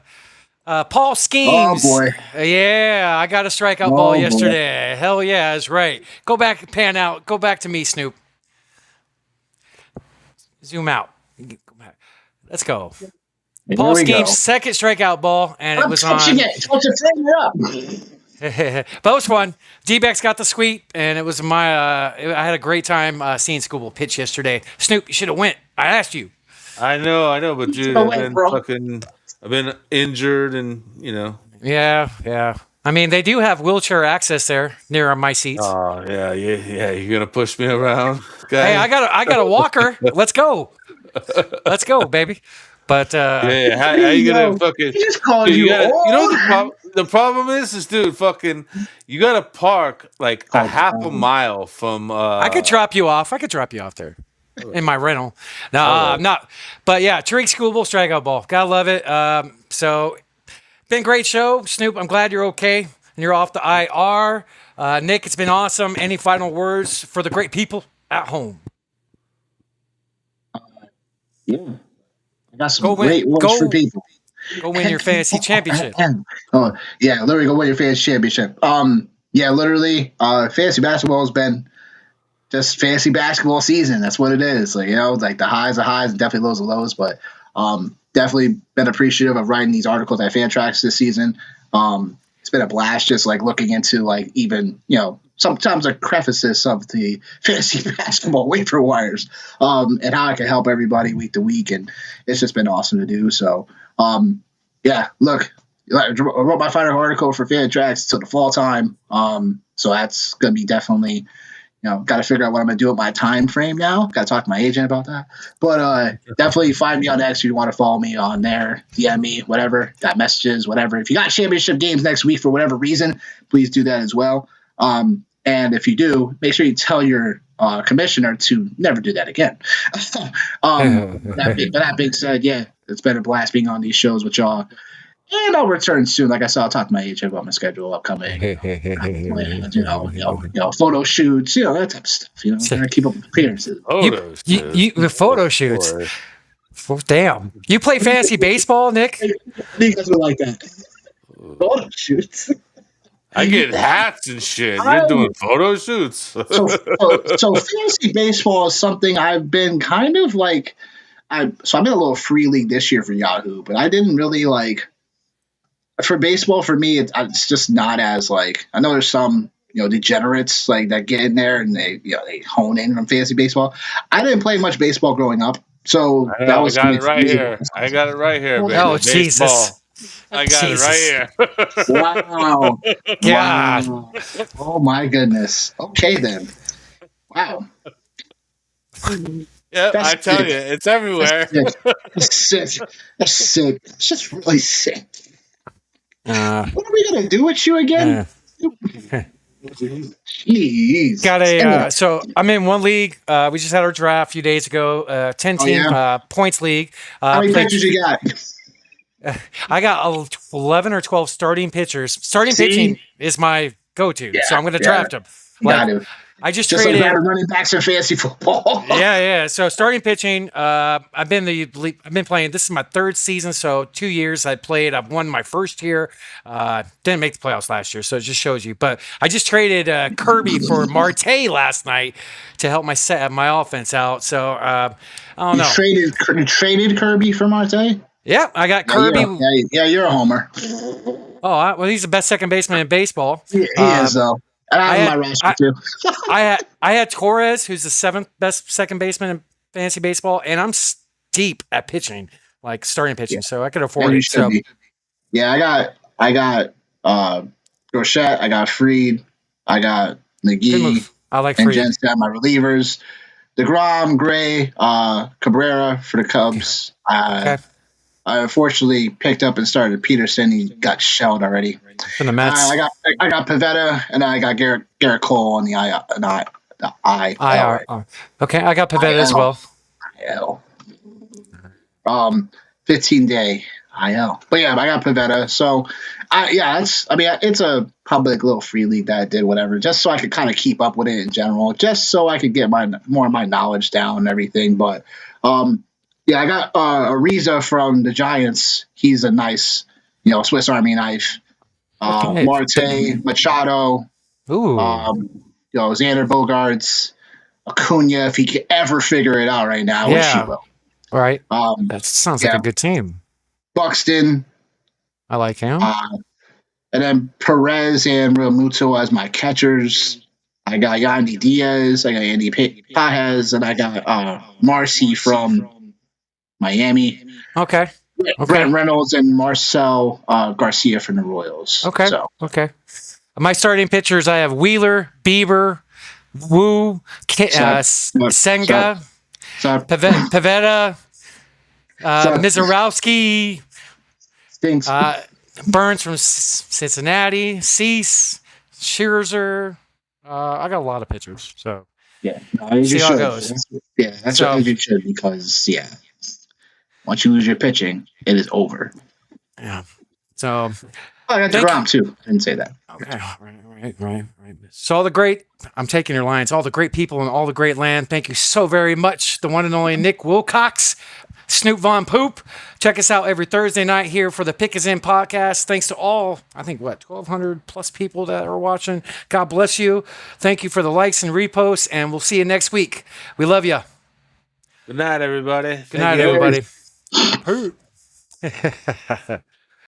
Paul Schemes. Oh boy! Yeah, I got a strikeout ball yesterday. Hell yeah, that's right. Go back, pan out. Go back to me, Snoop. Zoom out. Let's go. Paul Schemes' second strikeout ball, and it was on. Supposed to frame it up. But it was fun. D-backs got the sweep, and it was I had a great time seeing Scooball pitch yesterday. Snoop, you should have went. I asked you. I know, but dude, I've been injured, and Yeah. I mean, they do have wheelchair access there near my seats. Oh yeah. You're gonna push me around, guy. Hey, I got a walker. Let's go, baby. But how you gonna fucking? He just called you. Old. The problem is, dude, fucking, you gotta park like a half a mile from. I could drop you off. There. In my rental. No, I'm not. But yeah, Tariq Scooball, strikeout ball. Gotta love it. So, been a great show. Snoop, I'm glad you're okay and you're off the IR. Nick, it's been awesome. Any final words for the great people at home? Yeah. I got some great words for people. Go win your fantasy championship. Literally go win your fantasy championship. Literally, fantasy basketball has been just fantasy basketball season. That's what it is. Like the highs are highs and definitely lows are lows. But definitely been appreciative of writing these articles at Fantrax this season. It's been a blast just like looking into like even sometimes the crevices of the fantasy basketball waiver wires and how I can help everybody week to week, and it's just been awesome to do. So look, I wrote my final article for Fantrax till the fall time. So that's gonna be definitely. Got to figure out what I'm going to do with my time frame now. Got to talk to my agent about that. But definitely find me on X if you want to follow me on there. DM me, whatever. Got messages, whatever. If you got championship games next week for whatever reason, please do that as well. And if you do, make sure you tell your commissioner to never do that again. That being said, it's been a blast being on these shows with y'all. And I'll return soon. Like I said, I'll talk to my agent about my schedule upcoming. Photo shoots, that type of stuff. Trying to keep up with appearances. The photo shoots. Damn. You play fantasy baseball, Nick? He doesn't like that. Photo shoots. I get hats and shit. You're doing photo shoots. So fantasy baseball is something I've been kind of like. I'm in a little free league this year for Yahoo, but I didn't really like. For baseball, for me, it's just not as like. I know there's some degenerates like that get in there and they hone in on fantasy baseball. I didn't play much baseball growing up, so I got it right here. Baby. Oh Jesus! I got Jesus. it right here. Wow. God. Wow. Oh my goodness. Okay then. Wow. Yep, That's I tell sick. you, it's That's everywhere. sick. That's sick. That's sick. That's just really sick. What are we gonna do with you again? Jeez. Got a Anyway. so I'm in one league. We just had our draft a few days ago. 10 Oh, team yeah? points league. How many Played- pitchers you got? I got 11 or 12 starting pitchers. Starting See? pitching is my go-to, so I'm going to draft them. Got to. I just Just traded. like running backs in fantasy football. Yeah. So starting pitching, I've been playing. This is my third season, so 2 years I played. I've won my first year. Didn't make the playoffs last year, so it just shows you. But I just traded Kirby for Marte last night to help my offense out. So I don't know. You traded Kirby for Marte? Yeah, I got Yeah, Kirby. you're a homer. Oh, well, he's the best second baseman in baseball. He is, though. And I have my roster, too. I had Torres, who's the 7th best second baseman in fantasy baseball, and I'm deep at pitching, like starting pitching, so I could afford it. So. Yeah, I got Groshette, I got Freed, I got McGee, I like and Freed. Jensen, my relievers. DeGrom, Gray, Cabrera for the Cubs. Okay. I unfortunately picked up and started Peterson. He got shelled already. From the Mets. I got Pavetta, and I got Garrett Cole on the IR. Okay, I got Pavetta as well. IL. 15-day IL. But yeah, I got Pavetta. So it's a public little free league that I did whatever, just so I could kind of keep up with it in general, just so I could get more of my knowledge down and everything. But I got Ariza from the Giants. He's a nice, Swiss Army knife. Okay. Marte, Machado, Ooh. Xander Bogaerts, Acuna, if he could ever figure it out right now, which he will. All right. That sounds like a good team. Buxton. I like him. And then Perez and Realmuto as my catchers. I got Yandy Diaz, I got Andy Pajes, and I got Marcy from Miami. Okay. Brent Reynolds and Marcel Garcia from the Royals. Okay. So. Okay. My starting pitchers, I have Wheeler, Bieber, Wu, Senga, Pavetta, Mizorowski, Stinks. Burns from Cincinnati, Cease, Scherzer. I got a lot of pitchers, so see how it goes. That's what you should, because once you lose your pitching, it is over. Yeah. So I got DeGrom too. I didn't say that. Okay. Right. So I'm taking your lines. All the great people in all the great land. Thank you so very much. The one and only Nick Wilcox, Snoop Von Poop. Check us out every Thursday night here for the Pick Is In podcast. Thanks to all, 1,200 plus people that are watching. God bless you. Thank you for the likes and reposts, and we'll see you next week. We love you. Good night, everybody. Good night, everybody.